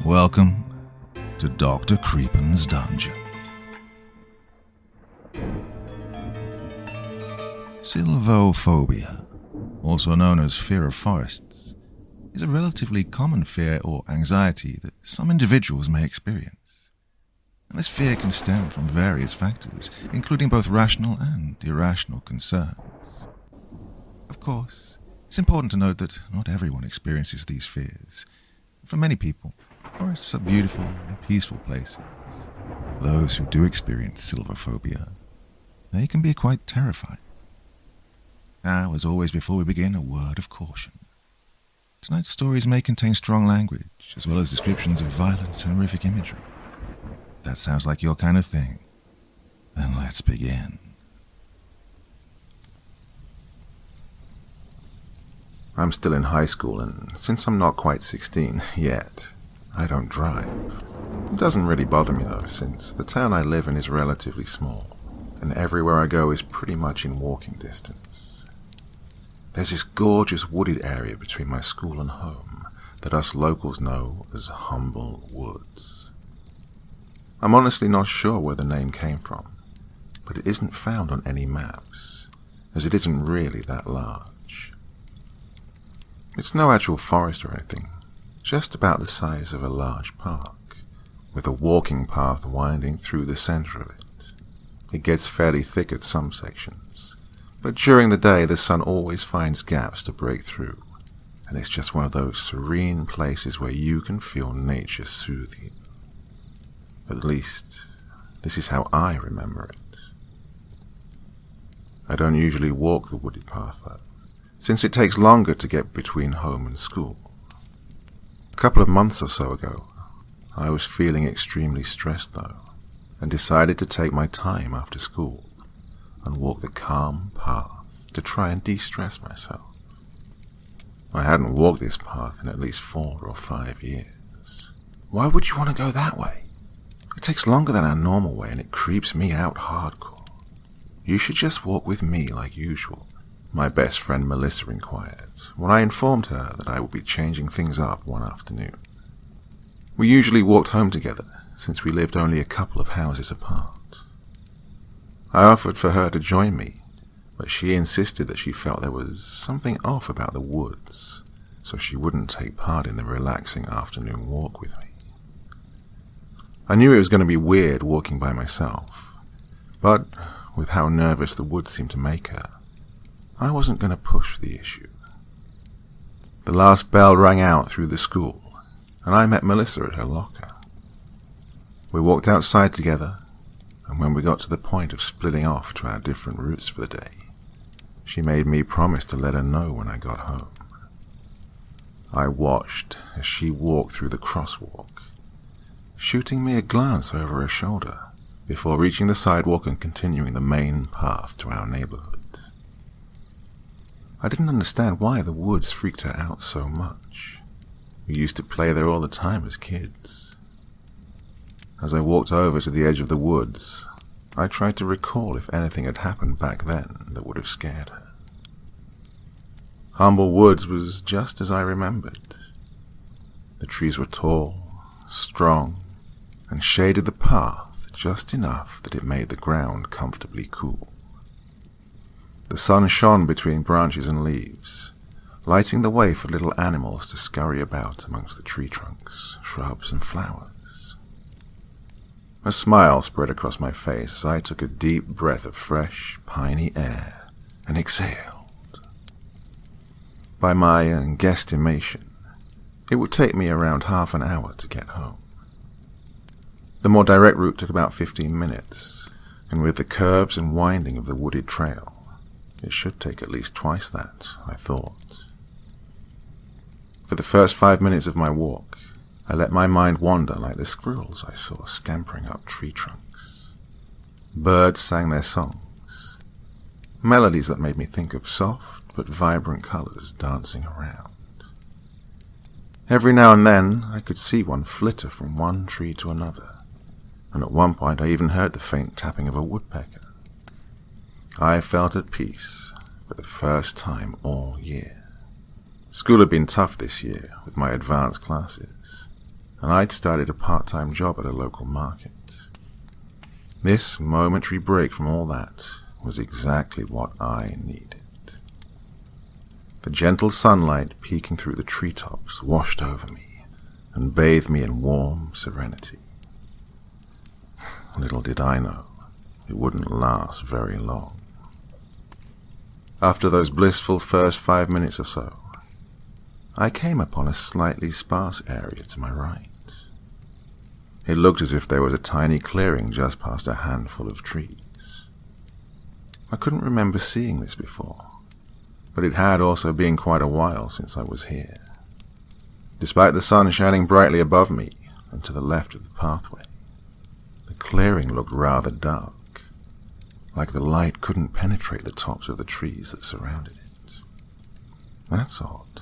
Welcome to Dr. Creepen's dungeon. Sylvophobia, also known as fear of forests, is a relatively common fear or anxiety that some individuals may experience. And this fear can stem from various factors, including both rational and irrational concerns. Of course, it's important to note that not everyone experiences these fears. For many people, forests are beautiful and peaceful places. For those who do experience sylvophobia, they can be quite terrifying. Now, as always before we begin, a word of caution. Tonight's stories may contain strong language, as well as descriptions of violence and horrific imagery. If that sounds like your kind of thing, then let's begin. I'm still in high school, and since I'm not quite 16 yet, I don't drive. It doesn't really bother me though, since the town I live in is relatively small, and everywhere I go is pretty much in walking distance. There's this gorgeous wooded area between my school and home that us locals know as Humble Woods. I'm honestly not sure where the name came from, but it isn't found on any maps, as it isn't really that large. It's no actual forest or anything, just about the size of a large park, with a walking path winding through the center of it. It gets fairly thick at some sections, but during the day the sun always finds gaps to break through, and it's just one of those serene places where you can feel nature soothe you. At least, this is how I remember it. I don't usually walk the wooded path though, since it takes longer to get between home and school. A couple of months or so ago, I was feeling extremely stressed though, and decided to take my time after school and walk the calm path to try and de-stress myself. I hadn't walked this path in at least 4 or 5 years. Why would you want to go that way? It takes longer than our normal way and it creeps me out hardcore. You should just walk with me like usual, my best friend Melissa inquired, when I informed her that I would be changing things up one afternoon. We usually walked home together, since we lived only a couple of houses apart. I offered for her to join me, but she insisted that she felt there was something off about the woods, so she wouldn't take part in the relaxing afternoon walk with me. I knew it was going to be weird walking by myself, but with how nervous the woods seemed to make her, I wasn't going to push the issue. The last bell rang out through the school, and I met Melissa at her locker. We walked outside together, and when we got to the point of splitting off to our different routes for the day, she made me promise to let her know when I got home. I watched as she walked through the crosswalk, shooting me a glance over her shoulder before reaching the sidewalk and continuing the main path to our neighborhood. I didn't understand why the woods freaked her out so much. We used to play there all the time as kids. As I walked over to the edge of the woods, I tried to recall if anything had happened back then that would have scared her. Humble Woods was just as I remembered. The trees were tall, strong, and shaded the path just enough that it made the ground comfortably cool. The sun shone between branches and leaves, lighting the way for little animals to scurry about amongst the tree trunks, shrubs, and flowers. A smile spread across my face as I took a deep breath of fresh, piney air and exhaled. By my guesstimation, it would take me around half an hour to get home. The more direct route took about 15 minutes, and with the curves and winding of the wooded trail, it should take at least twice that, I thought. For the first 5 minutes of my walk, I let my mind wander like the squirrels I saw scampering up tree trunks. Birds sang their songs, melodies that made me think of soft but vibrant colors dancing around. Every now and then I could see one flitter from one tree to another, and at one point I even heard the faint tapping of a woodpecker. I felt at peace for the first time all year. School had been tough this year with my advanced classes, and I'd started a part-time job at a local market. This momentary break from all that was exactly what I needed. The gentle sunlight peeking through the treetops washed over me and bathed me in warm serenity. Little did I know, it wouldn't last very long. After those blissful first 5 minutes or so, I came upon a slightly sparse area to my right. It looked as if there was a tiny clearing just past a handful of trees. I couldn't remember seeing this before, but it had also been quite a while since I was here. Despite the sun shining brightly above me and to the left of the pathway, the clearing looked rather dark, like the light couldn't penetrate the tops of the trees that surrounded it. That's odd.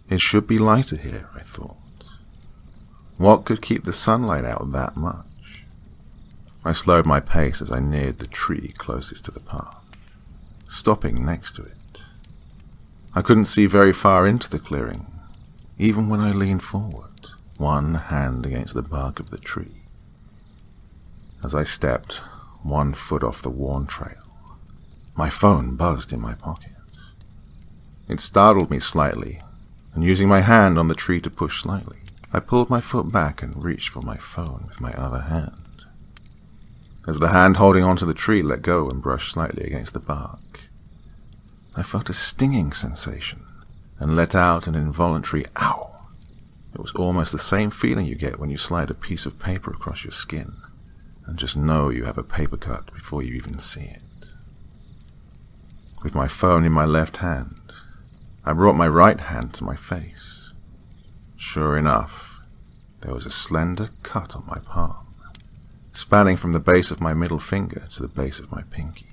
It should be lighter here, I thought. What could keep the sunlight out that much? I slowed my pace as I neared the tree closest to the path, stopping next to it. I couldn't see very far into the clearing, even when I leaned forward, one hand against the bark of the tree. As I stepped 1 foot off the worn trail, my phone buzzed in my pocket. It startled me slightly, and using my hand on the tree to push slightly, I pulled my foot back and reached for my phone with my other hand. As the hand holding onto the tree let go and brushed slightly against the bark, I felt a stinging sensation and let out an involuntary ow. It was almost the same feeling you get when you slide a piece of paper across your skin and just know you have a paper cut before you even see it. With my phone in my left hand, I brought my right hand to my face. Sure enough, there was a slender cut on my palm, spanning from the base of my middle finger to the base of my pinky.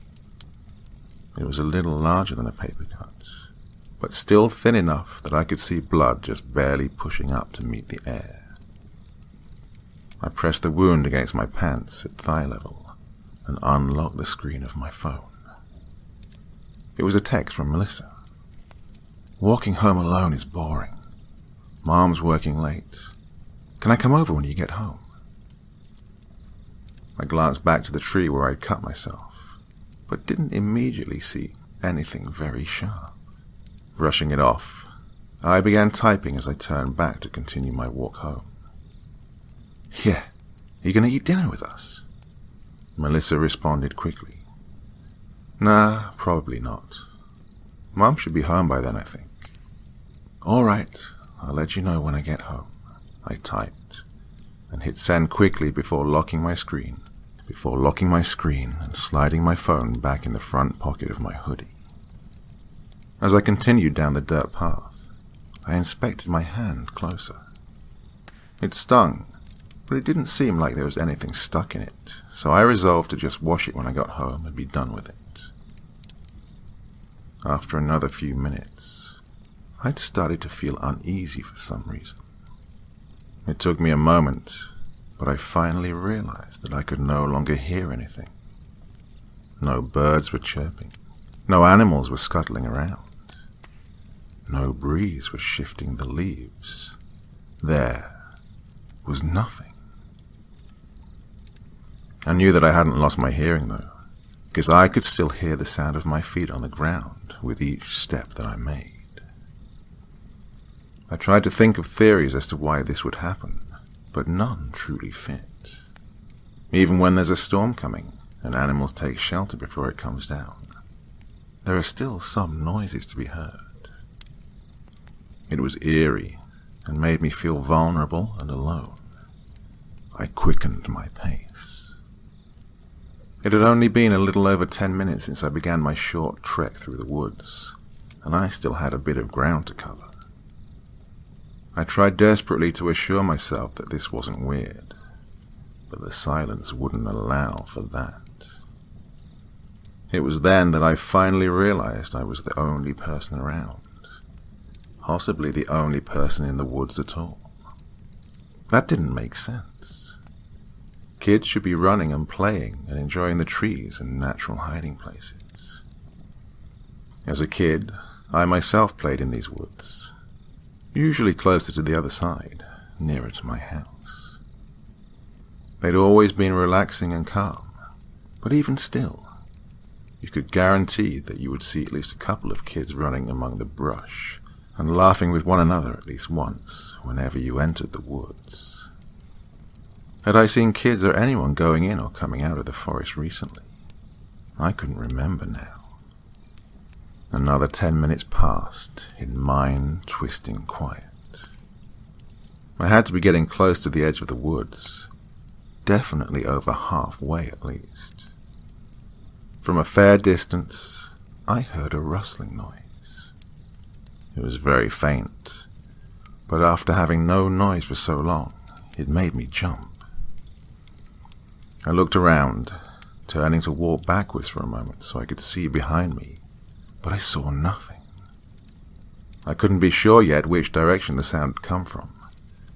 It was a little larger than a paper cut, but still thin enough that I could see blood just barely pushing up to meet the air. I pressed the wound against my pants at thigh level and unlocked the screen of my phone. It was a text from Melissa. "Walking home alone is boring. Mom's working late. Can I come over when you get home?" I glanced back to the tree where I'd cut myself, but didn't immediately see anything very sharp. Brushing it off, I began typing as I turned back to continue my walk home. "Yeah, you gonna eat dinner with us?" Melissa responded quickly. "Nah, probably not. Mom should be home by then, I think." "All right. I'll let you know when I get home," I typed, and hit send quickly before locking my screen and sliding my phone back in the front pocket of my hoodie. As I continued down the dirt path, I inspected my hand closer. It stung, but it didn't seem like there was anything stuck in it, so I resolved to just wash it when I got home and be done with it. After another few minutes, I'd started to feel uneasy for some reason. It took me a moment, but I finally realized that I could no longer hear anything. No birds were chirping. No animals were scuttling around. No breeze was shifting the leaves. There was nothing. I knew that I hadn't lost my hearing, though, because I could still hear the sound of my feet on the ground with each step that I made. I tried to think of theories as to why this would happen, but none truly fit. Even when there's a storm coming and animals take shelter before it comes down, there are still some noises to be heard. It was eerie and made me feel vulnerable and alone. I quickened my pace. It had only been a little over 10 minutes since I began my short trek through the woods, and I still had a bit of ground to cover. I tried desperately to assure myself that this wasn't weird, but the silence wouldn't allow for that. It was then that I finally realized I was the only person around, possibly the only person in the woods at all. That didn't make sense. Kids should be running and playing and enjoying the trees and natural hiding places. As a kid, I myself played in these woods, usually closer to the other side, nearer to my house. They'd always been relaxing and calm, but even still, you could guarantee that you would see at least a couple of kids running among the brush and laughing with one another at least once whenever you entered the woods. Had I seen kids or anyone going in or coming out of the forest recently? I couldn't remember now. Another 10 minutes passed in mind-twisting quiet. I had to be getting close to the edge of the woods, definitely over halfway at least. From a fair distance, I heard a rustling noise. It was very faint, but after having no noise for so long, it made me jump. I looked around, turning to walk backwards for a moment so I could see behind me, but I saw nothing. I couldn't be sure yet which direction the sound had come from,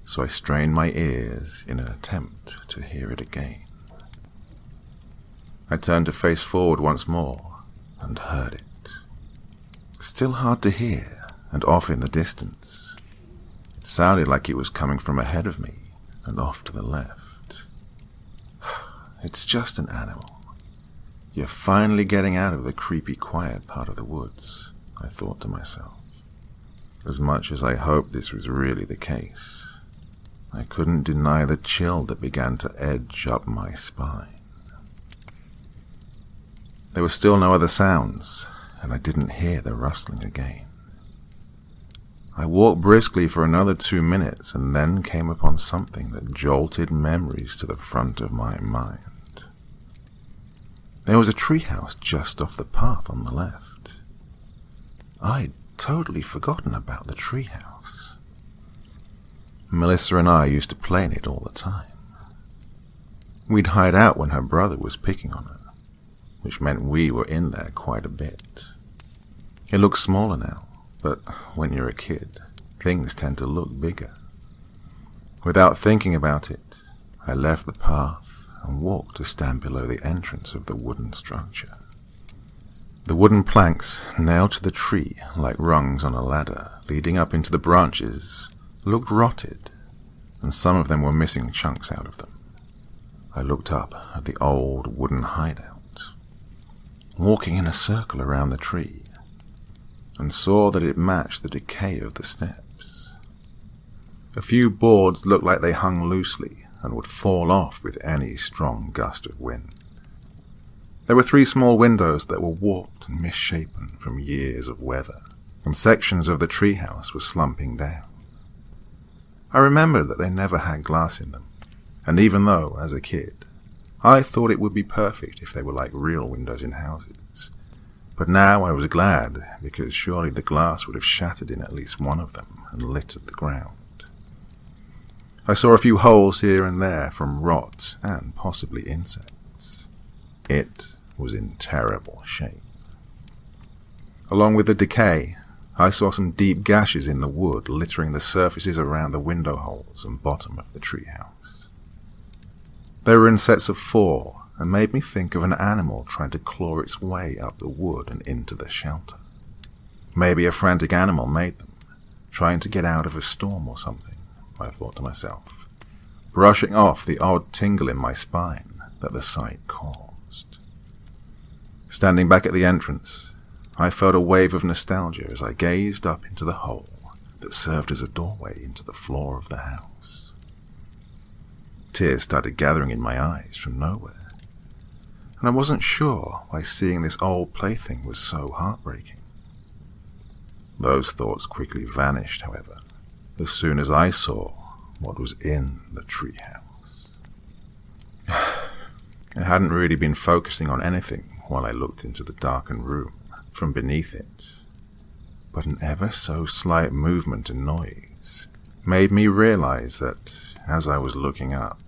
so I strained my ears in an attempt to hear it again. I turned to face forward once more and heard it. Still hard to hear and off in the distance. It sounded like it was coming from ahead of me and off to the left. It's just an animal. You're finally getting out of the creepy quiet part of the woods, I thought to myself. As much as I hoped this was really the case, I couldn't deny the chill that began to edge up my spine. There were still no other sounds, and I didn't hear the rustling again. I walked briskly for another 2 minutes and then came upon something that jolted memories to the front of my mind. There was a treehouse just off the path on the left. I'd totally forgotten about the treehouse. Melissa and I used to play in it all the time. We'd hide out when her brother was picking on her, which meant we were in there quite a bit. It looks smaller now, but when you're a kid, things tend to look bigger. Without thinking about it, I left the path and walked to stand below the entrance of the wooden structure. The wooden planks, nailed to the tree like rungs on a ladder leading up into the branches, looked rotted, and some of them were missing chunks out of them. I looked up at the old wooden hideout, walking in a circle around the tree, and saw that it matched the decay of the steps. A few boards looked like they hung loosely and would fall off with any strong gust of wind. There were 3 small windows that were warped and misshapen from years of weather, and sections of the treehouse were slumping down. I remembered that they never had glass in them, and even though, as a kid, I thought it would be perfect if they were like real windows in houses, but now I was glad because surely the glass would have shattered in at least one of them and littered the ground. I saw a few holes here and there from rot and possibly insects. It was in terrible shape. Along with the decay, I saw some deep gashes in the wood littering the surfaces around the window holes and bottom of the treehouse. They were in sets of 4 and made me think of an animal trying to claw its way up the wood and into the shelter. Maybe a frantic animal made them, trying to get out of a storm or something, I thought to myself, brushing off the odd tingle in my spine that the sight caused. Standing back at the entrance, I felt a wave of nostalgia as I gazed up into the hole that served as a doorway into the floor of the house. Tears started gathering in my eyes from nowhere, and I wasn't sure why seeing this old plaything was so heartbreaking. Those thoughts quickly vanished, however, as soon as I saw what was in the treehouse. I hadn't really been focusing on anything while I looked into the darkened room from beneath it, but an ever so slight movement and noise made me realize that, as I was looking up,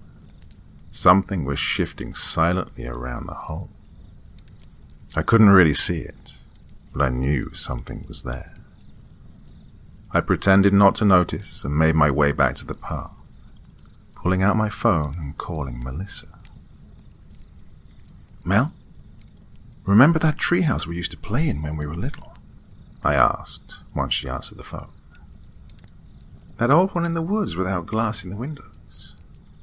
something was shifting silently around the hole. I couldn't really see it, but I knew something was there. I pretended not to notice and made my way back to the path, pulling out my phone and calling Melissa. Mel? Remember that treehouse we used to play in when we were little? I asked, once she answered the phone. That old one in the woods without glass in the windows.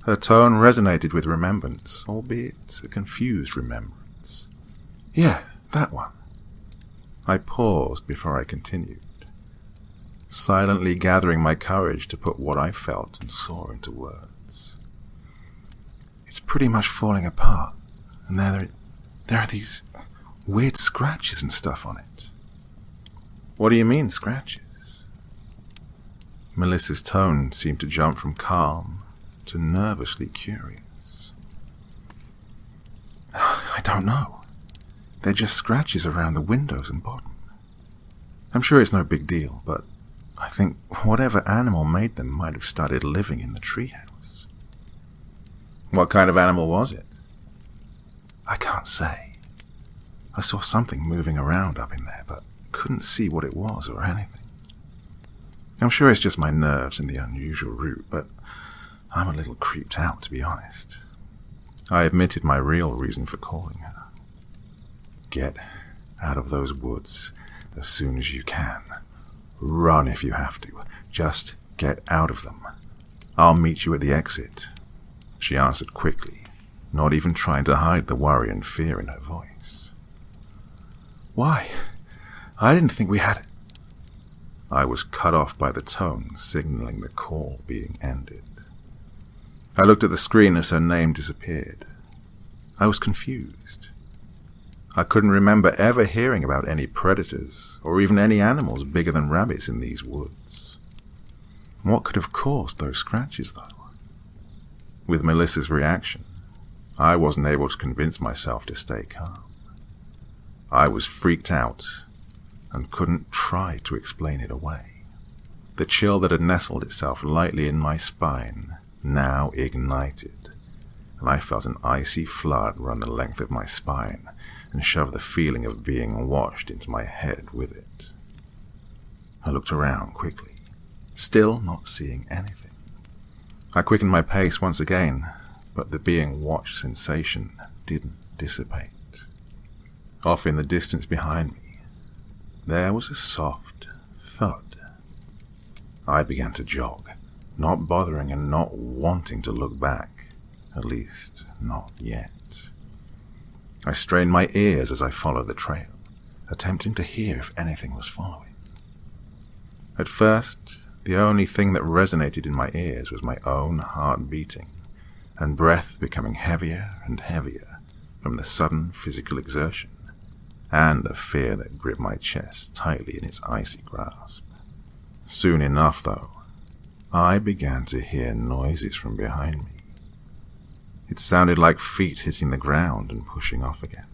Her tone resonated with remembrance, albeit a confused remembrance. Yeah, that one. I paused before I continued, silently gathering my courage to put what I felt and saw into words. It's pretty much falling apart, and there are these weird scratches and stuff on it. What do you mean, scratches? Melissa's tone seemed to jump from calm to nervously curious. I don't know. They're just scratches around the windows and bottom. I'm sure it's no big deal, but I think whatever animal made them might have started living in the treehouse. What kind of animal was it? I can't say. I saw something moving around up in there, but couldn't see what it was or anything. I'm sure it's just my nerves and the unusual route, but I'm a little creeped out, to be honest. I admitted my real reason for calling her. Get out of those woods as soon as you can. Run if you have to. Just get out of them. I'll meet you at the exit. She answered quickly, not even trying to hide the worry and fear in her voice. Why? I didn't think we had... I was cut off by the tone signaling the call being ended. I looked at the screen as her name disappeared. I was confused. I couldn't remember ever hearing about any predators or even any animals bigger than rabbits in these woods. What could have caused those scratches, though? With Melissa's reaction, I wasn't able to convince myself to stay calm. I was freaked out and couldn't try to explain it away. The chill that had nestled itself lightly in my spine now ignited, and I felt an icy flood run the length of my spine and shove the feeling of being washed into my head with it. I looked around quickly, still not seeing anything. I quickened my pace once again, but the being watched sensation didn't dissipate. Off in the distance behind me, there was a soft thud. I began to jog, not bothering and not wanting to look back, at least not yet. I strained my ears as I followed the trail, attempting to hear if anything was following. At first, the only thing that resonated in my ears was my own heart beating, and breath becoming heavier and heavier from the sudden physical exertion, and the fear that gripped my chest tightly in its icy grasp. Soon enough, though, I began to hear noises from behind me. It sounded like feet hitting the ground and pushing off again.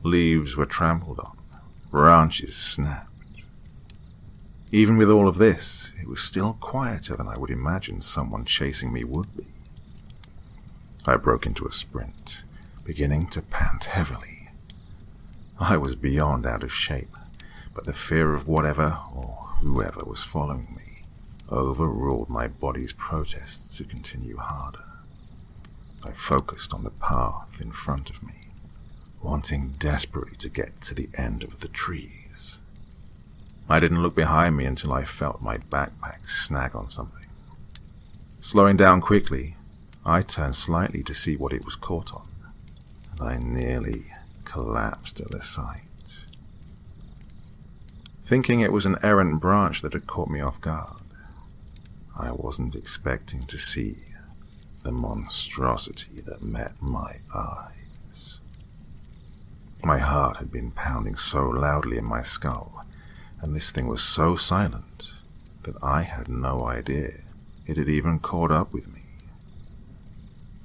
Leaves were trampled on, branches snapped. Even with all of this, it was still quieter than I would imagine someone chasing me would be. I broke into a sprint, beginning to pant heavily. I was beyond out of shape, but the fear of whatever or whoever was following me overruled my body's protests to continue harder. I focused on the path in front of me, wanting desperately to get to the end of the trees. I didn't look behind me until I felt my backpack snag on something. Slowing down quickly, I turned slightly to see what it was caught on, and I nearly collapsed at the sight. Thinking it was an errant branch that had caught me off guard, I wasn't expecting to see the monstrosity that met my eyes. My heart had been pounding so loudly in my skull, and this thing was so silent that I had no idea it had even caught up with me.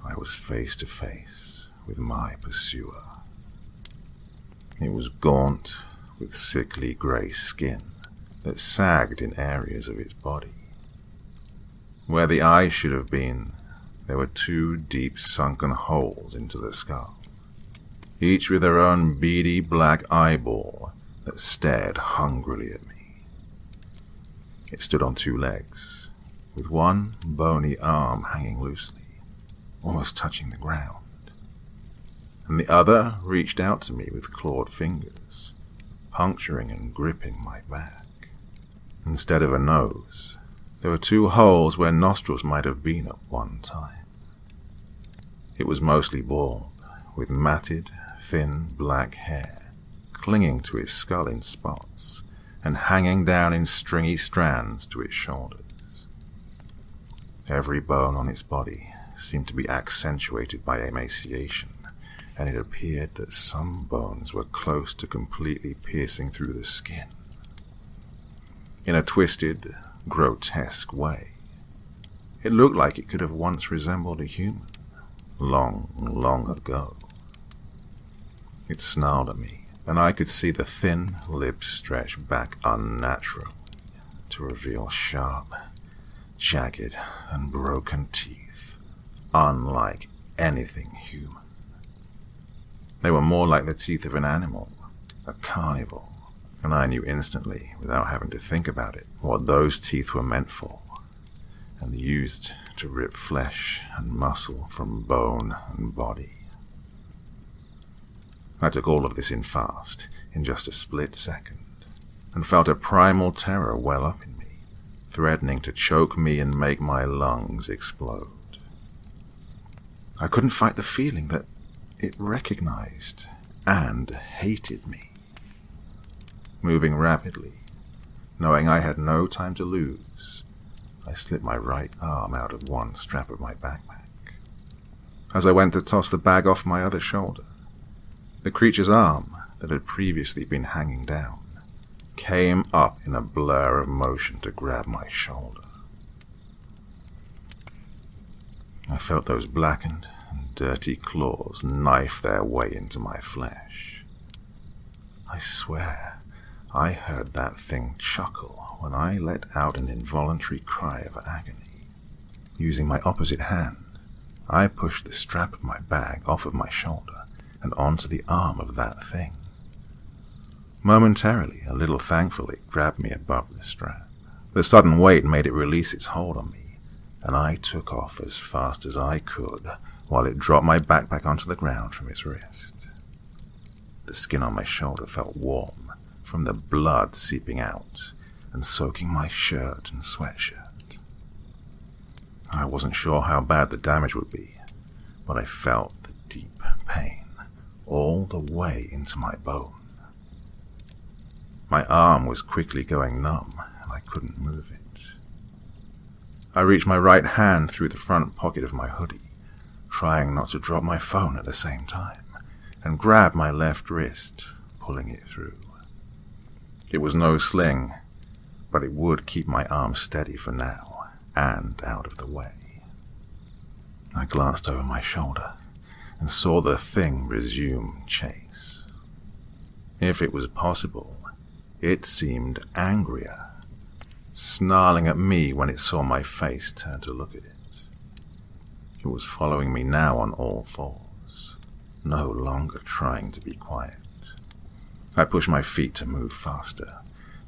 I was face to face with my pursuer. It was gaunt, with sickly grey skin that sagged in areas of its body. Where the eyes should have been, there were two deep sunken holes into the skull, each with their own beady black eyeball that stared hungrily at me. It stood on two legs, with one bony arm hanging loosely, almost touching the ground. and the other reached out to me with clawed fingers, puncturing and gripping my back. Instead of a nose, there were 2 holes where nostrils might have been at one time. It was mostly bald, with matted, thin black hair clinging to its skull in spots and hanging down in stringy strands to its shoulders. Every bone on its body seemed to be accentuated by emaciation, and it appeared that some bones were close to completely piercing through the skin. In a twisted, grotesque way, it looked like it could have once resembled a human, long, long ago. It snarled at me, and I could see the thin lips stretch back unnaturally to reveal sharp, jagged, and broken teeth, unlike anything human. They were more like the teeth of an animal, a carnivore, and I knew instantly, without having to think about it, what those teeth were meant for, and used to rip flesh and muscle from bone and body. I took all of this in fast, in just a split second, and felt a primal terror well up in me, threatening to choke me and make my lungs explode. I couldn't fight the feeling that it recognized and hated me. Moving rapidly, knowing I had no time to lose, I slipped my right arm out of one strap of my backpack. As I went to toss the bag off my other shoulder, the creature's arm, that had previously been hanging down, came up in a blur of motion to grab my shoulder. I felt those blackened and dirty claws knife their way into my flesh. I swear, I heard that thing chuckle when I let out an involuntary cry of agony. Using my opposite hand, I pushed the strap of my bag off of my shoulder and onto the arm of that thing. Momentarily, a little thankful, it grabbed me above the strap. The sudden weight made it release its hold on me, and I took off as fast as I could while it dropped my backpack onto the ground from its wrist. The skin on my shoulder felt warm from the blood seeping out and soaking my shirt and sweatshirt. I wasn't sure how bad the damage would be, but I felt the deep pain all the way into my bone. My arm was quickly going numb, and I couldn't move it. I reached my right hand through the front pocket of my hoodie, trying not to drop my phone at the same time, and grabbed my left wrist, pulling it through. It was no sling, but it would keep my arm steady for now, and out of the way. I glanced over my shoulder and saw the thing resume chase. If it was possible, it seemed angrier, snarling at me when it saw my face turn to look at it. It was following me now on all fours, no longer trying to be quiet. I pushed my feet to move faster,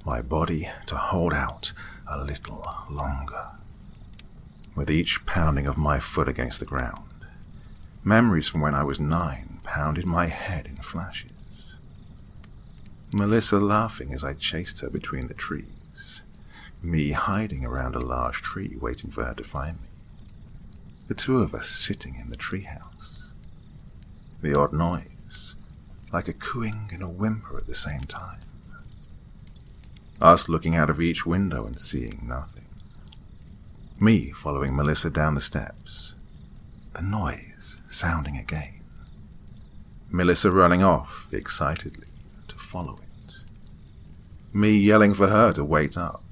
my body to hold out a little longer. With each pounding of my foot against the ground, memories from when I was 9 pounded my head in flashes. Melissa laughing as I chased her between the trees, me hiding around a large tree waiting for her to find me, the 2 of us sitting in the treehouse, the odd noise, like a cooing and a whimper at the same time, us looking out of each window and seeing nothing, me following Melissa down the steps, the noise sounding again, Melissa running off excitedly to follow it, me yelling for her to wait up,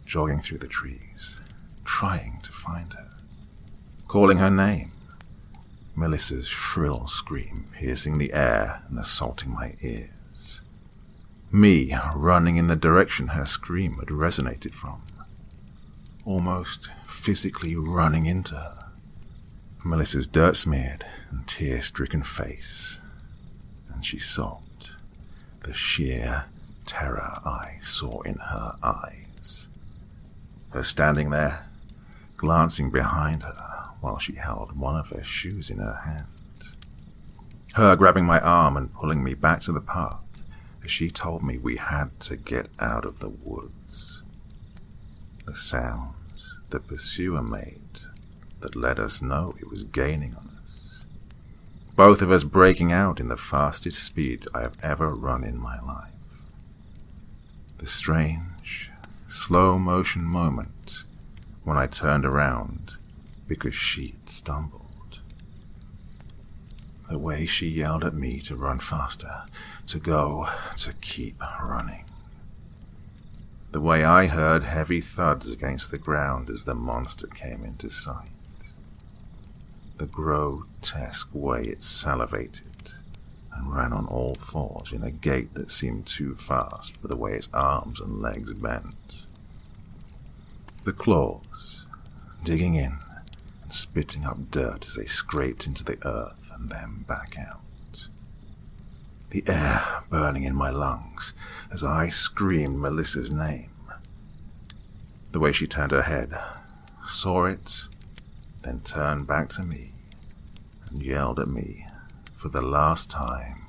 jogging through the trees, trying to find her, calling her name, Melissa's shrill scream piercing the air and assaulting my ears, me running in the direction her scream had resonated from, almost physically running into her, Melissa's dirt-smeared and tear-stricken face, and she sobbed, the sheer terror I saw in her eyes. Her standing there, glancing behind her while she held one of her shoes in her hand, her grabbing my arm and pulling me back to the path as she told me we had to get out of the woods. The sounds the pursuer made that let us know it was gaining on us. Both of us breaking out in the fastest speed I have ever run in my life. The strange, slow-motion moment when I turned around because she'd stumbled. The way she yelled at me to run faster, to go, to keep running. The way I heard heavy thuds against the ground as the monster came into sight. The grotesque way it salivated and ran on all fours in a gait that seemed too fast for the way its arms and legs bent. The claws, digging in and spitting up dirt as they scraped into the earth and then back out. The air burning in my lungs as I screamed Melissa's name. The way she turned her head, saw it, then turned back to me and yelled at me for the last time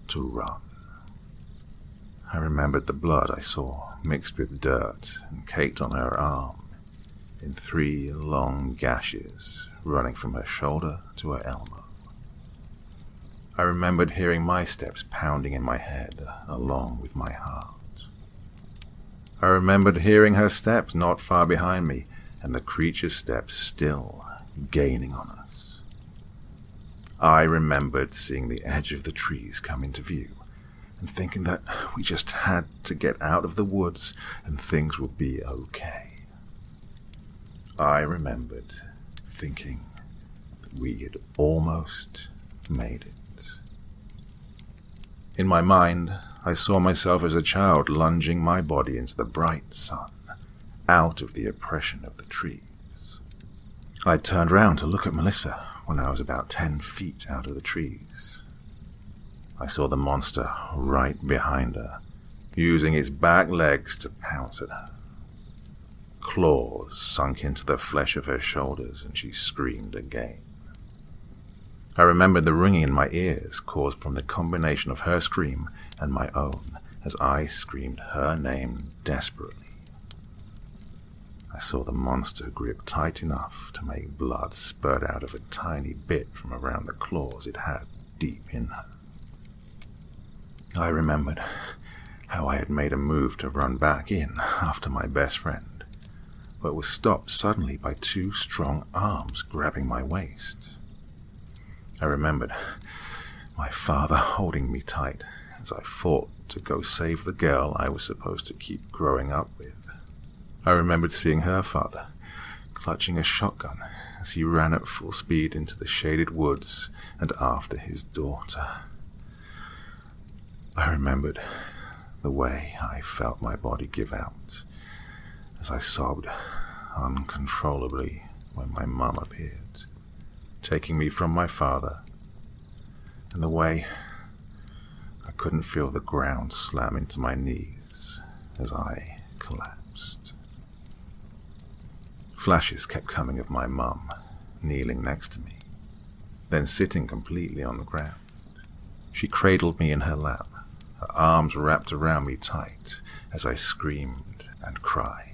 to run. I remembered the blood I saw mixed with dirt and caked on her arm in 3 long gashes running from her shoulder to her elbow. I remembered hearing my steps pounding in my head along with my heart. I remembered hearing her steps not far behind me and the creature's steps still gaining on us. I remembered seeing the edge of the trees come into view and thinking that we just had to get out of the woods and things would be okay. I remembered thinking that we had almost made it. In my mind, I saw myself as a child lunging my body into the bright sun, out of the oppression of the trees. I turned round to look at Melissa when I was about 10 feet out of the trees. I saw the monster right behind her, using its back legs to pounce at her. Claws sunk into the flesh of her shoulders, and she screamed again. I remembered the ringing in my ears caused from the combination of her scream and my own as I screamed her name desperately. I saw the monster grip tight enough to make blood spurt out of a tiny bit from around the claws it had deep in her. I remembered how I had made a move to run back in after my best friend, but was stopped suddenly by 2 strong arms grabbing my waist. I remembered my father holding me tight as I fought to go save the girl I was supposed to keep growing up with. I remembered seeing her father clutching a shotgun as he ran at full speed into the shaded woods and after his daughter. I remembered the way I felt my body give out as I sobbed uncontrollably when my mum appeared, taking me from my father, and the way I couldn't feel the ground slam into my knees as I collapsed. Flashes kept coming of my mum, kneeling next to me, then sitting completely on the ground. She cradled me in her lap, her arms wrapped around me tight as I screamed and cried.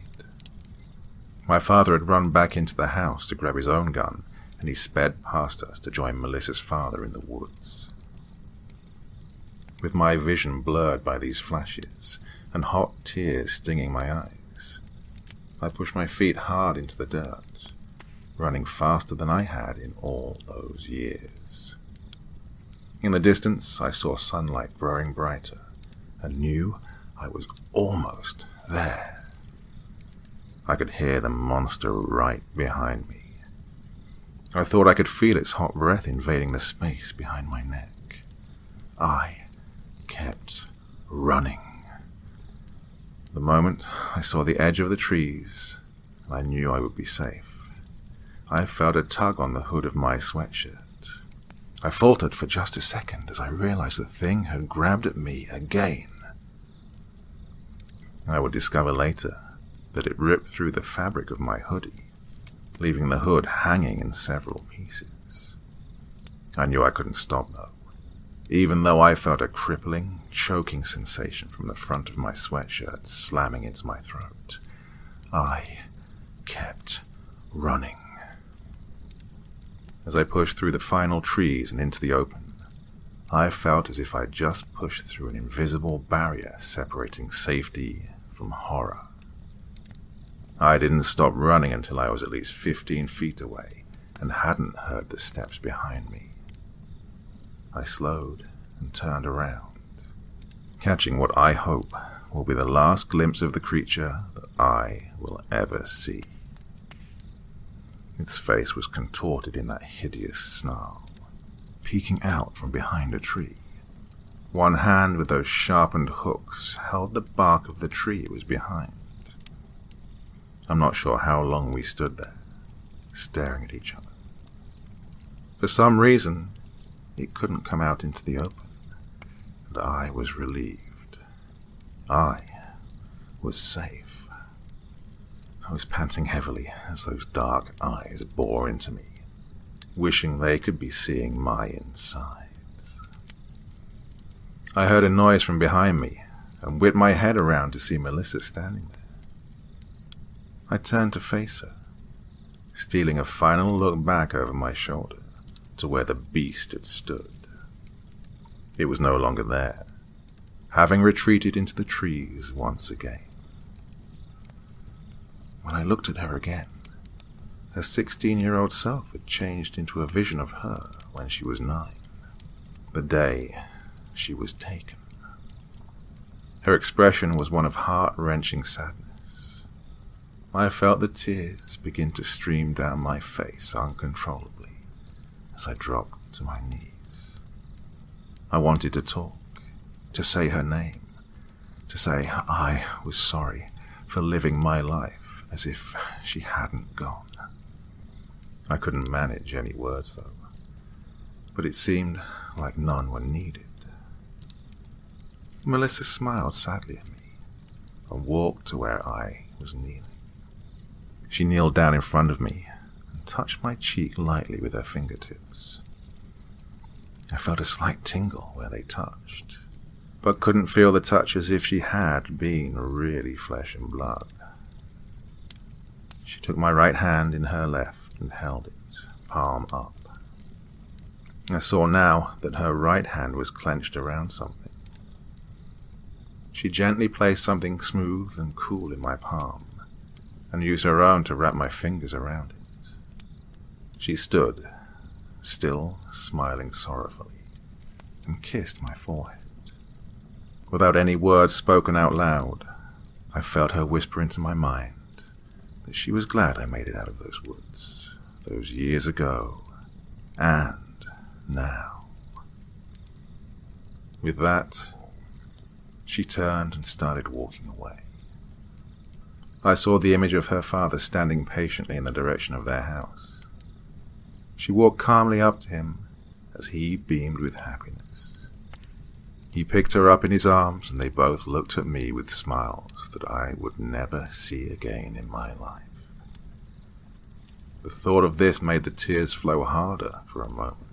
My father had run back into the house to grab his own gun, and he sped past us to join Melissa's father in the woods. With my vision blurred by these flashes and hot tears stinging my eyes, I pushed my feet hard into the dirt, running faster than I had in all those years. In the distance, I saw sunlight growing brighter and knew I was almost there. I could hear the monster right behind me. I thought I could feel its hot breath invading the space behind my neck. I kept running. The moment I saw the edge of the trees, I knew I would be safe. I felt a tug on the hood of my sweatshirt. I faltered for just a second as I realized the thing had grabbed at me again. I would discover later that it ripped through the fabric of my hoodie, leaving the hood hanging in several pieces. I knew I couldn't stop, though. even though I felt a crippling, choking sensation from the front of my sweatshirt slamming into my throat. I kept running. As I pushed through the final trees and into the open, I felt as if I'd just pushed through an invisible barrier separating safety from horror. I didn't stop running until I was at least 15 feet away and hadn't heard the steps behind me. I slowed and turned around, catching what I hope will be the last glimpse of the creature that I will ever see. Its face was contorted in that hideous snarl, peeking out from behind a tree. One hand with those sharpened hooks held the bark of the tree it was behind. I'm not sure how long we stood there, staring at each other. For some reason, it couldn't come out into the open, and I was relieved. I was safe. I was panting heavily as those dark eyes bore into me, wishing they could be seeing my insides. I heard a noise from behind me and whipped my head around to see Melissa standing there. I turned to face her, stealing a final look back over my shoulder to where the beast had stood. It was no longer there, having retreated into the trees once again. When I looked at her again, her 16-year-old self had changed into a vision of her when she was 9, the day she was taken. Her expression was one of heart-wrenching sadness. I felt the tears begin to stream down my face uncontrollably as I dropped to my knees. I wanted to talk, to say her name, to say I was sorry for living my life as if she hadn't gone. I couldn't manage any words, though, but it seemed like none were needed. Melissa smiled sadly at me and walked to where I was kneeling. She kneeled down in front of me and touched my cheek lightly with her fingertips. I felt a slight tingle where they touched, but couldn't feel the touch as if she had been really flesh and blood. She took my right hand in her left and held it, palm up. I saw now that her right hand was clenched around something. She gently placed something smooth and cool in my palm, and used her own to wrap my fingers around it. She stood, still smiling sorrowfully, and kissed my forehead. Without any words spoken out loud, I felt her whisper into my mind that she was glad I made it out of those woods, those years ago, and now. With that, she turned and started walking away. I saw the image of her father standing patiently in the direction of their house. She walked calmly up to him as he beamed with happiness. He picked her up in his arms, and they both looked at me with smiles that I would never see again in my life. The thought of this made the tears flow harder for a moment.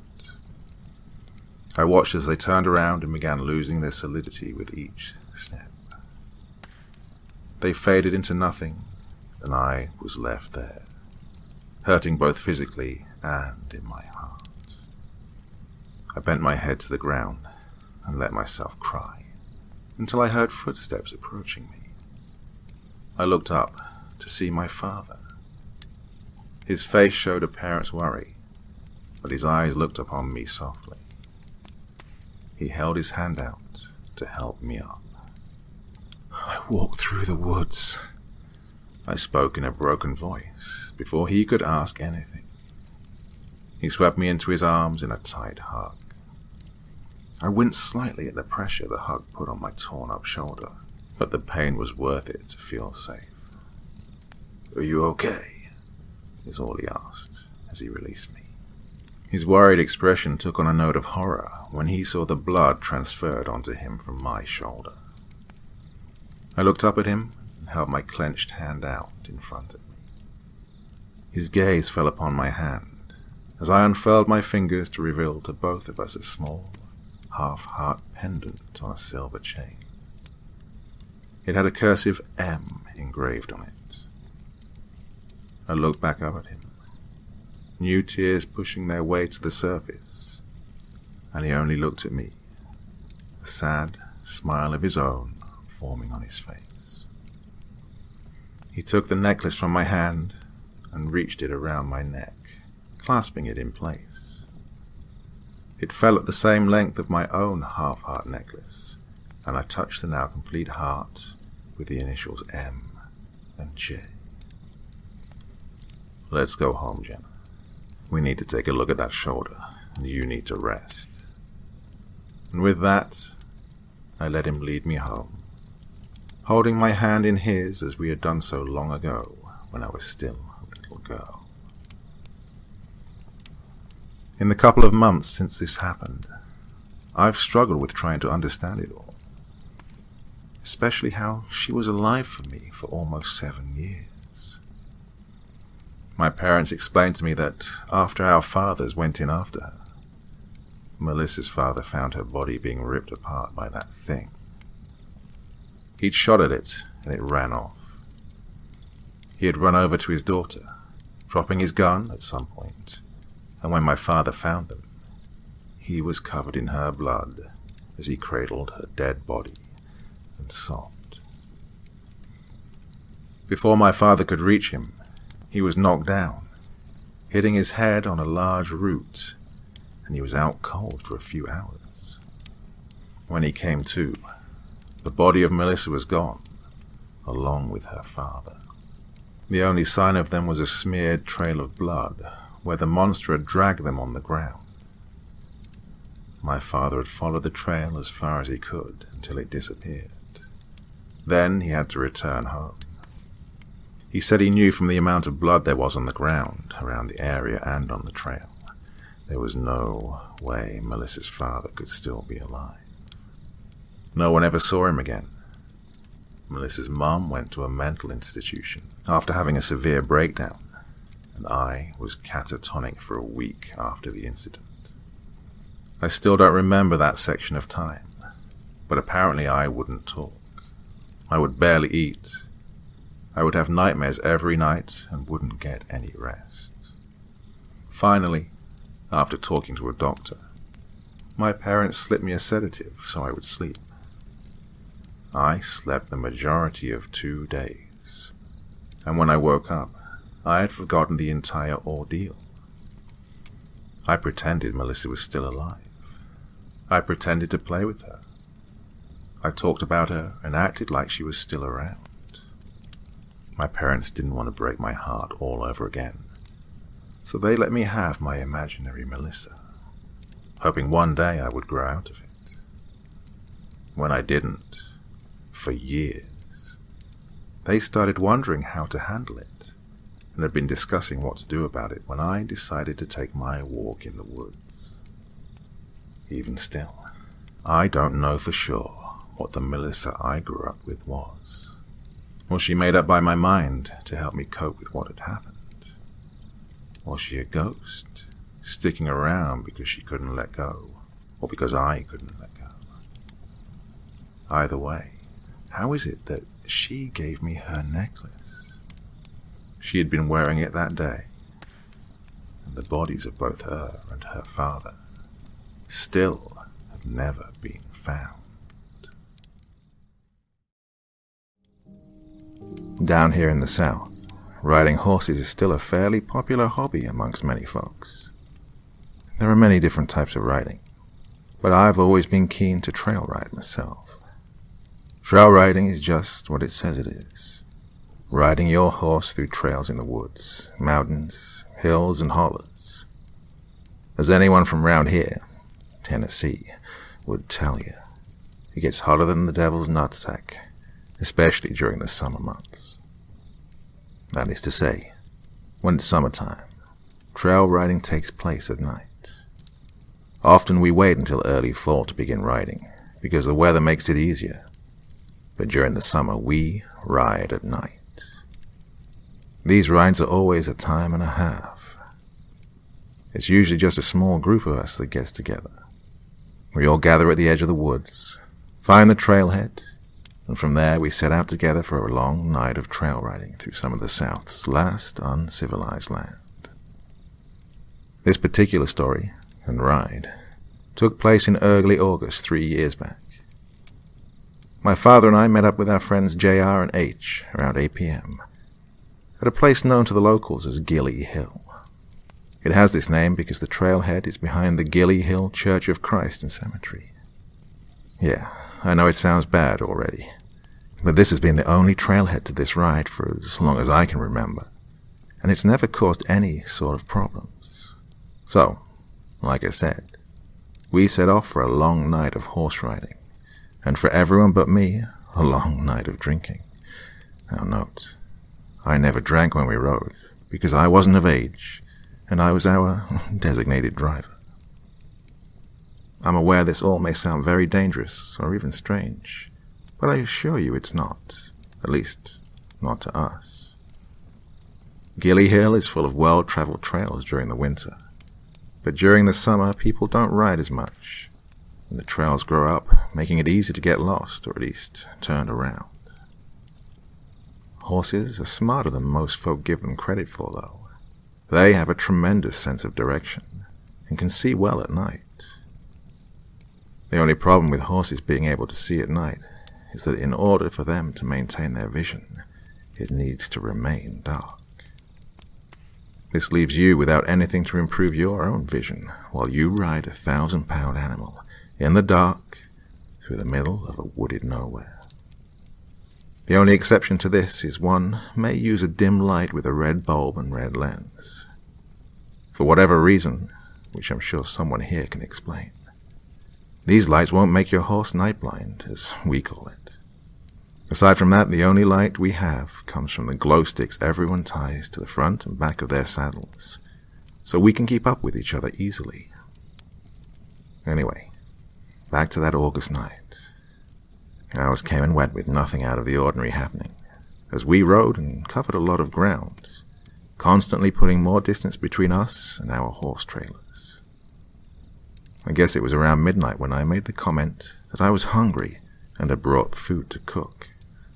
I watched as they turned around and began losing their solidity with each step. They faded into nothing, and I was left there, hurting both physically and in my heart. I bent my head to the ground and let myself cry until I heard footsteps approaching me. I looked up to see my father. His face showed a parent's worry, but his eyes looked upon me softly. He held his hand out to help me up. I walked through the woods. I spoke in a broken voice before he could ask anything. He swept me into his arms in a tight hug. I winced slightly at the pressure the hug put on my torn-up shoulder, but the pain was worth it to feel safe. "Are you okay?" is all he asked as he released me. His worried expression took on a note of horror when he saw the blood transferred onto him from my shoulder. I looked up at him and held my clenched hand out in front of me. His gaze fell upon my hand as I unfurled my fingers to reveal to both of us a small, half-heart pendant on a silver chain. It had a cursive M engraved on it. I looked back up at him, new tears pushing their way to the surface, and he only looked at me, a sad smile of his own forming on his face. He took the necklace from my hand and reached it around my neck, clasping it in place. It fell at the same length of my own half-heart necklace, and I touched the now complete heart with the initials M and J. Let's go home, Jenna. We need to take a look at that shoulder, and you need to rest. And with that, I let him lead me home, holding my hand in his as we had done so long ago when I was still a little girl. In the couple of months since this happened, I've struggled with trying to understand it all, especially how she was alive for me for almost 7 years. My parents explained to me that after our fathers went in after her, Melissa's father found her body being ripped apart by that thing. He'd shot at it, and it ran off. He had run over to his daughter, dropping his gun at some point, and when my father found them, he was covered in her blood as he cradled her dead body and sobbed. Before my father could reach him, he was knocked down, hitting his head on a large root, and he was out cold for a few hours. When he came to, the body of Melissa was gone, along with her father. The only sign of them was a smeared trail of blood, where the monster had dragged them on the ground. My father had followed the trail as far as he could until it disappeared. Then he had to return home. He said he knew from the amount of blood there was on the ground around the area and on the trail, there was no way Melissa's father could still be alive. No one ever saw him again. Melissa's mum went to a mental institution after having a severe breakdown, and I was catatonic for a week after the incident. I still don't remember that section of time, but apparently I wouldn't talk. I would barely eat. I would have nightmares every night and wouldn't get any rest. Finally, after talking to a doctor, my parents slipped me a sedative so I would sleep. I slept the majority of 2 days, and when I woke up, I had forgotten the entire ordeal. I pretended Melissa was still alive. I pretended to play with her. I talked about her and acted like she was still around. My parents didn't want to break my heart all over again, so they let me have my imaginary Melissa, hoping one day I would grow out of it. When I didn't, for years, they started wondering how to handle it, and had been discussing what to do about it when I decided to take my walk in the woods. Even still, I don't know for sure what the Melissa I grew up with was. Was she made up by my mind to help me cope with what had happened? Was she a ghost, sticking around because she couldn't let go, or because I couldn't let go? Either way, how is it that she gave me her necklace? She had been wearing it that day, and the bodies of both her and her father still have never been found. Down here in the south, riding horses is still a fairly popular hobby amongst many folks. There are many different types of riding, but I've always been keen to trail ride myself. Trail riding is just what it says it is. Riding your horse through trails in the woods, mountains, hills, and hollers. As anyone from round here, Tennessee, would tell you, it gets hotter than the devil's nutsack, especially during the summer months. That is to say, when it's summertime, trail riding takes place at night. Often we wait until early fall to begin riding, because the weather makes it easier. But during the summer, we ride at night. These rides are always a time and a half. It's usually just a small group of us that gets together. We all gather at the edge of the woods, find the trailhead, and from there we set out together for a long night of trail riding through some of the South's last uncivilized land. This particular story and ride took place in early August 3 years back. My father and I met up with our friends JR and H around 8 p.m. at a place known to the locals as Gilly Hill. It has this name because the trailhead is behind the Gilly Hill Church of Christ and Cemetery. Yeah, I know it sounds bad already, but this has been the only trailhead to this ride for as long as I can remember, and it's never caused any sort of problems. So, like I said, we set off for a long night of horse riding, and for everyone but me, a long night of drinking. Now note, I never drank when we rode, because I wasn't of age, and I was our designated driver. I'm aware this all may sound very dangerous, or even strange, but I assure you it's not, at least, not to us. Gilly Hill is full of well-traveled trails during the winter, but during the summer people don't ride as much, and the trails grow up, making it easy to get lost, or at least turned around. Horses are smarter than most folk give them credit for, though. They have a tremendous sense of direction, and can see well at night. The only problem with horses being able to see at night is that in order for them to maintain their vision, it needs to remain dark. This leaves you without anything to improve your own vision while you ride a 1,000-pound animal in the dark through the middle of a wooded nowhere. The only exception to this is one may use a dim light with a red bulb and red lens. For whatever reason, which I'm sure someone here can explain, these lights won't make your horse night blind, as we call it. Aside from that, the only light we have comes from the glow sticks everyone ties to the front and back of their saddles, so we can keep up with each other easily. Anyway, back to that August night. Ours came and went with nothing out of the ordinary happening, as we rode and covered a lot of ground, constantly putting more distance between us and our horse trailers. I guess it was around midnight when I made the comment that I was hungry and had brought food to cook,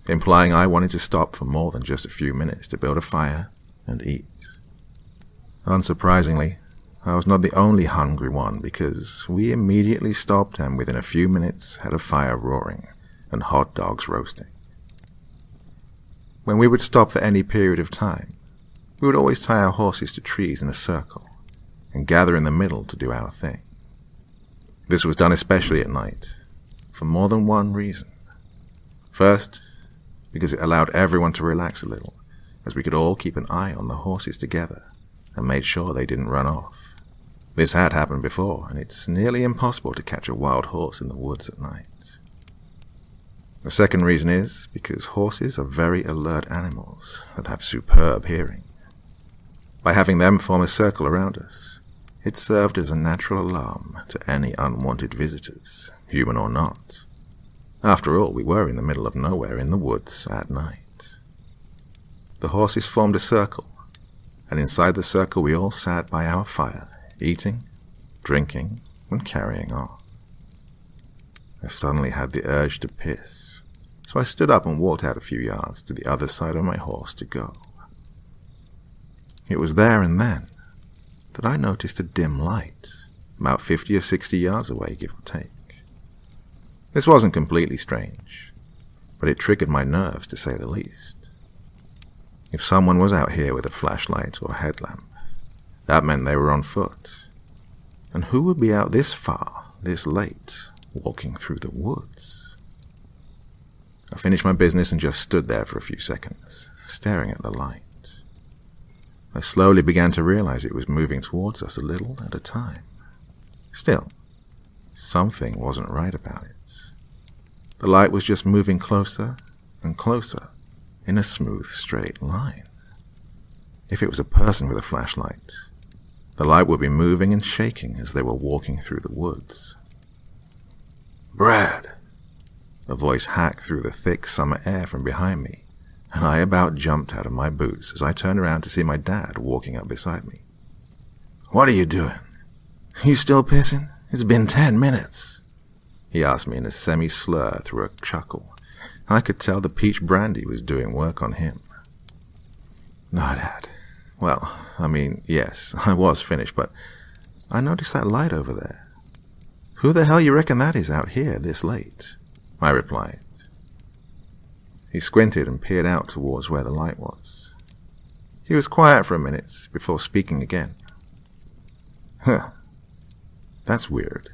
implying I wanted to stop for more than just a few minutes to build a fire and eat. Unsurprisingly, I was not the only hungry one, because we immediately stopped and within a few minutes had a fire roaring and hot dogs roasting. When we would stop for any period of time, we would always tie our horses to trees in a circle and gather in the middle to do our thing. This was done especially at night, for more than one reason. First, because it allowed everyone to relax a little, as we could all keep an eye on the horses together and made sure they didn't run off. This had happened before, and it's nearly impossible to catch a wild horse in the woods at night. The second reason is because horses are very alert animals that have superb hearing. By having them form a circle around us, it served as a natural alarm to any unwanted visitors, human or not. After all, we were in the middle of nowhere in the woods at night. The horses formed a circle, and inside the circle we all sat by our fire, eating, drinking, and carrying on. I suddenly had the urge to piss, so I stood up and walked out a few yards to the other side of my horse to go. It was there and then that I noticed a dim light, about 50 or 60 yards away, give or take. This wasn't completely strange, but it triggered my nerves to say the least. If someone was out here with a flashlight or headlamp, that meant they were on foot. And who would be out this far, this late, walking through the woods? I finished my business and just stood there for a few seconds, staring at the light. I slowly began to realize it was moving towards us a little at a time. Still, something wasn't right about it. The light was just moving closer and closer in a smooth, straight line. If it was a person with a flashlight, the light would be moving and shaking as they were walking through the woods. "Brad!" A voice hacked through the thick summer air from behind me, and I about jumped out of my boots as I turned around to see my dad walking up beside me. "What are you doing? You still pissing? It's been 10 minutes. he asked me in a semi-slur through a chuckle. I could tell the peach brandy was doing work on him. No, Dad. Well, yes, I was finished, but I noticed that light over there. Who the hell you reckon that is out here this late? I replied. He squinted and peered out towards where the light was. He was quiet for a minute before speaking again. Huh. That's weird.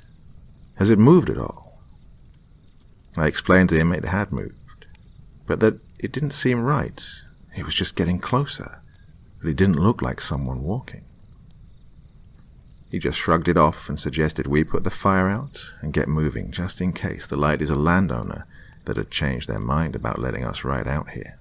Has it moved at all? I explained to him it had moved, but that it didn't seem right. It was just getting closer, but it didn't look like someone walking. He just shrugged it off and suggested we put the fire out and get moving just in case the light is a landowner that had changed their mind about letting us ride out here.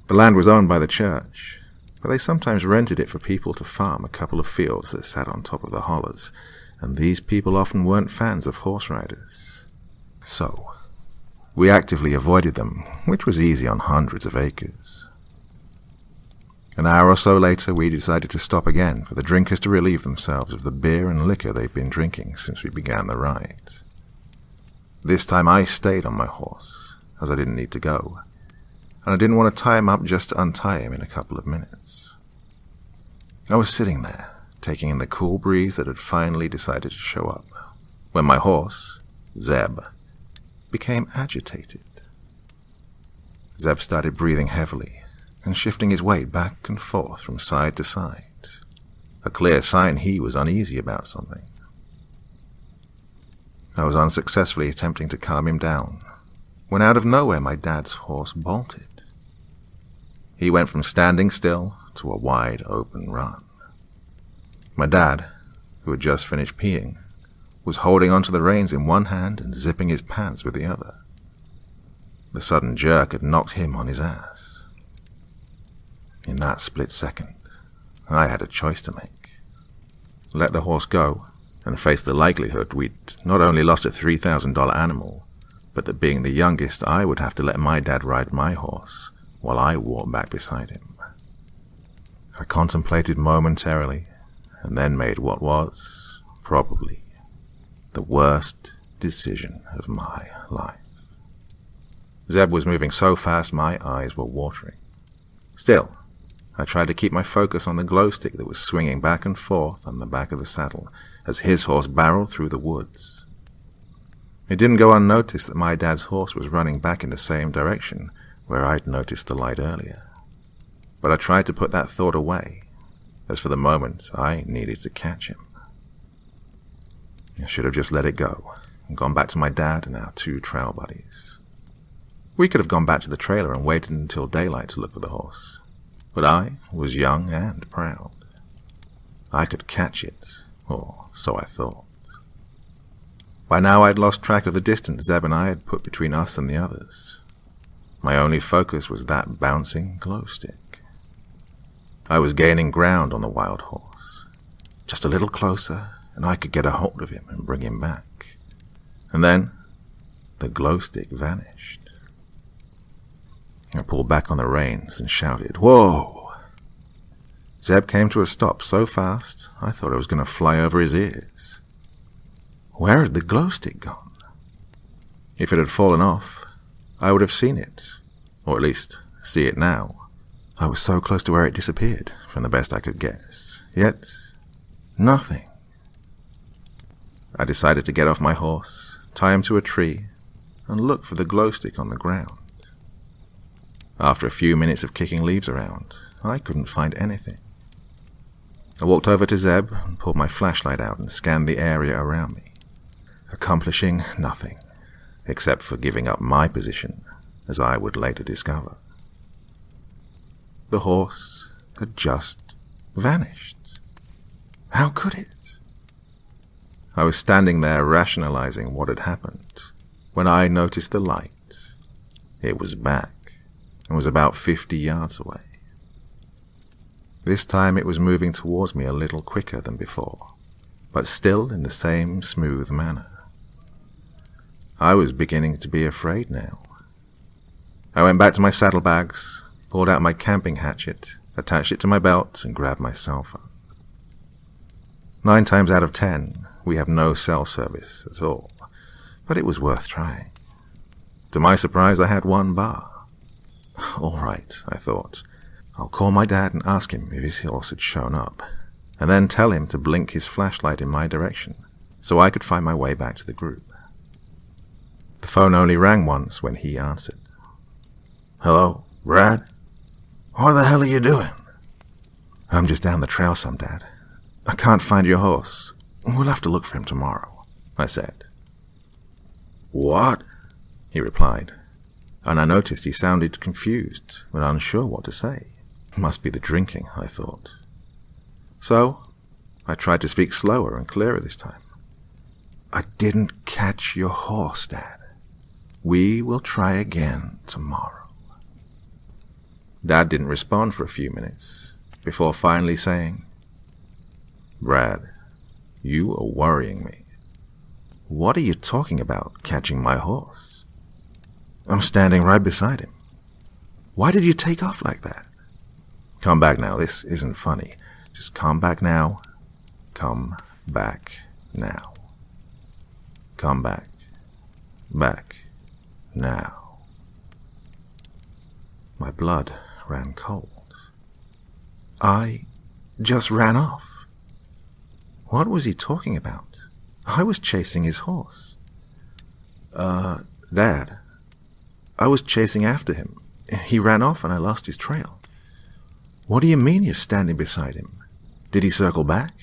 The land was owned by the church, but they sometimes rented it for people to farm a couple of fields that sat on top of the hollers, and these people often weren't fans of horse riders. So, we actively avoided them, which was easy on hundreds of acres. An hour or so later, we decided to stop again for the drinkers to relieve themselves of the beer and liquor they'd been drinking since we began the ride. This time I stayed on my horse, as I didn't need to go, and I didn't want to tie him up just to untie him in a couple of minutes. I was sitting there, taking in the cool breeze that had finally decided to show up, when my horse, Zeb, became agitated. Zeb started breathing heavily and shifting his weight back and forth from side to side, a clear sign he was uneasy about something. I was unsuccessfully attempting to calm him down, when out of nowhere my dad's horse bolted. He went from standing still to a wide open run. My dad, who had just finished peeing, was holding onto the reins in one hand and zipping his pants with the other. The sudden jerk had knocked him on his ass. In that split second, I had a choice to make. Let the horse go and face the likelihood we'd not only lost a $3,000 animal, but that being the youngest, I would have to let my dad ride my horse while I walked back beside him. I contemplated momentarily and then made what was, probably, the worst decision of my life. Zeb was moving so fast my eyes were watering. Still, I tried to keep my focus on the glow stick that was swinging back and forth on the back of the saddle as his horse barreled through the woods. It didn't go unnoticed that my dad's horse was running back in the same direction where I'd noticed the light earlier. But I tried to put that thought away, as for the moment I needed to catch him. I should have just let it go and gone back to my dad and our two trail buddies. We could have gone back to the trailer and waited until daylight to look for the horse, but I was young and proud. I could catch it, or so I thought. By now I'd lost track of the distance Zeb and I had put between us and the others. My only focus was that bouncing glow stick. I was gaining ground on the wild horse. Just a little closer, and I could get a hold of him and bring him back. And then, the glow stick vanished. I pulled back on the reins and shouted, "Whoa!" Zeb came to a stop so fast, I thought I was going to fly over his ears. Where had the glow stick gone? If it had fallen off, I would have seen it, or at least see it now. I was so close to where it disappeared, from the best I could guess. Yet, nothing. I decided to get off my horse, tie him to a tree, and look for the glow stick on the ground. After a few minutes of kicking leaves around, I couldn't find anything. I walked over to Zeb and pulled my flashlight out and scanned the area around me, accomplishing nothing, except for giving up my position, as I would later discover. The horse had just vanished. How could it? I was standing there rationalizing what had happened, when I noticed the light. It was back, and was about 50 yards away. This time it was moving towards me a little quicker than before, but still in the same smooth manner. I was beginning to be afraid now. I went back to my saddlebags, pulled out my camping hatchet, attached it to my belt, and grabbed my cell phone. 9 times out of 10, we have no cell service at all, but it was worth trying. To my surprise, I had 1 bar. All right, I thought. I'll call my dad and ask him if his horse had shown up, and then tell him to blink his flashlight in my direction so I could find my way back to the group. The phone only rang once when he answered. "Hello, Brad? What the hell are you doing?" "I'm just down the trail some, Dad. I can't find your horse. We'll have to look for him tomorrow," I said. "What?" he replied, and I noticed he sounded confused and unsure what to say. Must be the drinking, I thought. So, I tried to speak slower and clearer this time. "I didn't catch your horse, Dad. We will try again tomorrow." Dad didn't respond for a few minutes, before finally saying, "Brad, you are worrying me. What are you talking about, catching my horse? I'm standing right beside him. Why did you take off like that? Come back now, this isn't funny. Just come back now. Come back now. Come back. Back. Now." My blood ran cold. I just ran off. What was he talking about? I was chasing his horse. Dad, I was chasing after him. He ran off and I lost his trail." "What do you mean you're standing beside him? Did he circle back?"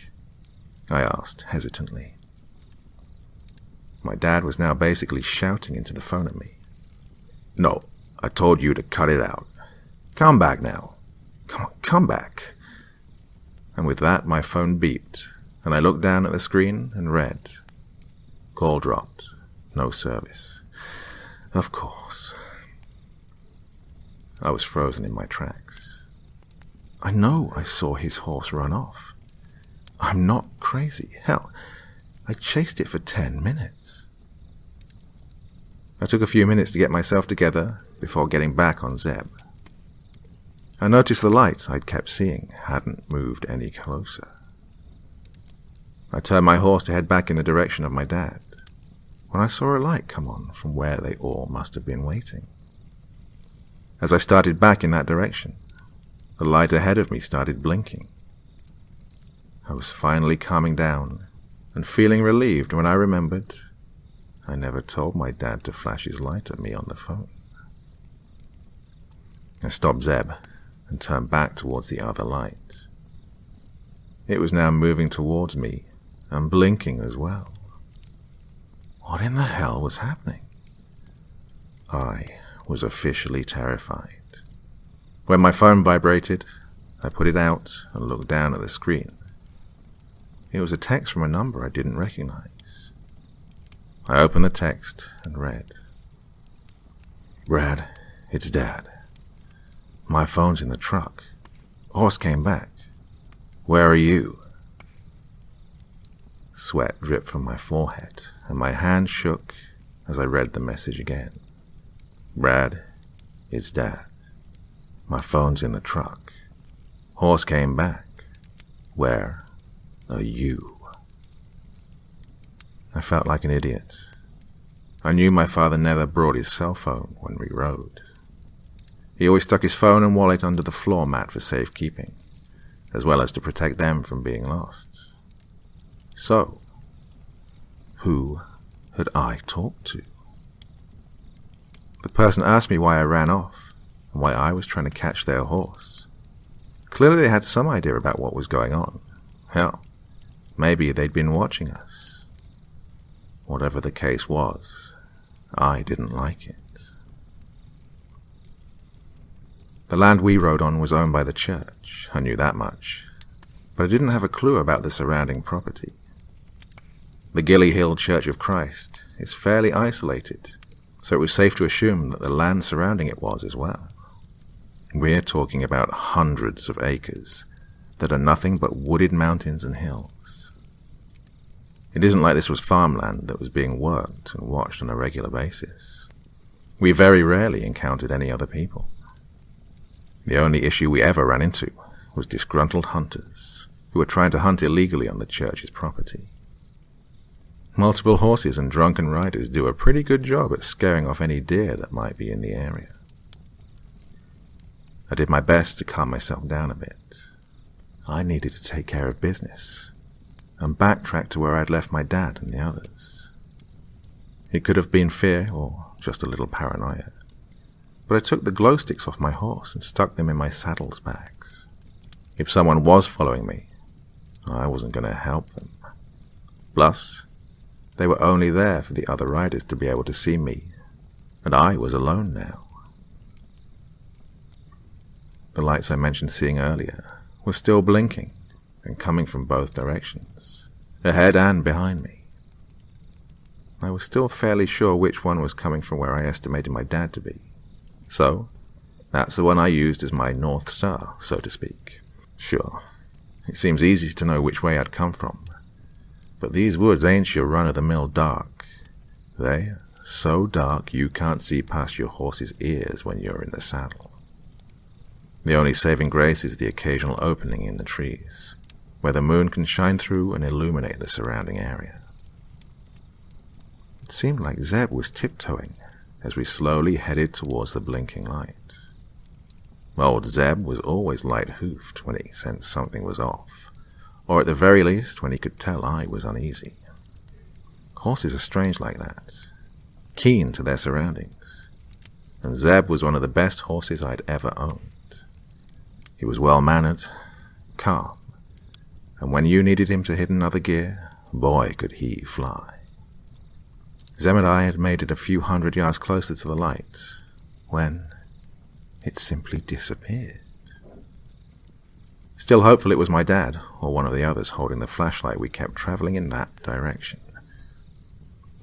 I asked hesitantly. My dad was now basically shouting into the phone at me. "No, I told you to cut it out. Come back now. Come back." And with that, my phone beeped, and I looked down at the screen and read, "Call dropped. No service." Of course. I was frozen in my tracks. I know I saw his horse run off. I'm not crazy. Hell, I chased it for 10 minutes. I took a few minutes to get myself together before getting back on Zeb. I noticed the light I'd kept seeing hadn't moved any closer. I turned my horse to head back in the direction of my dad, when I saw a light come on from where they all must have been waiting. As I started back in that direction, the light ahead of me started blinking. I was finally calming down and feeling relieved when I remembered I never told my dad to flash his light at me on the phone. I stopped Zeb and turned back towards the other light. It was now moving towards me and blinking as well. What in the hell was happening? I was officially terrified. When my phone vibrated, I put it out and looked down at the screen. It was a text from a number I didn't recognize. I opened the text and read, "Brad, it's Dad. My phone's in the truck. Horse came back. Where are you?" Sweat dripped from my forehead, and my hand shook as I read the message again. "Brad, it's Dad. My phone's in the truck. Horse came back. Where are you?" I felt like an idiot. I knew my father never brought his cell phone when we rode. He always stuck his phone and wallet under the floor mat for safekeeping, as well as to protect them from being lost. So, who had I talked to? The person asked me why I ran off, and why I was trying to catch their horse. Clearly they had some idea about what was going on. Hell, maybe they'd been watching us. Whatever the case was, I didn't like it. The land we rode on was owned by the church, I knew that much, but I didn't have a clue about the surrounding property. The Gilly Hill Church of Christ is fairly isolated, so it was safe to assume that the land surrounding it was as well. We're talking about hundreds of acres that are nothing but wooded mountains and hills. It isn't like this was farmland that was being worked and watched on a regular basis. We very rarely encountered any other people. The only issue we ever ran into was disgruntled hunters who were trying to hunt illegally on the church's property. Multiple horses and drunken riders do a pretty good job at scaring off any deer that might be in the area. I did my best to calm myself down a bit. I needed to take care of business and backtrack to where I'd left my dad and the others. It could have been fear or just a little paranoia, but I took the glow sticks off my horse and stuck them in my saddle's bags. If someone was following me, I wasn't going to help them. Plus, they were only there for the other riders to be able to see me, and I was alone now. The lights I mentioned seeing earlier were still blinking and coming from both directions, ahead and behind me. I was still fairly sure which one was coming from where I estimated my dad to be, so that's the one I used as my North Star, so to speak. Sure, it seems easy to know which way I'd come from, but these woods ain't your run-of-the-mill dark. They're so dark you can't see past your horse's ears when you're in the saddle. The only saving grace is the occasional opening in the trees, where the moon can shine through and illuminate the surrounding area. It seemed like Zeb was tiptoeing as we slowly headed towards the blinking light. Old Zeb was always light-hoofed when he sensed something was off, or at the very least when he could tell I was uneasy. Horses are strange like that, keen to their surroundings, and Zeb was one of the best horses I'd ever owned. He was well-mannered, calm, and when you needed him to hit another gear, boy could he fly. Zeb and I had made it a few 100 yards closer to the light, when it simply disappeared. Still hopeful it was my dad, or one of the others holding the flashlight, we kept traveling in that direction.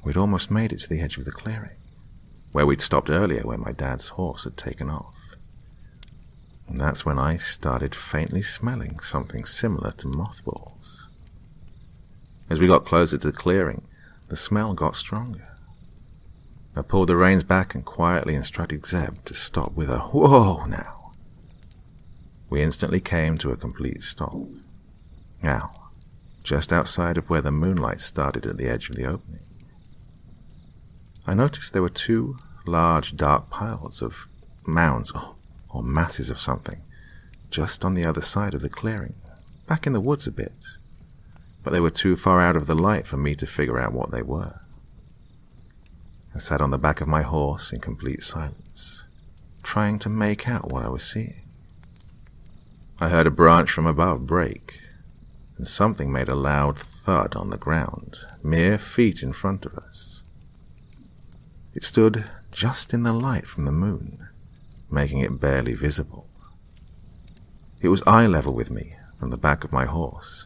We'd almost made it to the edge of the clearing, where we'd stopped earlier when my dad's horse had taken off. And that's when I started faintly smelling something similar to mothballs. As we got closer to the clearing, the smell got stronger. I pulled the reins back and quietly instructed Zeb to stop with a "Whoa now!" We instantly came to a complete stop. Now, just outside of where the moonlight started at the edge of the opening. I noticed there were two large dark piles of mounds or masses of something, just on the other side of the clearing, back in the woods a bit, but they were too far out of the light for me to figure out what they were. I sat on the back of my horse in complete silence, trying to make out what I was seeing. I heard a branch from above break, and something made a loud thud on the ground, mere feet in front of us. It stood just in the light from the moon, making it barely visible. It was eye level with me from the back of my horse,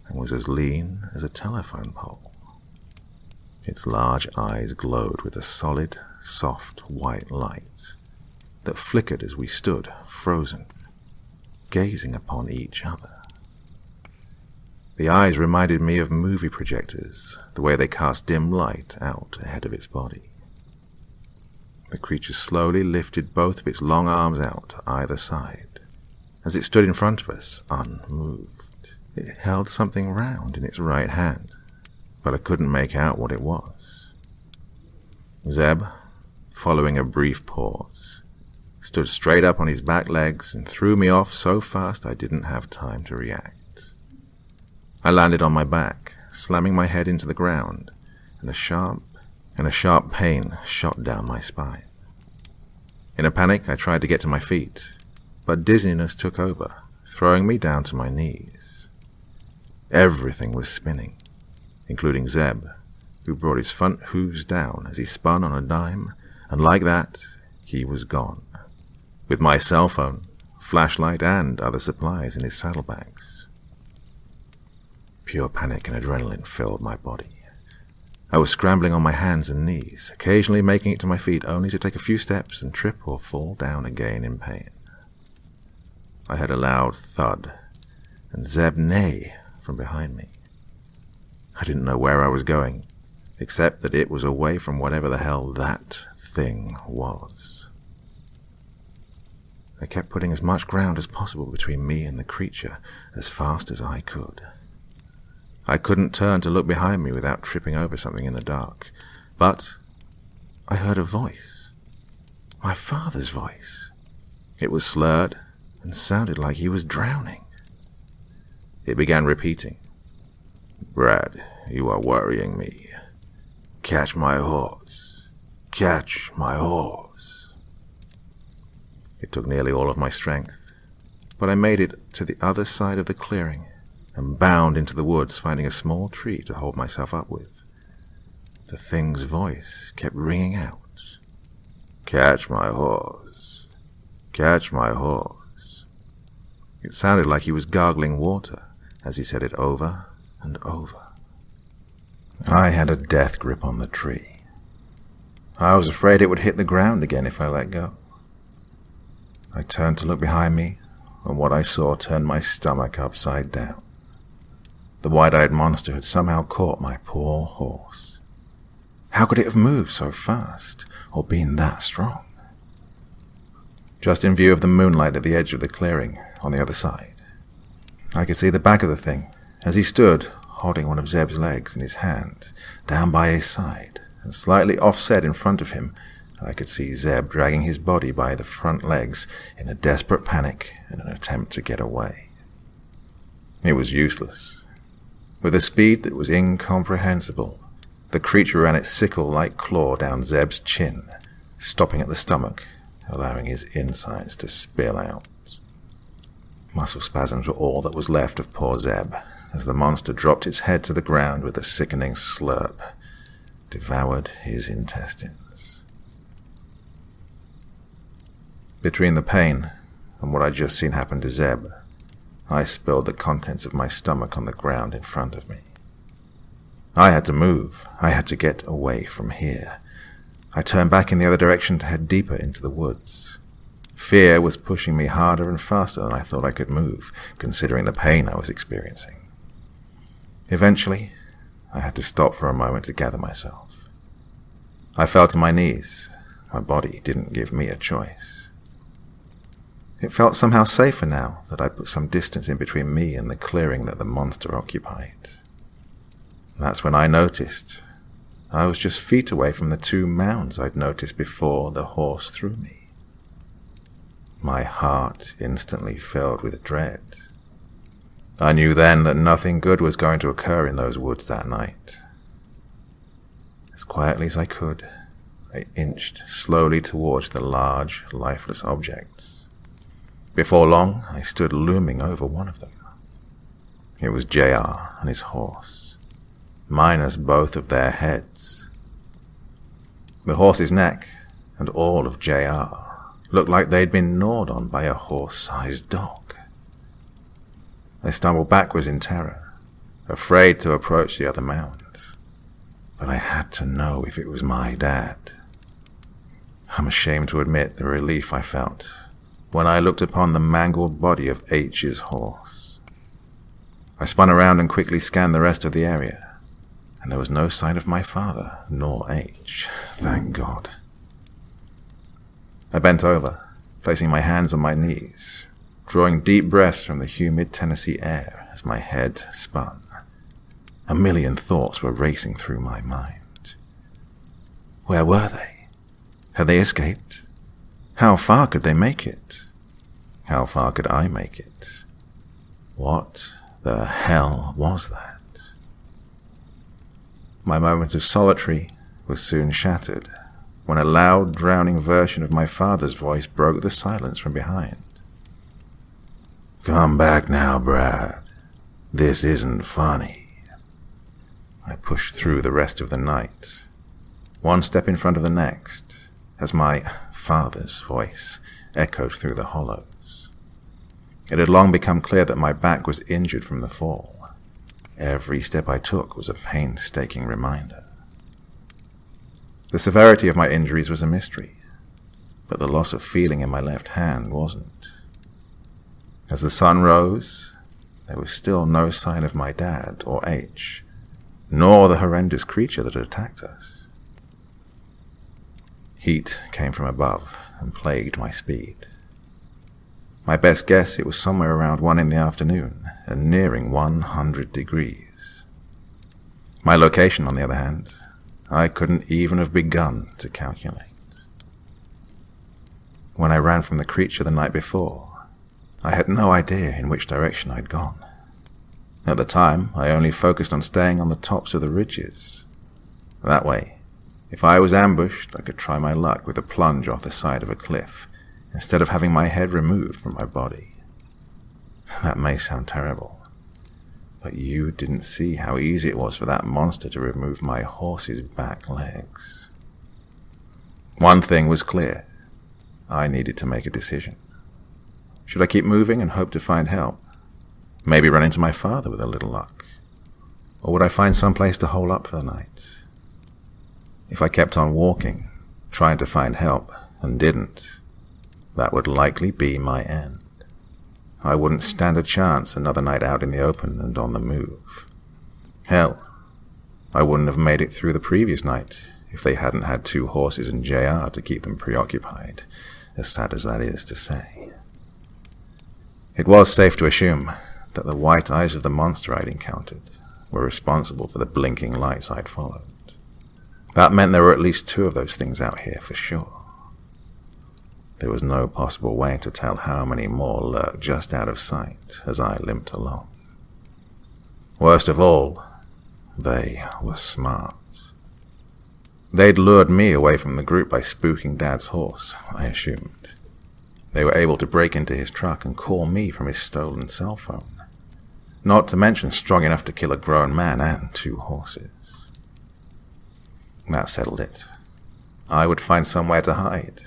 and was as lean as a telephone pole. Its large eyes glowed with a solid, soft white light that flickered as we stood, frozen, gazing upon each other. The eyes reminded me of movie projectors, the way they cast dim light out ahead of its body. The creature slowly lifted both of its long arms out to either side, as it stood in front of us, unmoved. It held something round in its right hand, but I couldn't make out what it was. Zeb, following a brief pause, stood straight up on his back legs and threw me off so fast I didn't have time to react. I landed on my back, slamming my head into the ground, and a sharp pain shot down my spine. In a panic, I tried to get to my feet, but dizziness took over, throwing me down to my knees. Everything was spinning, including Zeb, who brought his front hooves down as he spun on a dime, and like that, he was gone, with my cell phone, flashlight, and other supplies in his saddlebags. Pure panic and adrenaline filled my body. I was scrambling on my hands and knees, occasionally making it to my feet only to take a few steps and trip or fall down again in pain. I heard a loud thud, and Zeb neigh from behind me. I didn't know where I was going, except that it was away from whatever the hell that thing was. I kept putting as much ground as possible between me and the creature as fast as I could. I couldn't turn to look behind me without tripping over something in the dark. But I heard a voice. My father's voice. It was slurred and sounded like he was drowning. It began repeating, "Brad, you are worrying me. Catch my horse. Catch my horse." It took nearly all of my strength, but I made it to the other side of the clearing and bound into the woods, finding a small tree to hold myself up with. The thing's voice kept ringing out, "Catch my horse. Catch my horse." It sounded like he was gargling water as he said it over and over. I had a death grip on the tree. I was afraid it would hit the ground again if I let go. I turned to look behind me, and what I saw turned my stomach upside down. The wide-eyed monster had somehow caught my poor horse. How could it have moved so fast, or been that strong? Just in view of the moonlight at the edge of the clearing on the other side, I could see the back of the thing as he stood holding one of Zeb's legs in his hand, down by his side, and slightly offset in front of him, I could see Zeb dragging his body by the front legs in a desperate panic in an attempt to get away. It was useless. With a speed that was incomprehensible, the creature ran its sickle-like claw down Zeb's chin, stopping at the stomach, allowing his insides to spill out. Muscle spasms were all that was left of poor Zeb, as the monster dropped its head to the ground with a sickening slurp, devoured his intestines. Between the pain and what I'd just seen happen to Zeb, I spilled the contents of my stomach on the ground in front of me. I had to move. I had to get away from here. I turned back in the other direction to head deeper into the woods. Fear was pushing me harder and faster than I thought I could move, considering the pain I was experiencing. Eventually, I had to stop for a moment to gather myself. I fell to my knees. My body didn't give me a choice. It felt somehow safer now that I'd put some distance in between me and the clearing that the monster occupied. That's when I noticed I was just feet away from the two mounds I'd noticed before the horse threw me. My heart instantly filled with dread. I knew then that nothing good was going to occur in those woods that night. As quietly as I could, I inched slowly towards the large, lifeless objects. Before long, I stood looming over one of them. It was JR and his horse, minus both of their heads. The horse's neck and all of JR looked like they'd been gnawed on by a horse-sized dog. I stumbled backwards in terror, afraid to approach the other mound. But I had to know if it was my dad. I'm ashamed to admit the relief I felt when I looked upon the mangled body of H's horse. I spun around and quickly scanned the rest of the area, and there was no sign of my father, nor H, thank God. I bent over, placing my hands on my knees, drawing deep breaths from the humid Tennessee air as my head spun. A million thoughts were racing through my mind. Where were they? Had they escaped? How far could they make it? How far could I make it? What the hell was that? My moment of solitary was soon shattered when a loud, drowning version of my father's voice broke the silence from behind. "Come back now, Brad. This isn't funny." I pushed through the rest of the night, one step in front of the next, as my father's voice echoed through the hollows. It had long become clear that my back was injured from the fall. Every step I took was a painstaking reminder. The severity of my injuries was a mystery, but the loss of feeling in my left hand wasn't. As the sun rose, there was still no sign of my dad or H, nor the horrendous creature that had attacked us. Heat came from above and plagued my speed. My best guess, it was somewhere around 1 in the afternoon and nearing 100 degrees. My location, on the other hand, I couldn't even have begun to calculate. When I ran from the creature the night before, I had no idea in which direction I'd gone. At the time, I only focused on staying on the tops of the ridges. That way, if I was ambushed, I could try my luck with a plunge off the side of a cliff, instead of having my head removed from my body. That may sound terrible, but you didn't see how easy it was for that monster to remove my horse's back legs. One thing was clear. I needed to make a decision. Should I keep moving and hope to find help? Maybe run into my father with a little luck? Or would I find some place to hole up for the night? If I kept on walking, trying to find help, and didn't, that would likely be my end. I wouldn't stand a chance another night out in the open and on the move. Hell, I wouldn't have made it through the previous night if they hadn't had 2 horses and JR to keep them preoccupied, as sad as that is to say. It was safe to assume that the white eyes of the monster I'd encountered were responsible for the blinking lights I'd followed. That meant there were at least 2 of those things out here for sure. There was no possible way to tell how many more lurked just out of sight as I limped along. Worst of all, they were smart. They'd lured me away from the group by spooking Dad's horse, I assumed. They were able to break into his truck and call me from his stolen cell phone. Not to mention strong enough to kill a grown man and 2 horses. That settled it. I would find somewhere to hide,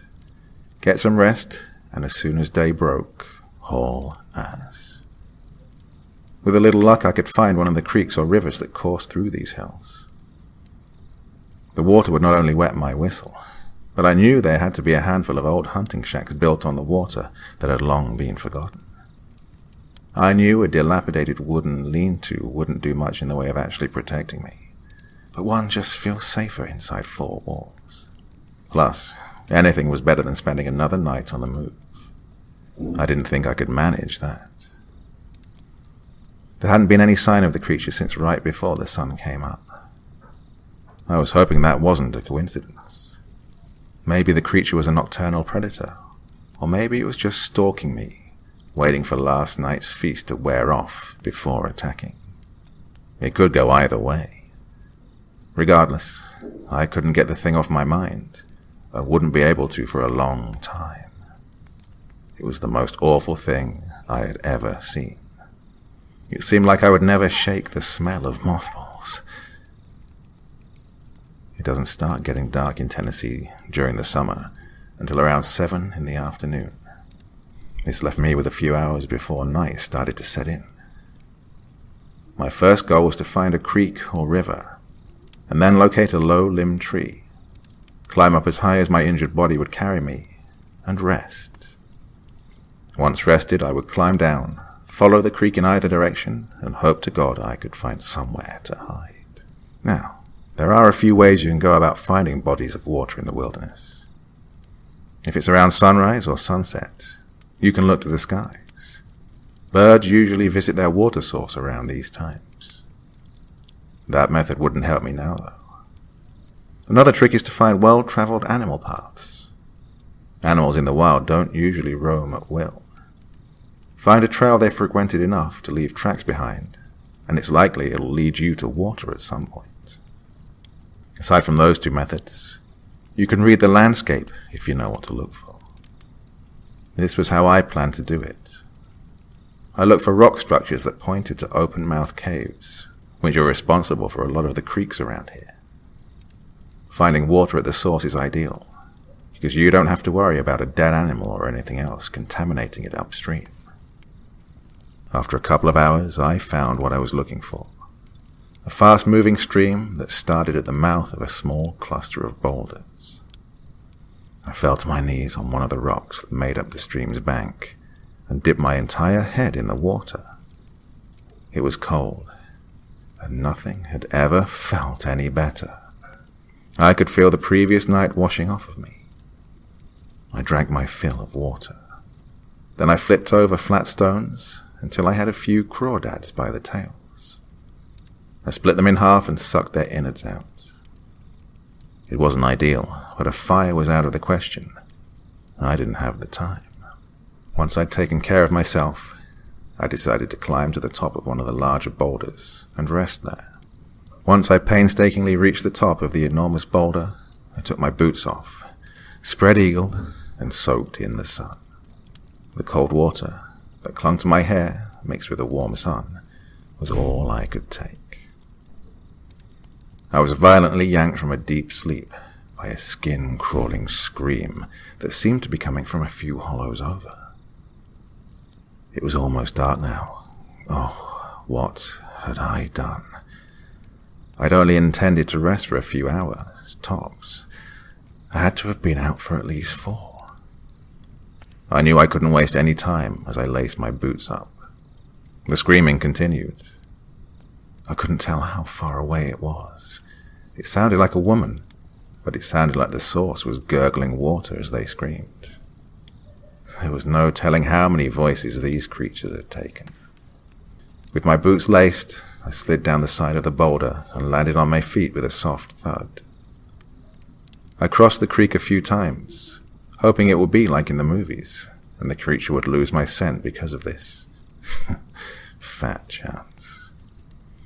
get some rest, and as soon as day broke, haul ass. With a little luck, I could find one of the creeks or rivers that coursed through these hills. The water would not only wet my whistle, but I knew there had to be a handful of old hunting shacks built on the water that had long been forgotten. I knew a dilapidated wooden lean-to wouldn't do much in the way of actually protecting me, but one just feels safer inside 4 walls. Plus, anything was better than spending another night on the move. I didn't think I could manage that. There hadn't been any sign of the creature since right before the sun came up. I was hoping that wasn't a coincidence. Maybe the creature was a nocturnal predator, or maybe it was just stalking me, waiting for last night's feast to wear off before attacking. It could go either way. Regardless, I couldn't get the thing off my mind. I wouldn't be able to for a long time. It was the most awful thing I had ever seen. It seemed like I would never shake the smell of mothballs. It doesn't start getting dark in Tennessee during the summer until around 7 in the afternoon. This left me with a few hours before night started to set in. My first goal was to find a creek or river, and then locate a low-limbed tree, climb up as high as my injured body would carry me, and rest. Once rested, I would climb down, follow the creek in either direction, and hope to God I could find somewhere to hide. Now, there are a few ways you can go about finding bodies of water in the wilderness. If it's around sunrise or sunset, you can look to the skies. Birds usually visit their water source around these times. That method wouldn't help me now, though. Another trick is to find well-traveled animal paths. Animals in the wild don't usually roam at will. Find a trail they've frequented enough to leave tracks behind, and it's likely it'll lead you to water at some point. Aside from those 2 methods, you can read the landscape if you know what to look for. This was how I planned to do it. I looked for rock structures that pointed to open-mouthed caves, which are responsible for a lot of the creeks around here. Finding water at the source is ideal, because you don't have to worry about a dead animal or anything else contaminating it upstream. After a couple of hours, I found what I was looking for. A fast-moving stream that started at the mouth of a small cluster of boulders. I fell to my knees on one of the rocks that made up the stream's bank and dipped my entire head in the water. It was cold, and nothing had ever felt any better. I could feel the previous night washing off of me. I drank my fill of water. Then I flipped over flat stones until I had a few crawdads by the tails. I split them in half and sucked their innards out. It wasn't ideal, but a fire was out of the question. I didn't have the time. Once I'd taken care of myself, I decided to climb to the top of one of the larger boulders and rest there. Once I painstakingly reached the top of the enormous boulder, I took my boots off, spread-eagled, and soaked in the sun. The cold water that clung to my hair, mixed with the warm sun, was all I could take. I was violently yanked from a deep sleep by a skin-crawling scream that seemed to be coming from a few hollows over. It was almost dark now. Oh, what had I done? I'd only intended to rest for a few hours, tops. I had to have been out for at least 4. I knew I couldn't waste any time as I laced my boots up. The screaming continued. I couldn't tell how far away it was. It sounded like a woman, but it sounded like the source was gurgling water as they screamed. There was no telling how many voices these creatures had taken. With my boots laced, I slid down the side of the boulder and landed on my feet with a soft thud. I crossed the creek a few times, hoping it would be like in the movies, and the creature would lose my scent because of this. Fat chance.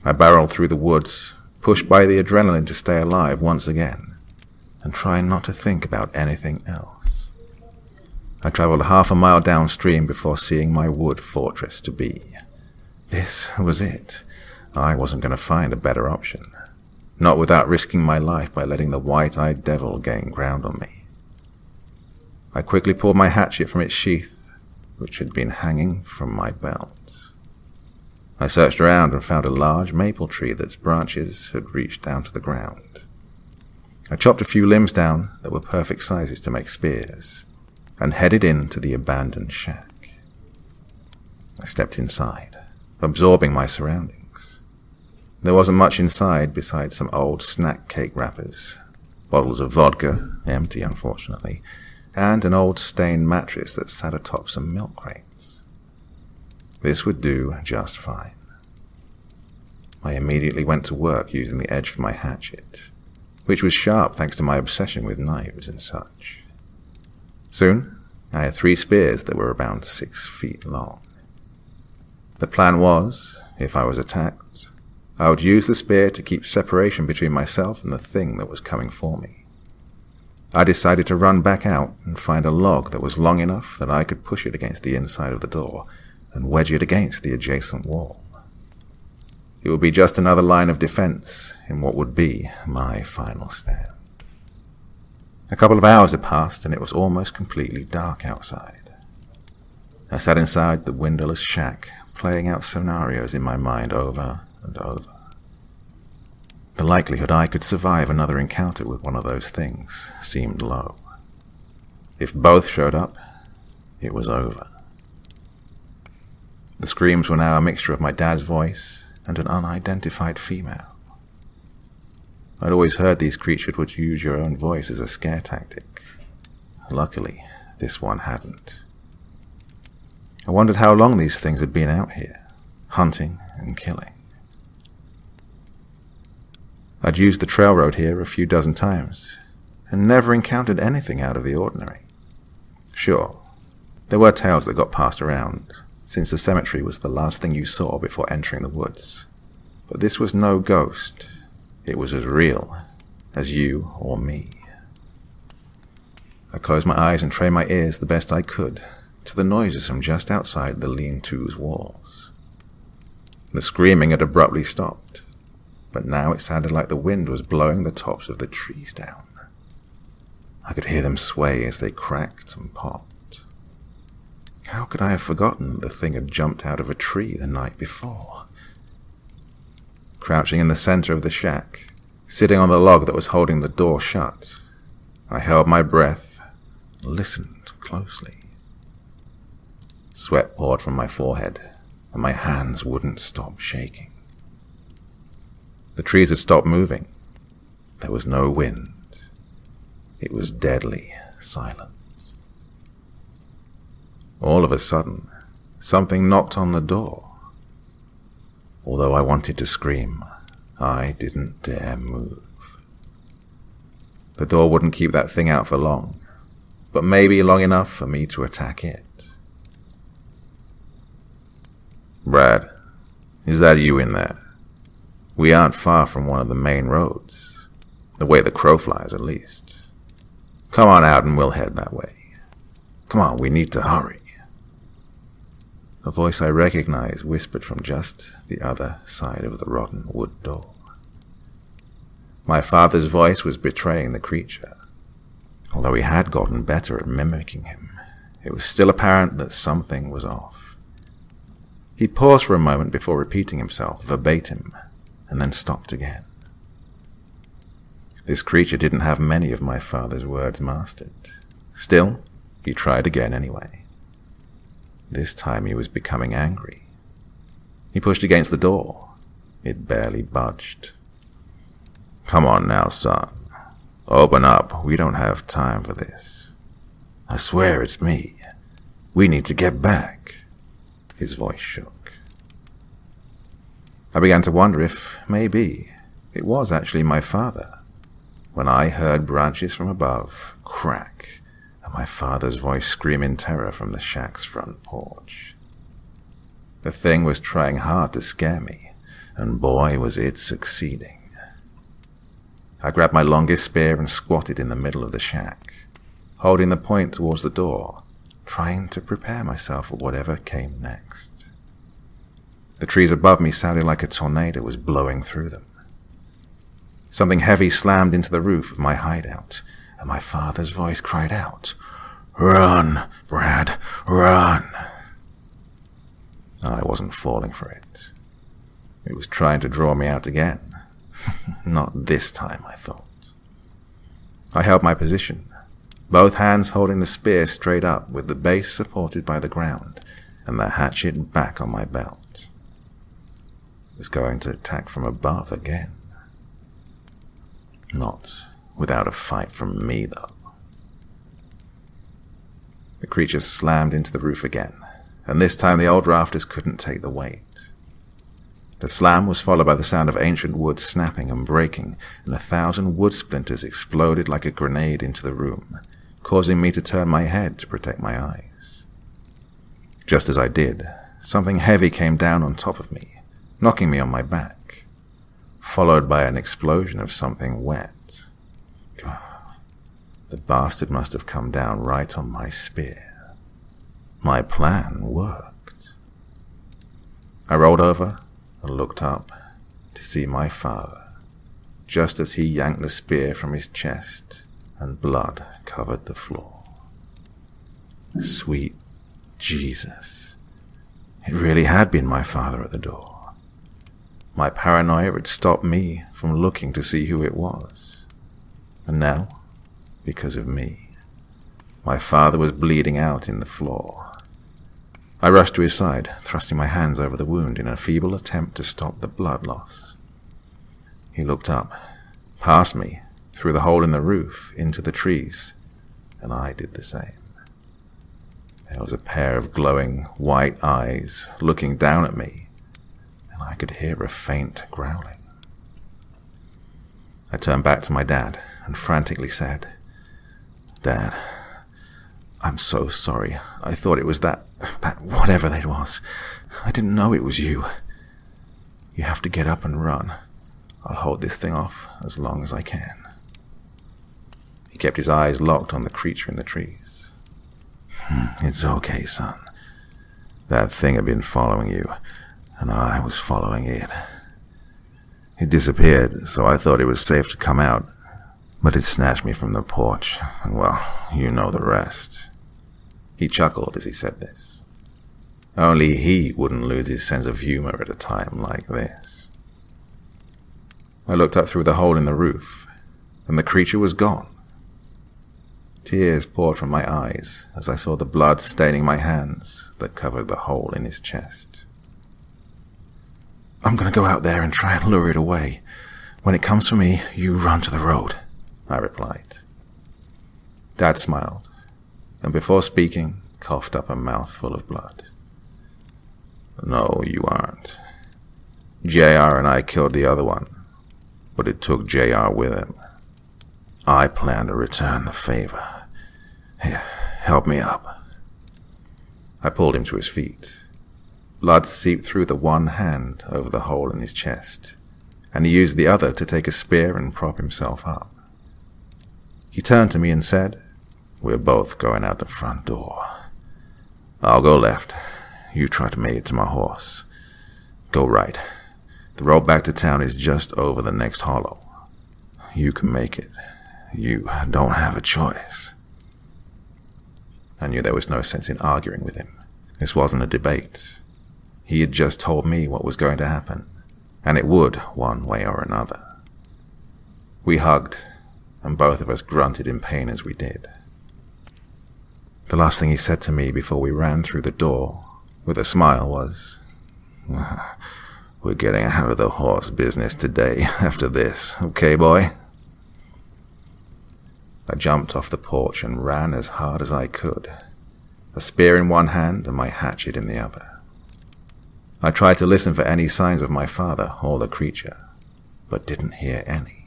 I barreled through the woods, pushed by the adrenaline to stay alive once again, and trying not to think about anything else. I traveled 1/2 mile downstream before seeing my wood fortress to be. This was it. I wasn't going to find a better option, not without risking my life by letting the white-eyed devil gain ground on me. I quickly pulled my hatchet from its sheath, which had been hanging from my belt. I searched around and found a large maple tree that's branches had reached down to the ground. I chopped a few limbs down that were perfect sizes to make spears, and headed into the abandoned shack. I stepped inside, absorbing my surroundings. There wasn't much inside besides some old snack cake wrappers, bottles of vodka, empty unfortunately, and an old stained mattress that sat atop some milk crates. This would do just fine. I immediately went to work using the edge of my hatchet, which was sharp thanks to my obsession with knives and such. Soon, I had 3 spears that were around 6 feet long. The plan was, if I was attacked, I would use the spear to keep separation between myself and the thing that was coming for me. I decided to run back out and find a log that was long enough that I could push it against the inside of the door and wedge it against the adjacent wall. It would be just another line of defense in what would be my final stand. A couple of hours had passed and it was almost completely dark outside. I sat inside the windowless shack, playing out scenarios in my mind over and over. The likelihood I could survive another encounter with one of those things seemed low. If both showed up, it was over. The screams were now a mixture of my dad's voice and an unidentified female. I'd always heard these creatures would use your own voice as a scare tactic. Luckily, this one hadn't. I wondered how long these things had been out here, hunting and killing. I'd used the trail road here a few dozen times, and never encountered anything out of the ordinary. Sure, there were tales that got passed around, since the cemetery was the last thing you saw before entering the woods. But this was no ghost. It was as real as you or me. I closed my eyes and trained my ears the best I could to the noises from just outside the lean-to's walls. The screaming had abruptly stopped, but now it sounded like the wind was blowing the tops of the trees down. I could hear them sway as they cracked and popped. How could I have forgotten that the thing had jumped out of a tree the night before? Crouching in the center of the shack, sitting on the log that was holding the door shut, I held my breath and listened closely. Sweat poured from my forehead, and my hands wouldn't stop shaking. The trees had stopped moving. There was no wind. It was deadly silent. All of a sudden, something knocked on the door. Although I wanted to scream, I didn't dare move. The door wouldn't keep that thing out for long, but maybe long enough for me to attack it. Brad, is that you in there? We aren't far from one of the main roads, the way the crow flies at least. Come on out and we'll head that way. Come on, we need to hurry. A voice I recognized whispered from just the other side of the rotten wood door. My father's voice was betraying the creature. Although he had gotten better at mimicking him, it was still apparent that something was off. He paused for a moment before repeating himself verbatim, and then stopped again. This creature didn't have many of my father's words mastered. Still, he tried again anyway. This time he was becoming angry. He pushed against the door. It barely budged. Come on now, son. Open up. We don't have time for this. I swear it's me. We need to get back. His voice shook. I began to wonder if, maybe, it was actually my father, when I heard branches from above crack and my father's voice scream in terror from the shack's front porch. The thing was trying hard to scare me, and boy was it succeeding. I grabbed my longest spear and squatted in the middle of the shack, holding the point towards the door, trying to prepare myself for whatever came next. The trees above me sounded like a tornado was blowing through them. Something heavy slammed into the roof of my hideout, and my father's voice cried out, "Run, Brad, run!" I wasn't falling for it. It was trying to draw me out again. Not this time, I thought. I held my position, both hands holding the spear straight up with the base supported by the ground and the hatchet back on my belt. It was going to attack from above again. Not without a fight from me, though. The creature slammed into the roof again, and this time the old rafters couldn't take the weight. The slam was followed by the sound of ancient wood snapping and breaking, and 1,000 wood splinters exploded like a grenade into the room, causing me to turn my head to protect my eyes. Just as I did, something heavy came down on top of me, knocking me on my back, followed by an explosion of something wet. The bastard must have come down right on my spear. My plan worked. I rolled over and looked up to see my father, just as he yanked the spear from his chest and blood covered the floor. Sweet Jesus. It really had been my father at the door. My paranoia had stopped me from looking to see who it was. And now, because of me, my father was bleeding out in the floor. I rushed to his side, thrusting my hands over the wound in a feeble attempt to stop the blood loss. He looked up, past me, through the hole in the roof, into the trees, and I did the same. There was a pair of glowing white eyes looking down at me, and I could hear a faint growling. I turned back to my dad and frantically said, "Dad, I'm so sorry. I thought it was that whatever that was. I didn't know it was you. You have to get up and run. I'll hold this thing off as long as I can." He kept his eyes locked on the creature in the trees. "It's okay, son. That thing had been following you, and I was following it. It disappeared, so I thought it was safe to come out, but it snatched me from the porch, and well, you know the rest." He chuckled as he said this. Only he wouldn't lose his sense of humor at a time like this. I looked up through the hole in the roof, and the creature was gone. Tears poured from my eyes as I saw the blood staining my hands that covered the hole in his chest. "I'm going to go out there and try and lure it away. When it comes for me, you run to the road," I replied. Dad smiled, and before speaking, coughed up a mouthful of blood. "No, you aren't. JR and I killed the other one, but it took JR with him. I plan to return the favor. Here, help me up. I pulled him to his feet. Blood seeped through the one hand over the hole in his chest, and he used the other to take a spear and prop himself up. He turned to me and said, "We're both going out the front door. I'll go left. You try to make it to my horse. Go right. The road back to town is just over the next hollow. You can make it. You don't have a choice." I knew there was no sense in arguing with him. This wasn't a debate. He had just told me what was going to happen, and it would one way or another. We hugged, and both of us grunted in pain as we did. The last thing he said to me before we ran through the door, with a smile, was, "We're getting out of the horse business today after this, okay, boy?" I jumped off the porch and ran as hard as I could, a spear in one hand and my hatchet in the other. I tried to listen for any signs of my father or the creature, but didn't hear any.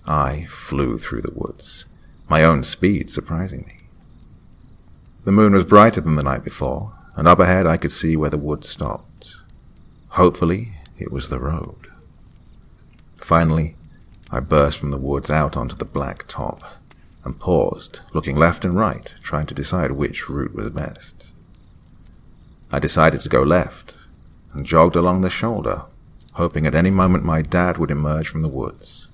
I flew through the woods, my own speed surprising me. The moon was brighter than the night before, and up ahead I could see where the woods stopped. Hopefully, it was the road. Finally, I burst from the woods out onto the black top, and paused, looking left and right, trying to decide which route was best. I decided to go left, and jogged along the shoulder, hoping at any moment my dad would emerge from the woods,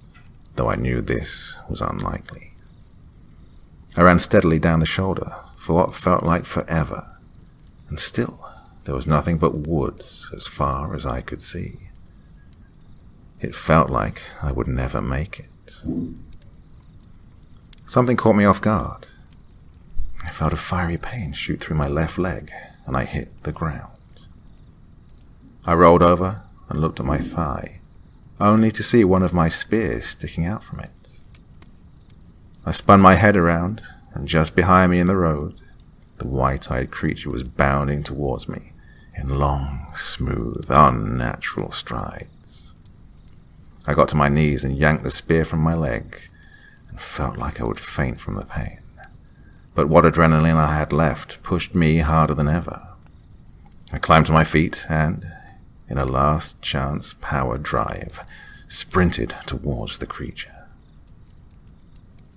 though I knew this was unlikely. I ran steadily down the shoulder for what felt like forever, and still there was nothing but woods as far as I could see. It felt like I would never make it. Something caught me off guard. I felt a fiery pain shoot through my left leg, and I hit the ground. I rolled over and looked at my thigh, only to see one of my spears sticking out from it. I spun my head around, and just behind me in the road, the white-eyed creature was bounding towards me in long, smooth, unnatural strides. I got to my knees and yanked the spear from my leg, and felt like I would faint from the pain. But what adrenaline I had left pushed me harder than ever. I climbed to my feet and, in a last-chance power drive, sprinted towards the creature.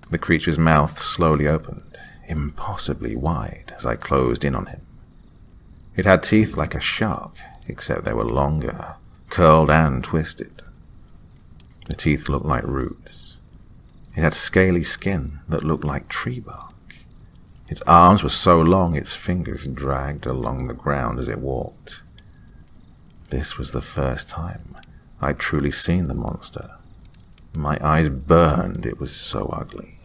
The creature's mouth slowly opened, impossibly wide, as I closed in on him. It had teeth like a shark, except they were longer, curled and twisted. The teeth looked like roots. It had scaly skin that looked like tree bark. Its arms were so long its fingers dragged along the ground as it walked. This was the first time I'd truly seen the monster. My eyes burned, it was so ugly.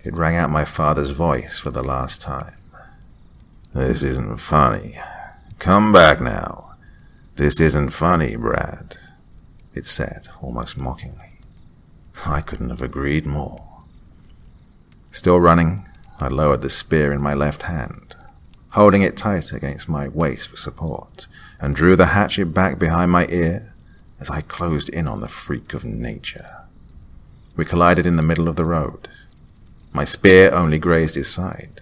It rang out my father's voice for the last time. "This isn't funny. Come back now. This isn't funny, Brad," it said, almost mockingly. I couldn't have agreed more. Still running, I lowered the spear in my left hand, holding it tight against my waist for support, and drew the hatchet back behind my ear as I closed in on the freak of nature. We collided in the middle of the road. My spear only grazed his side,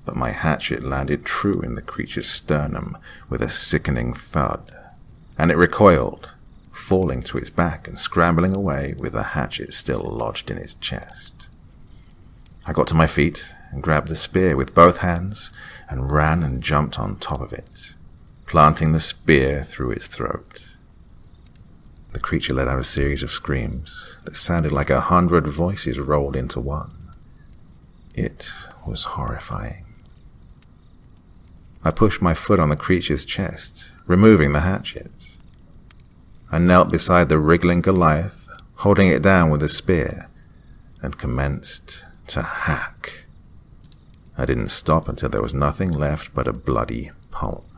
but my hatchet landed true in the creature's sternum with a sickening thud, and it recoiled, falling to its back and scrambling away with the hatchet still lodged in its chest. I got to my feet and grabbed the spear with both hands and ran and jumped on top of it, planting the spear through its throat. The creature let out a series of screams that sounded like 100 voices rolled into one. It was horrifying. I pushed my foot on the creature's chest, removing the hatchet. I knelt beside the wriggling Goliath, holding it down with a spear, and commenced to hack. I didn't stop until there was nothing left but a bloody pulp.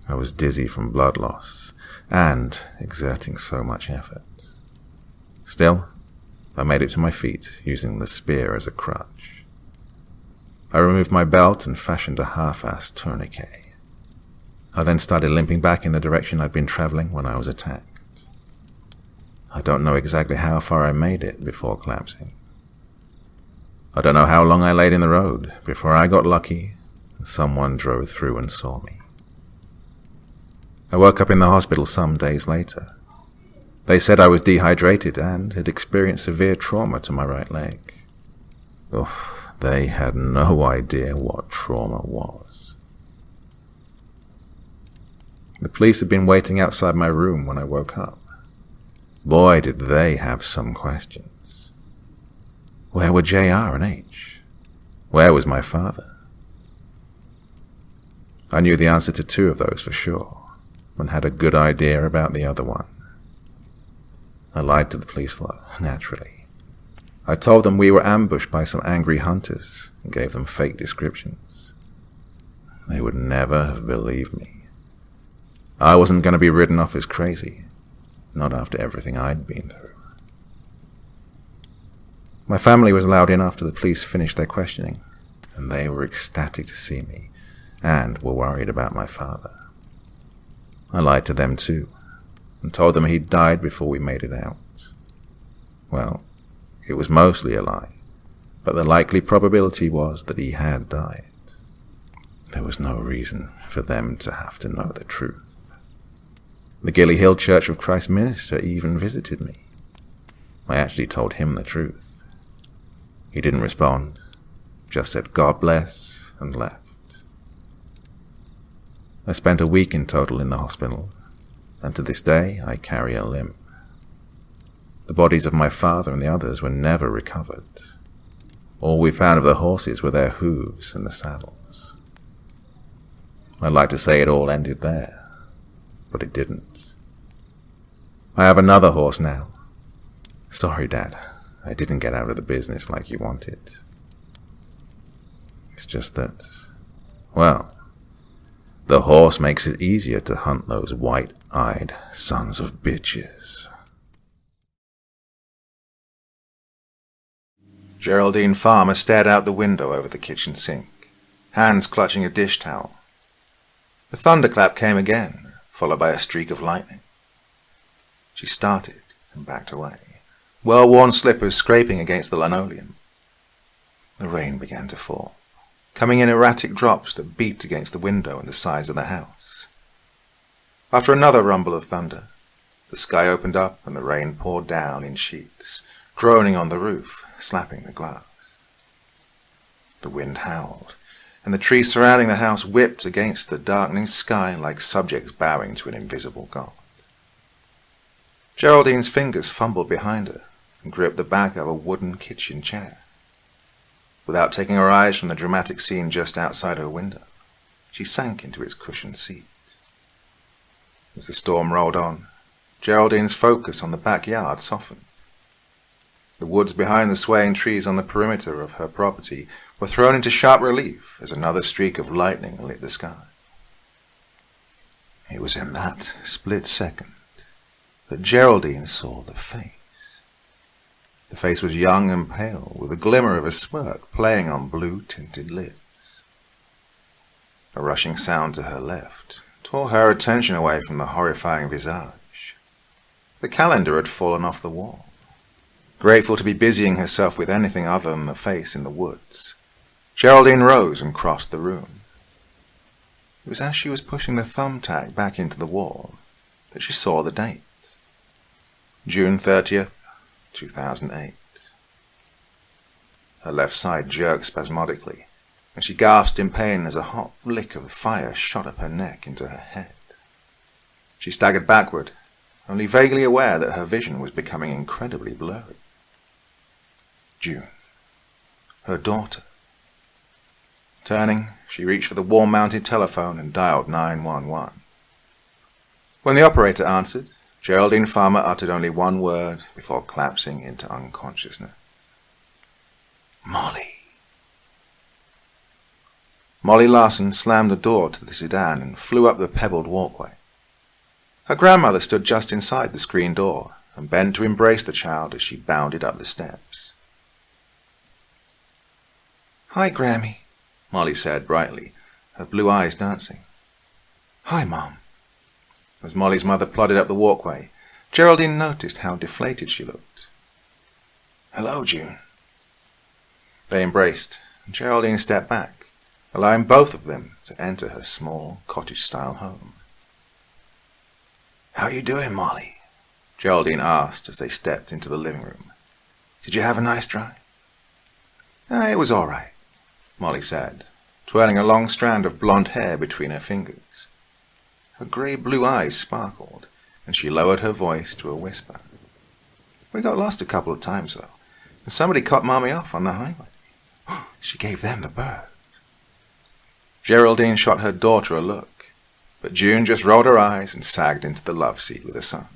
I was dizzy from blood loss and exerting so much effort. Still, I made it to my feet, using the spear as a crutch. I removed my belt and fashioned a half-assed tourniquet. I then started limping back in the direction I'd been traveling when I was attacked. I don't know exactly how far I made it before collapsing. I don't know how long I laid in the road before I got lucky and someone drove through and saw me. I woke up in the hospital some days later. They said I was dehydrated and had experienced severe trauma to my right leg. Oof, they had no idea what trauma was. The police had been waiting outside my room when I woke up. Boy, did they have some questions. Where were JR and H? Where was my father? I knew the answer to 2 of those for sure, and had a good idea about the other one. I lied to the police though, naturally. I told them we were ambushed by some angry hunters and gave them fake descriptions. They would never have believed me. I wasn't going to be written off as crazy, not after everything I'd been through. My family was allowed in after the police finished their questioning, and they were ecstatic to see me, and were worried about my father. I lied to them too, and told them he'd died before we made it out. Well, it was mostly a lie, but the likely probability was that he had died. There was no reason for them to have to know the truth. The Gilly Hill Church of Christ minister even visited me. I actually told him the truth. He didn't respond, just said God bless and left. I spent a week in total in the hospital, and to this day I carry a limp. The bodies of my father and the others were never recovered. All we found of the horses were their hooves and the saddles. I'd like to say it all ended there, but it didn't. I have another horse now. Sorry, Dad, I didn't get out of the business like you wanted. It's just that, well, the horse makes it easier to hunt those white-eyed sons of bitches. Geraldine Farmer stared out the window over the kitchen sink, hands clutching a dish towel. The thunderclap came again, followed by a streak of lightning. She started and backed away, well-worn slippers scraping against the linoleum. The rain began to fall, coming in erratic drops that beat against the window and the sides of the house. After another rumble of thunder, the sky opened up and the rain poured down in sheets, droning on the roof, slapping the glass. The wind howled, and the trees surrounding the house whipped against the darkening sky like subjects bowing to an invisible god. Geraldine's fingers fumbled behind her and gripped the back of a wooden kitchen chair. Without taking her eyes from the dramatic scene just outside her window, she sank into its cushioned seat. As the storm rolled on, Geraldine's focus on the backyard softened. The woods behind the swaying trees on the perimeter of her property were thrown into sharp relief as another streak of lightning lit the sky. It was in that split second that Geraldine saw the face. The face was young and pale, with a glimmer of a smirk playing on blue-tinted lips. A rushing sound to her left tore her attention away from the horrifying visage. The calendar had fallen off the wall. Grateful to be busying herself with anything other than the face in the woods, Geraldine rose and crossed the room. It was as she was pushing the thumbtack back into the wall that she saw the date. June 30th, 2008. Her left side jerked spasmodically, and she gasped in pain as a hot lick of fire shot up her neck into her head. She staggered backward, only vaguely aware that her vision was becoming incredibly blurry. June. Her daughter. Turning, she reached for the wall-mounted telephone and dialed 911. When the operator answered, Geraldine Farmer uttered only one word before collapsing into unconsciousness. Molly. Molly Larson slammed the door to the sedan and flew up the pebbled walkway. Her grandmother stood just inside the screen door and bent to embrace the child as she bounded up the steps. Hi, Grammy, Molly said brightly, her blue eyes dancing. "Hi, Mom." As Molly's mother plodded up the walkway, Geraldine noticed how deflated she looked. "Hello, June." They embraced, and Geraldine stepped back, allowing both of them to enter her small, cottage-style home. "How you doing, Molly?" Geraldine asked as they stepped into the living room. "Did you have a nice drive?" "It was all right," Molly said, twirling a long strand of blonde hair between her fingers. Her grey-blue eyes sparkled, and she lowered her voice to a whisper. "We got lost a couple of times, though, and somebody cut Mommy off on the highway. She gave them the bird." Geraldine shot her daughter a look, but June just rolled her eyes and sagged into the love seat with her son.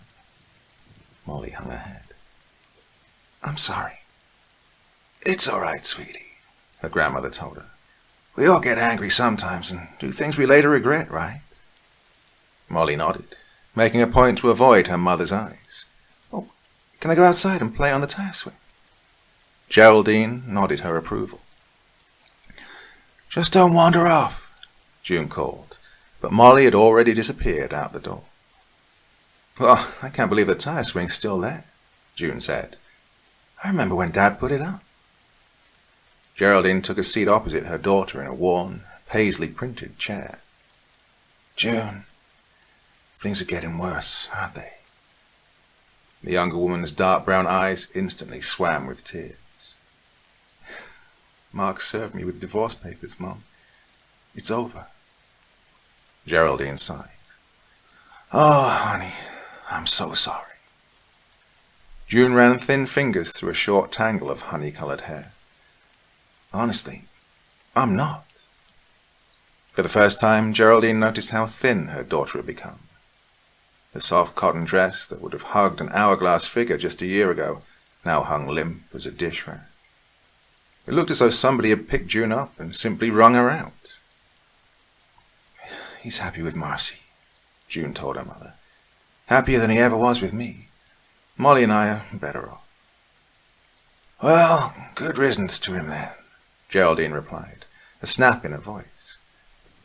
Molly hung her head. "I'm sorry." "It's all right, sweetie," her grandmother told her. "We all get angry sometimes and do things we later regret, right?" Molly nodded, making a point to avoid her mother's eyes. "Oh, can I go outside and play on the tire swing?" Geraldine nodded her approval. "Just don't wander off," June called, but Molly had already disappeared out the door. "Well, I can't believe the tire swing's still there," June said. "I remember when Dad put it up." Geraldine took a seat opposite her daughter in a worn, paisley-printed chair. "June, things are getting worse, aren't they?" The younger woman's dark brown eyes instantly swam with tears. "Mark served me with divorce papers, Mom. It's over." Geraldine sighed. "Oh, honey, I'm so sorry." June ran thin fingers through a short tangle of honey-colored hair. "Honestly, I'm not." For the first time, Geraldine noticed how thin her daughter had become. The soft cotton dress that would have hugged an hourglass figure just a year ago now hung limp as a dish rack. It looked as though somebody had picked June up and simply wrung her out. "He's happy with Marcy," June told her mother. "Happier than he ever was with me. Molly and I are better off." "Well, good riddance to him then," Geraldine replied, a snap in her voice.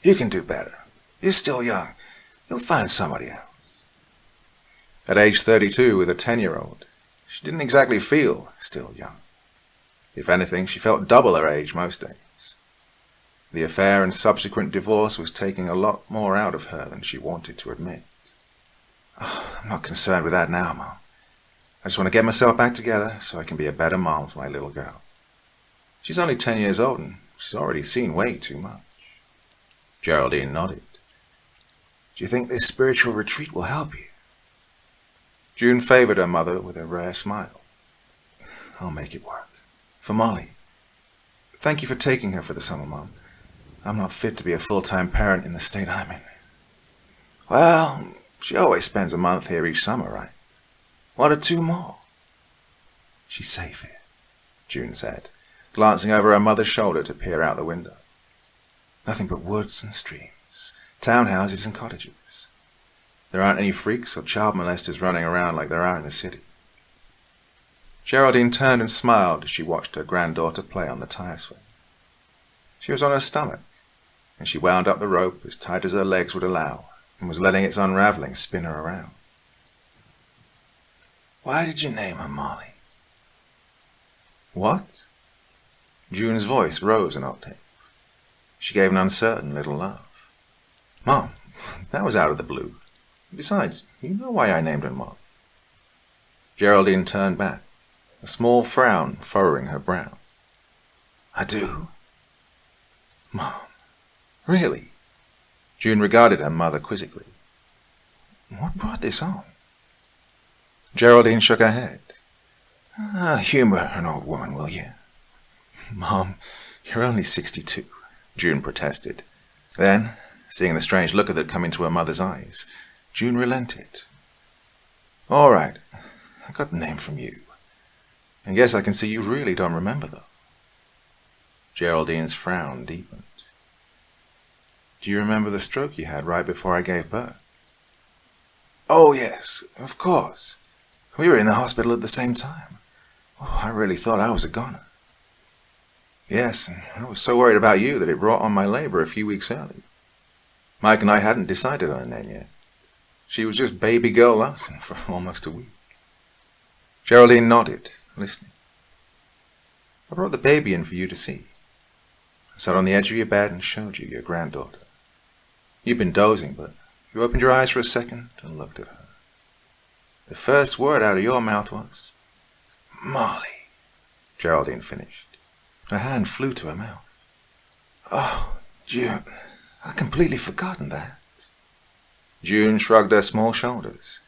"You can do better. You're still young. You'll find somebody else." At age 32 with a 10-year-old, she didn't exactly feel still young. If anything, she felt double her age most days. The affair and subsequent divorce was taking a lot more out of her than she wanted to admit. "I'm not concerned with that now, Mom. I just want to get myself back together so I can be a better mom for my little girl. She's only 10 years old and she's already seen way too much." Geraldine nodded. "Do you think this spiritual retreat will help you?" June favored her mother with a rare smile. "I'll make it work. For Molly. Thank you for taking her for the summer, Mom. I'm not fit to be a full-time parent in the state I'm in." "Well, she always spends a month here each summer, right? 1 or 2 more?" "She's safe here," June said, glancing over her mother's shoulder to peer out the window. "Nothing but woods and streams, townhouses and cottages. There aren't any freaks or child molesters running around like there are in the city." Geraldine turned and smiled as she watched her granddaughter play on the tire swing. She was on her stomach, and she wound up the rope as tight as her legs would allow and was letting its unraveling spin her around. "Why did you name her Molly?" "What?" June's voice rose an octave. She gave an uncertain little laugh. "Mom, that was out of the blue. Besides, you know why I named her Molly." Geraldine turned back, a small frown furrowing her brow. "I do?" "Mom, really?" June regarded her mother quizzically. "What brought this on?" Geraldine shook her head. Humor an old woman, will you?" "Mom, you're only 62, June protested. Then, seeing the strange look that had come into her mother's eyes, June relented. "All right, I got the name from you. I guess I can see you really don't remember, though." Geraldine's frown deepened. "Do you remember the stroke you had right before I gave birth?" "Oh, yes, of course. We were in the hospital at the same time. Oh, I really thought I was a goner." "Yes, and I was so worried about you that it brought on my labor a few weeks early." Mike and I hadn't decided on a name yet. She was just baby girl Larson for almost a week. Geraldine nodded, listening. I brought the baby in for you to see. I sat on the edge of your bed and showed you your granddaughter. You'd been dozing, but you opened your eyes for a second and looked at her. The first word out of your mouth was, "Molly," Geraldine finished. Her hand flew to her mouth. "Oh, June, I'd completely forgotten that." June shrugged her small shoulders.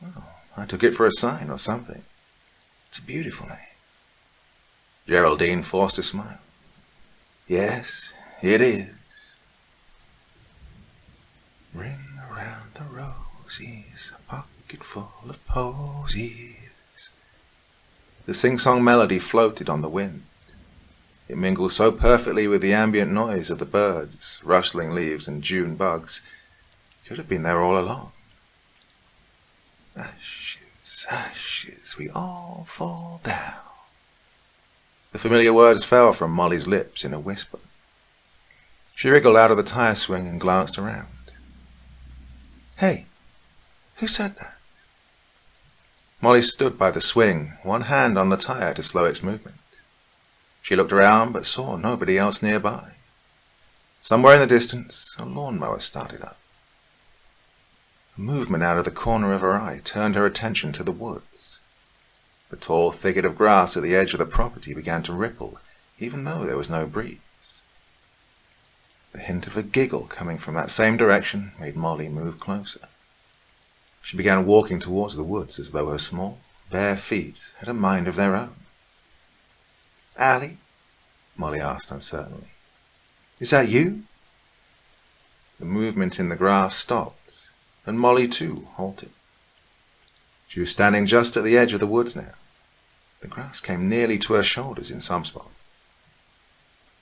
"Well, I took it for a sign or something. It's a beautiful name." Geraldine forced a smile. "Yes, it is." Ring around the rosies, a pocket full of posies. The sing-song melody floated on the wind. It mingled so perfectly with the ambient noise of the birds, rustling leaves and June bugs. It could have been there all along. Ashes, ashes, we all fall down. The familiar words fell from Molly's lips in a whisper. She wriggled out of the tire swing and glanced around. "Hey, who said that?" Molly stood by the swing, one hand on the tire to slow its movement. She looked around but saw nobody else nearby. Somewhere in the distance, a lawnmower started up. A movement out of the corner of her eye turned her attention to the woods. The tall thicket of grass at the edge of the property began to ripple, even though there was no breeze. The hint of a giggle coming from that same direction made Molly move closer. She began walking towards the woods as though her small, bare feet had a mind of their own. "Allie?" Molly asked uncertainly. "Is that you?" The movement in the grass stopped, and Molly too halted. She was standing just at the edge of the woods now. The grass came nearly to her shoulders in some spots.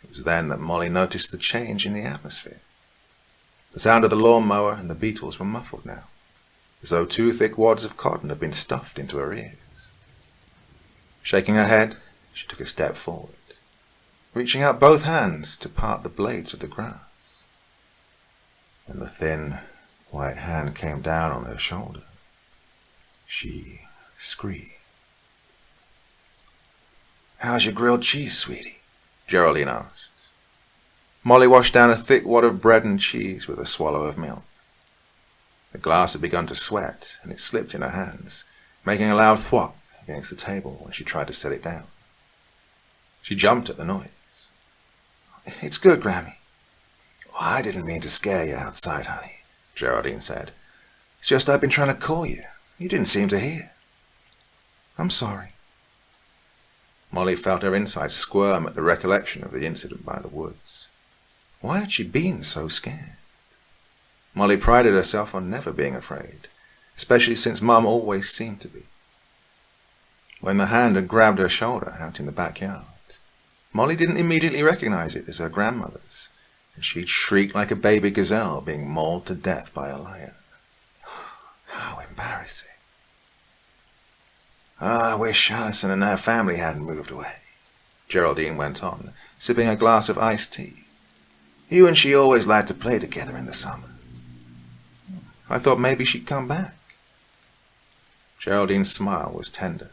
It was then that Molly noticed the change in the atmosphere. The sound of the lawnmower and the beetles were muffled now, as though 2 thick wads of cotton had been stuffed into her ears. Shaking her head, she took a step forward, reaching out both hands to part the blades of the grass. Then the thin, white hand came down on her shoulder. She screamed. "How's your grilled cheese, sweetie?" Geraldine asked. Molly washed down a thick wad of bread and cheese with a swallow of milk. The glass had begun to sweat, and it slipped in her hands, making a loud thwop against the table when she tried to set it down. She jumped at the noise. "It's good, Grammy." "Oh, I didn't mean to scare you outside, honey," Geraldine said. "It's just I've been trying to call you. You didn't seem to hear." "I'm sorry." Molly felt her insides squirm at the recollection of the incident by the woods. Why had she been so scared? Molly prided herself on never being afraid, especially since Mum always seemed to be. When the hand had grabbed her shoulder out in the backyard, Molly didn't immediately recognize it as her grandmother's, and she'd shrieked like a baby gazelle being mauled to death by a lion. How embarrassing. "Oh, I wish Allison and her family hadn't moved away," Geraldine went on, sipping a glass of iced tea. "You and she always liked to play together in the summer." "I thought maybe she'd come back." Geraldine's smile was tender.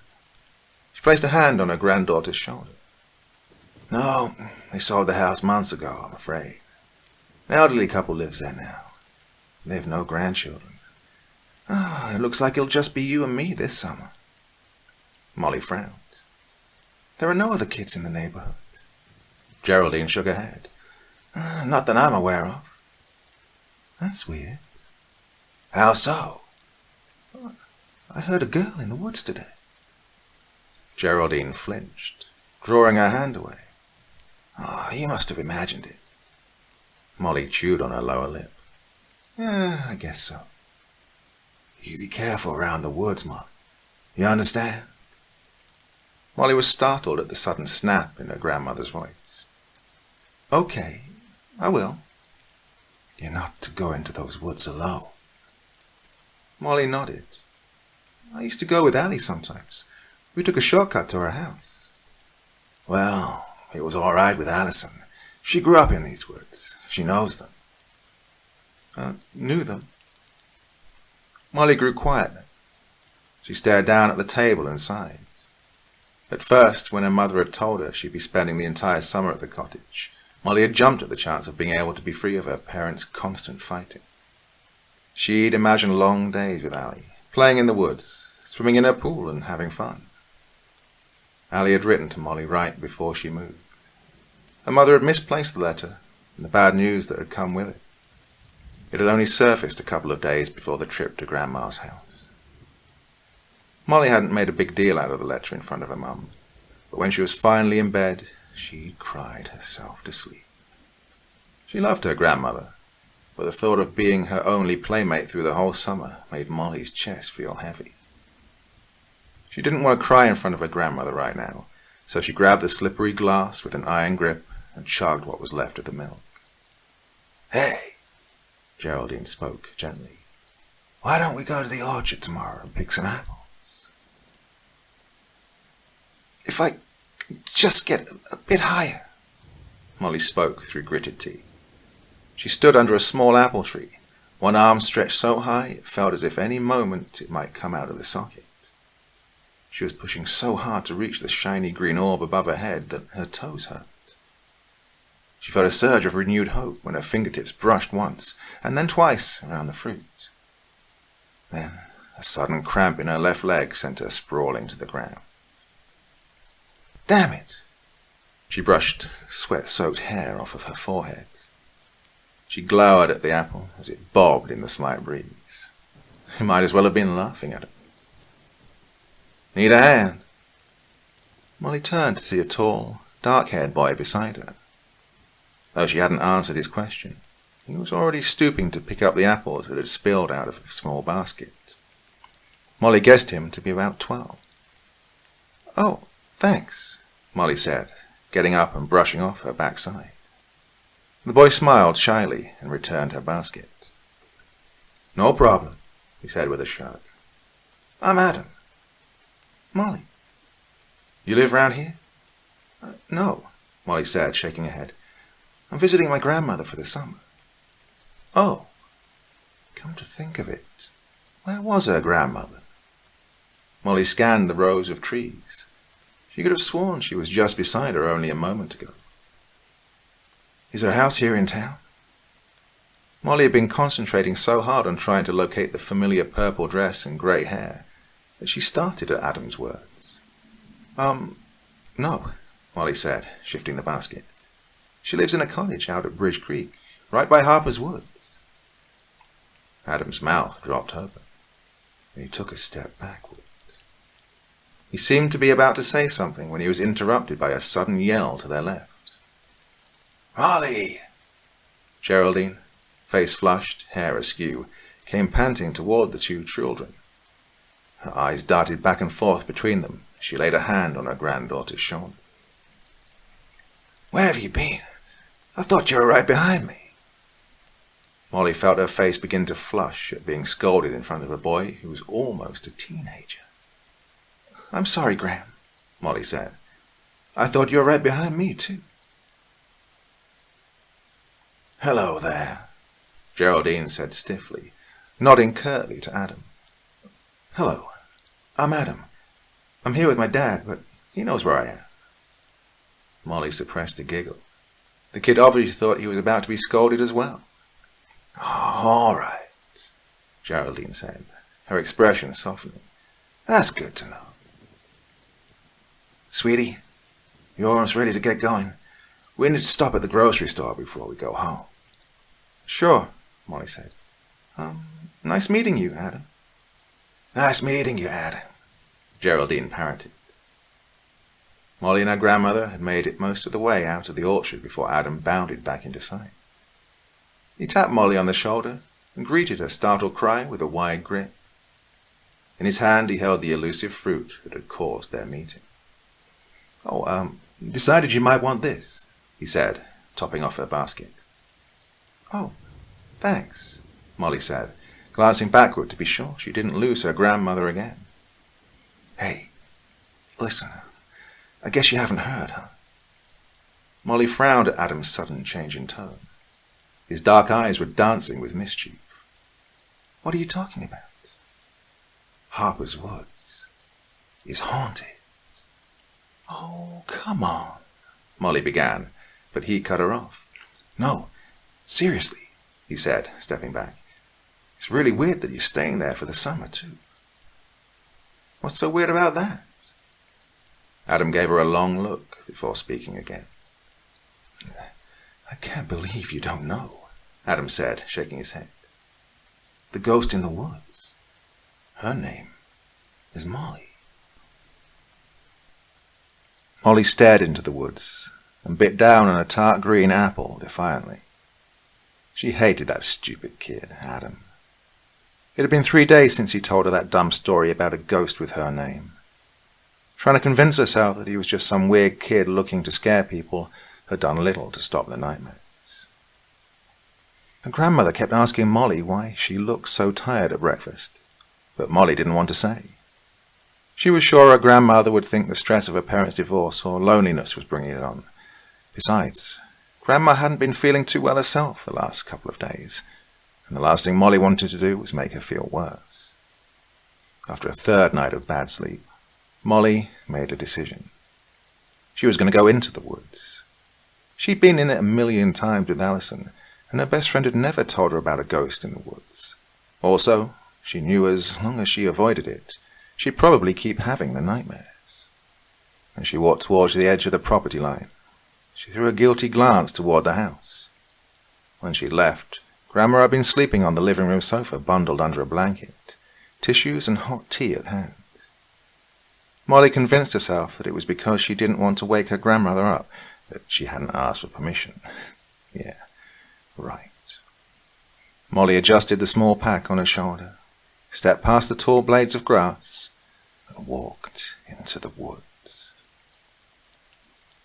She placed a hand on her granddaughter's shoulder. "No, they sold the house months ago, I'm afraid. An elderly couple lives there now. They have no grandchildren. It looks like it'll just be you and me this summer." Molly frowned. "There are no other kids in the neighborhood." Geraldine shook her head. "Not that I'm aware of." "That's weird." "How so?" "I heard a girl in the woods today." Geraldine flinched, drawing her hand away. "Oh, you must have imagined it." Molly chewed on her lower lip. "Yeah, I guess so." "You be careful around the woods, Molly. You understand?" Molly was startled at the sudden snap in her grandmother's voice. "Okay, I will." "You're not to go into those woods alone." Molly nodded. "I used to go with Allie sometimes. We took a shortcut to her house." "Well, it was all right with Allison. She grew up in these woods. She knows them." Knew them. Molly grew quiet then. She stared down at the table and sighed. At first, when her mother had told her she'd be spending the entire summer at the cottage, Molly had jumped at the chance of being able to be free of her parents' constant fighting. She'd imagined long days with Allie, playing in the woods, swimming in her pool and having fun. Allie had written to Molly right before she moved. Her mother had misplaced the letter and the bad news that had come with it. It had only surfaced a couple of days before the trip to Grandma's house. Molly hadn't made a big deal out of the letter in front of her mum, but when she was finally in bed, she cried herself to sleep. She loved her grandmother, but the thought of being her only playmate through the whole summer made Molly's chest feel heavy. She didn't want to cry in front of her grandmother right now, so she grabbed the slippery glass with an iron grip and chugged what was left of the milk. "Hey," Geraldine spoke gently. "Why don't we go to the orchard tomorrow and pick some apples?" "If I could just get a bit higher," Molly spoke through gritted teeth. She stood under a small apple tree, one arm stretched so high it felt as if any moment it might come out of the socket. She was pushing so hard to reach the shiny green orb above her head that her toes hurt. She felt a surge of renewed hope when her fingertips brushed once and then twice around the fruit. Then a sudden cramp in her left leg sent her sprawling to the ground. "Damn it!" She brushed sweat-soaked hair off of her forehead. She glowered at the apple as it bobbed in the slight breeze. She might as well have been laughing at it. "Need a hand?" Molly turned to see a tall, dark-haired boy beside her. Though she hadn't answered his question, he was already stooping to pick up the apples that had spilled out of a small basket. Molly guessed him to be about 12. "Oh, thanks," Molly said, getting up and brushing off her backside. The boy smiled shyly and returned her basket. "No problem," he said with a shrug. "I'm Adam." "Molly." "You live round here?" "No," Molly said, shaking her head. "I'm visiting my grandmother for the summer." "Oh, come to think of it, where was her grandmother?" Molly scanned the rows of trees. She could have sworn she was just beside her only a moment ago. "Is her house here in town?" Molly had been concentrating so hard on trying to locate the familiar purple dress and grey hair that she started at Adam's words. No," Molly said, shifting the basket. "She lives in a cottage out at Bridge Creek, right by Harper's Woods." Adam's mouth dropped open, and he took a step backward. He seemed to be about to say something when he was interrupted by a sudden yell to their left. "Molly!" Geraldine, face flushed, hair askew, came panting toward the two children. Her eyes darted back and forth between them as she laid a hand on her granddaughter's shoulder. "Where have you been? I thought you were right behind me." Molly felt her face begin to flush at being scolded in front of a boy who was almost a teenager. "I'm sorry, Gram," Molly said. "I thought you were right behind me, too." "Hello there," Geraldine said stiffly, nodding curtly to Adam. "Hello, I'm Adam. I'm here with my dad, but he knows where I am." Molly suppressed a giggle. The kid obviously thought he was about to be scolded as well. "Oh, all right," Geraldine said, her expression softening. "That's good to know." "Sweetie, you almost ready to get going? We need to stop at the grocery store before we go home." "Sure," Molly said. Nice meeting you, Adam." "Nice meeting you, Adam," Geraldine parroted. Molly and her grandmother had made it most of the way out of the orchard before Adam bounded back into sight. He tapped Molly on the shoulder and greeted her startled cry with a wide grin. In his hand he held the elusive fruit that had caused their meeting. Decided you might want this," he said, topping off her basket. "Oh, thanks," Molly said, glancing backward to be sure she didn't lose her grandmother again. "Hey, listen, I guess you haven't heard, huh?" Molly frowned at Adam's sudden change in tone. His dark eyes were dancing with mischief. "What are you talking about?" "Harper's Woods is haunted." "Oh, come on," Molly began, but he cut her off. "No, seriously," he said, stepping back. "It's really weird that you're staying there for the summer, too." "What's so weird about that?" Adam gave her a long look before speaking again. "I can't believe you don't know," Adam said, shaking his head. "The ghost in the woods, her name is Molly." Molly stared into the woods and bit down on a tart green apple defiantly. She hated that stupid kid, Adam. It had been 3 days since he told her that dumb story about a ghost with her name. Trying to convince herself that he was just some weird kid looking to scare people had done little to stop the nightmares. Her grandmother kept asking Molly why she looked so tired at breakfast, but Molly didn't want to say. She was sure her grandmother would think the stress of her parents' divorce or loneliness was bringing it on. Besides, Grandma hadn't been feeling too well herself the last couple of days, and the last thing Molly wanted to do was make her feel worse. After a third night of bad sleep, Molly made a decision. She was going to go into the woods. She'd been in it a million times with Allison, and her best friend had never told her about a ghost in the woods. Also, she knew as long as she avoided it, she'd probably keep having the nightmares. As she walked towards the edge of the property line, she threw a guilty glance toward the house. When she left, Grandma had been sleeping on the living room sofa bundled under a blanket, tissues and hot tea at hand. Molly convinced herself that it was because she didn't want to wake her grandmother up that she hadn't asked for permission. Yeah, right. Molly adjusted the small pack on her shoulder, stepped past the tall blades of grass, and walked into the woods.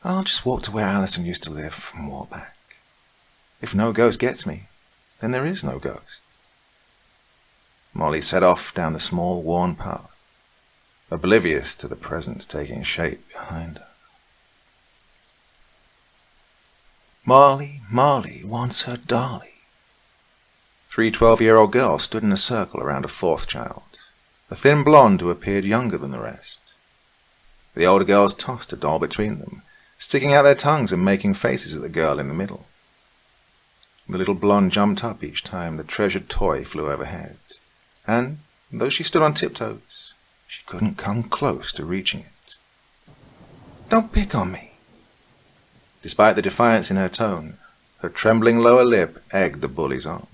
"I'll just walk to where Allison used to live and walk back. If no ghost gets me, then there is no ghost." Molly set off down the small, worn path, oblivious to the presence taking shape behind her. Molly wants her dolly. 3 12-year-old girls stood in a circle around a fourth child, a thin blonde who appeared younger than the rest. The older girls tossed a doll between them, sticking out their tongues and making faces at the girl in the middle. The little blonde jumped up each time the treasured toy flew overhead, and, though she stood on tiptoes, she couldn't come close to reaching it. "Don't pick on me." Despite the defiance in her tone, her trembling lower lip egged the bullies on.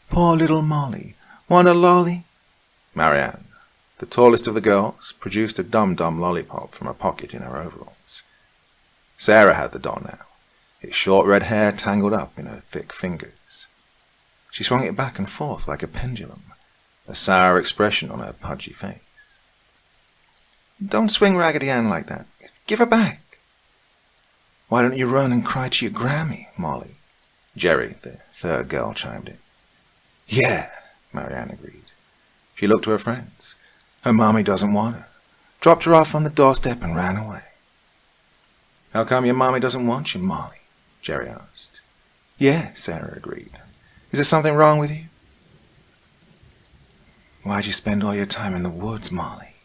"Poor little Molly. Want a lolly?" Marianne, the tallest of the girls, produced a dum-dum lollipop from a pocket in her overalls. Sarah had the doll now, its short red hair tangled up in her thick fingers. She swung it back and forth like a pendulum, a sour expression on her pudgy face. "Don't swing Raggedy Ann like that. Give her back." "Why don't you run and cry to your Grammy, Molly?" Jerry, the third girl, chimed in. "Yeah," Marianne agreed. She looked to her friends. "Her mommy doesn't want her. Dropped her off on the doorstep and ran away." "How come your mommy doesn't want you, Molly?" Jerry asked. "Yeah," Sarah agreed. "Is there something wrong with you?" "Why'd you spend all your time in the woods, Molly?"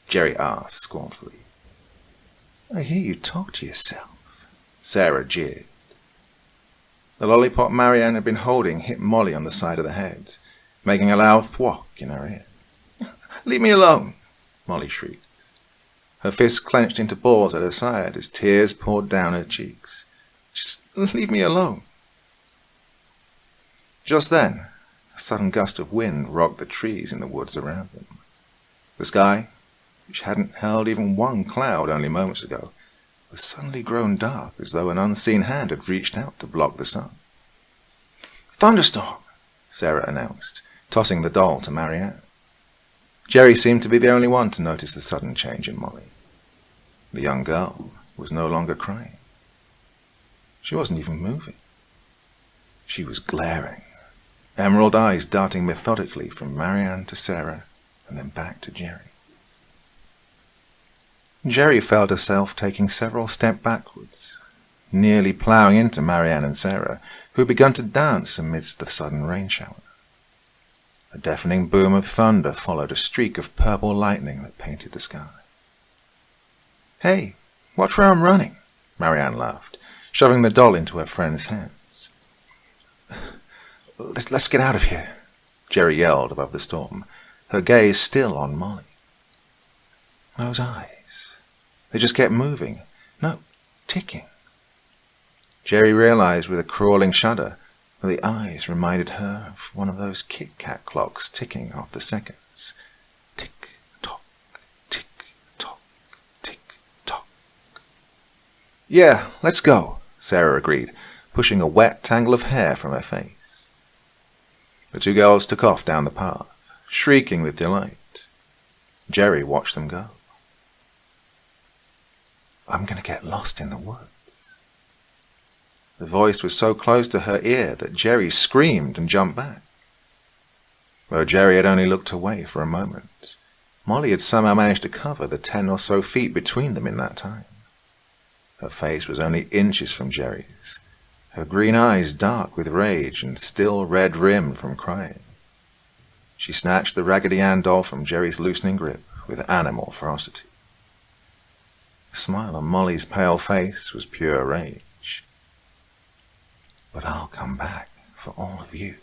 Jerry asked scornfully. "I hear you talk to yourself," Sarah jeered. The lollipop Marianne had been holding hit Molly on the side of the head, making a loud thwack in her ear. "Leave me alone," Molly shrieked. Her fists clenched into balls at her side as tears poured down her cheeks. "Just leave me alone." Just then, a sudden gust of wind rocked the trees in the woods around them. The sky, which hadn't held even one cloud only moments ago, was suddenly grown dark as though an unseen hand had reached out to block the sun. "Thunderstorm," Sarah announced, tossing the doll to Marianne. Jerry seemed to be the only one to notice the sudden change in Molly. The young girl was no longer crying. She wasn't even moving. She was glaring, emerald eyes darting methodically from Marianne to Sarah and then back to Jerry. Jerry felt herself taking several steps backwards, nearly ploughing into Marianne and Sarah, who had begun to dance amidst the sudden rain shower. A deafening boom of thunder followed a streak of purple lightning that painted the sky. "Hey, watch where I'm running," Marianne laughed, shoving the doll into her friend's hands. Let's get out of here," Jerry yelled above the storm, her gaze still on Molly. Those eyes. They just kept moving. No, ticking. Jerry realized with a crawling shudder that the eyes reminded her of one of those Kit-Kat clocks ticking off the seconds. Tick-tock, tick-tock, tick-tock. "Yeah, let's go," Sarah agreed, pushing a wet tangle of hair from her face. The two girls took off down the path, shrieking with delight. Jerry watched them go. "I'm going to get lost in the woods." The voice was so close to her ear that Jerry screamed and jumped back. Though Jerry had only looked away for a moment, Molly had somehow managed to cover the 10 or so feet between them in that time. Her face was only inches from Jerry's, her green eyes dark with rage and still red-rimmed from crying. She snatched the Raggedy Ann doll from Jerry's loosening grip with animal ferocity. The smile on Molly's pale face was pure rage. "But I'll come back for all of you."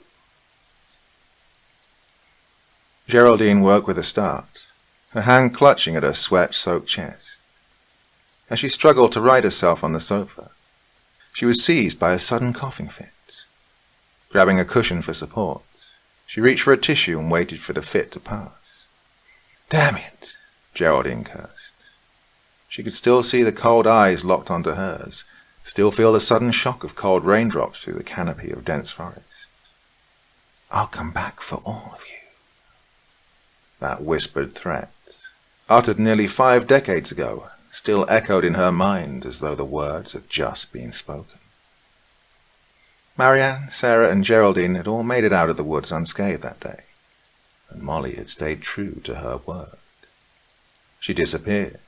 Geraldine woke with a start, her hand clutching at her sweat-soaked chest. As she struggled to right herself on the sofa, she was seized by a sudden coughing fit. Grabbing a cushion for support, she reached for a tissue and waited for the fit to pass. "Damn it," Geraldine cursed. She could still see the cold eyes locked onto hers, still feel the sudden shock of cold raindrops through the canopy of dense forest. "I'll come back for all of you." That whispered threat, uttered nearly 5 decades ago, still echoed in her mind as though the words had just been spoken. Marianne, Sarah, and Geraldine had all made it out of the woods unscathed that day, and Molly had stayed true to her word. She disappeared.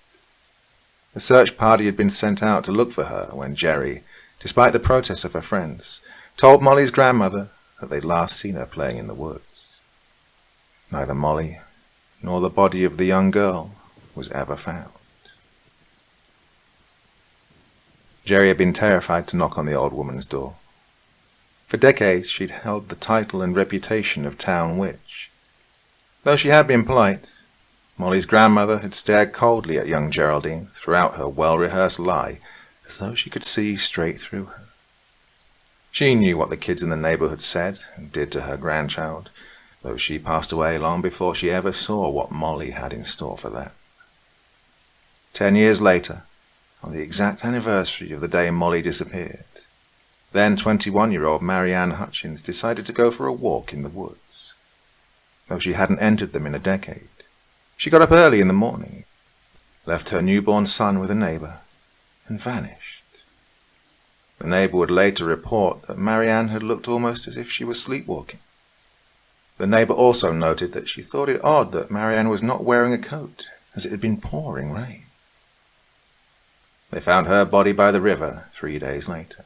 The search party had been sent out to look for her when Jerry, despite the protests of her friends, told Molly's grandmother that they'd last seen her playing in the woods. Neither Molly nor the body of the young girl was ever found. Jerry had been terrified to knock on the old woman's door. For decades she'd held the title and reputation of town witch. Though she had been polite, Molly's grandmother had stared coldly at young Geraldine throughout her well-rehearsed lie, as though she could see straight through her. She knew what the kids in the neighborhood said and did to her grandchild, though she passed away long before she ever saw what Molly had in store for them. 10 years later, on the exact anniversary of the day Molly disappeared, then 21-year-old Marianne Hutchins decided to go for a walk in the woods. Though she hadn't entered them in a decade, she got up early in the morning, left her newborn son with a neighbor, and vanished. The neighbor would later report that Marianne had looked almost as if she was sleepwalking. The neighbor also noted that she thought it odd that Marianne was not wearing a coat, as it had been pouring rain. They found her body by the river 3 days later.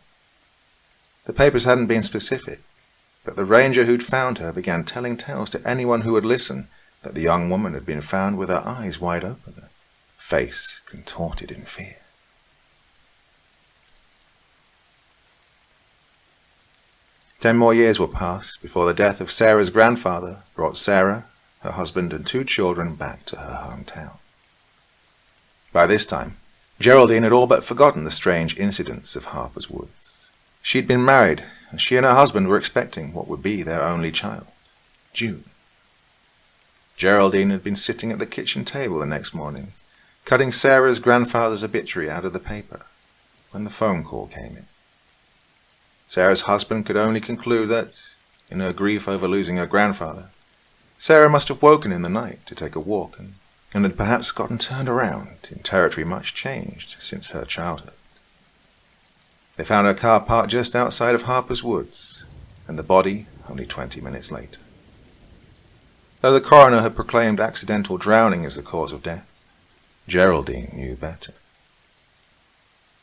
The papers hadn't been specific, but the ranger who'd found her began telling tales to anyone who would listen that the young woman had been found with her eyes wide open, face contorted in fear. Ten more years will pass before the death of Sarah's grandfather brought Sarah, her husband, and 2 children back to her hometown. By this time, Geraldine had all but forgotten the strange incidents of Harper's Woods. She'd been married, and she and her husband were expecting what would be their only child, June. Geraldine had been sitting at the kitchen table the next morning, cutting Sarah's grandfather's obituary out of the paper, when the phone call came in. Sarah's husband could only conclude that, in her grief over losing her grandfather, Sarah must have woken in the night to take a walk and had perhaps gotten turned around in territory much changed since her childhood. They found her car parked just outside of Harper's Woods, and the body only 20 minutes later. Though the coroner had proclaimed accidental drowning as the cause of death, Geraldine knew better.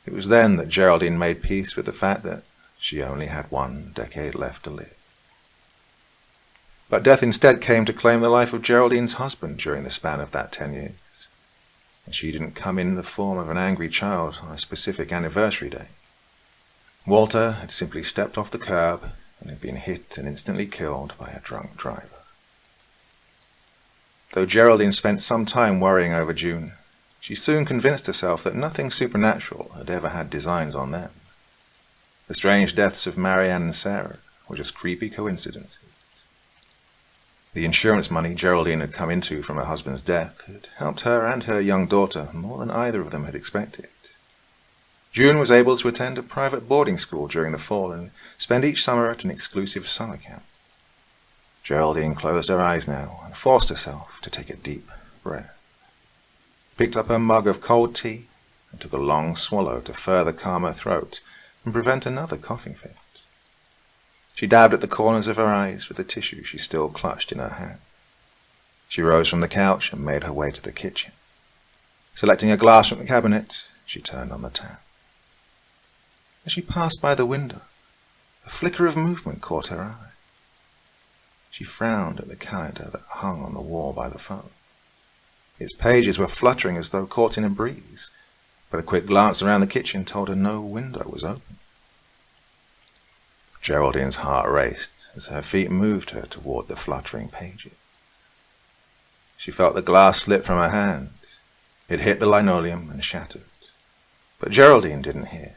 It was then that Geraldine made peace with the fact that she only had 1 decade left to live. But death instead came to claim the life of Geraldine's husband during the span of that 10 years. And she didn't come in the form of an angry child on a specific anniversary day. Walter had simply stepped off the curb and had been hit and instantly killed by a drunk driver. Though Geraldine spent some time worrying over June, she soon convinced herself that nothing supernatural had ever had designs on them. The strange deaths of Marianne and Sarah were just creepy coincidences. The insurance money Geraldine had come into from her husband's death had helped her and her young daughter more than either of them had expected. June was able to attend a private boarding school during the fall and spend each summer at an exclusive summer camp. Geraldine closed her eyes now and forced herself to take a deep breath. Picked up her mug of cold tea and took a long swallow to further calm her throat and prevent another coughing fit. She dabbed at the corners of her eyes with the tissue she still clutched in her hand. She rose from the couch and made her way to the kitchen. Selecting a glass from the cabinet, she turned on the tap. As she passed by the window, a flicker of movement caught her eye. She frowned at the calendar that hung on the wall by the phone. Its pages were fluttering as though caught in a breeze, but a quick glance around the kitchen told her no window was open. Geraldine's heart raced as her feet moved her toward the fluttering pages. She felt the glass slip from her hand. It hit the linoleum and shattered. But Geraldine didn't hear.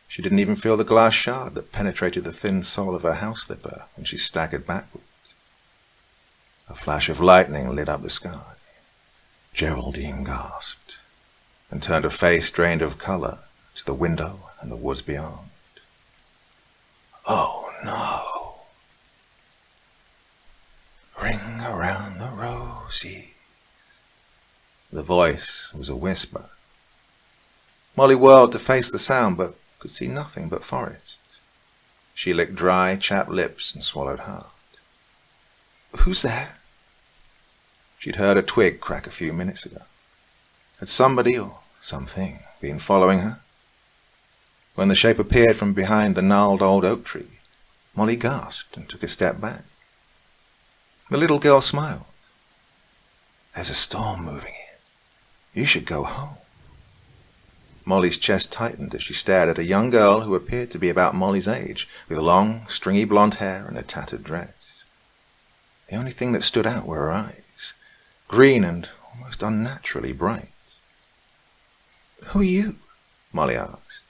She didn't even feel the glass shard that penetrated the thin sole of her house slipper when she staggered backward. A flash of lightning lit up the sky. Geraldine gasped and turned a face drained of color to the window and the woods beyond. Oh no. Ring around the rosies. The voice was a whisper. Molly whirled to face the sound, but could see nothing but forest. She licked dry, chapped lips and swallowed hard. Who's there? She'd heard a twig crack a few minutes ago. Had somebody or something been following her? When the shape appeared from behind the gnarled old oak tree, Molly gasped and took a step back. The little girl smiled. There's a storm moving in. You should go home. Molly's chest tightened as she stared at a young girl who appeared to be about Molly's age, with long, stringy blonde hair and a tattered dress. The only thing that stood out were her eyes, green and almost unnaturally bright. Who are you? Molly asked.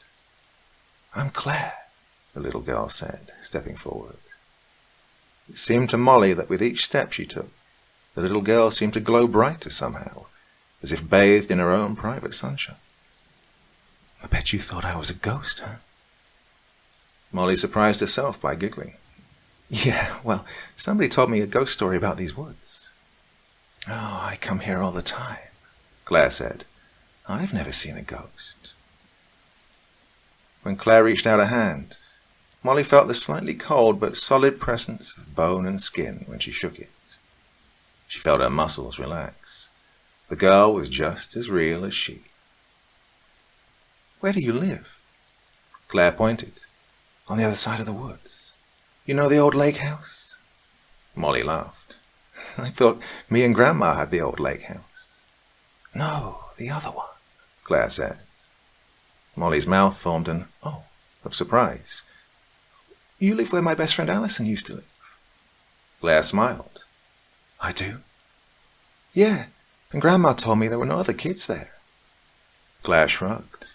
I'm Clare, the little girl said, stepping forward. It seemed to Molly that with each step she took, the little girl seemed to glow brighter somehow, as if bathed in her own private sunshine. I bet you thought I was a ghost, huh? Molly surprised herself by giggling. Yeah, well, somebody told me a ghost story about these woods. Oh, I come here all the time, Clare said. I've never seen a ghost. When Clare reached out a hand, Molly felt the slightly cold but solid presence of bone and skin when she shook it. She felt her muscles relax. The girl was just as real as she. Where do you live? Clare pointed. On the other side of the woods. You know the old lake house? Molly laughed. I thought me and Grandma had the old lake house. No, the other one, Clare said. Molly's mouth formed an "oh" of surprise. You live where my best friend Alison used to live. Clare smiled. I do? Yeah, and Grandma told me there were no other kids there. Clare shrugged.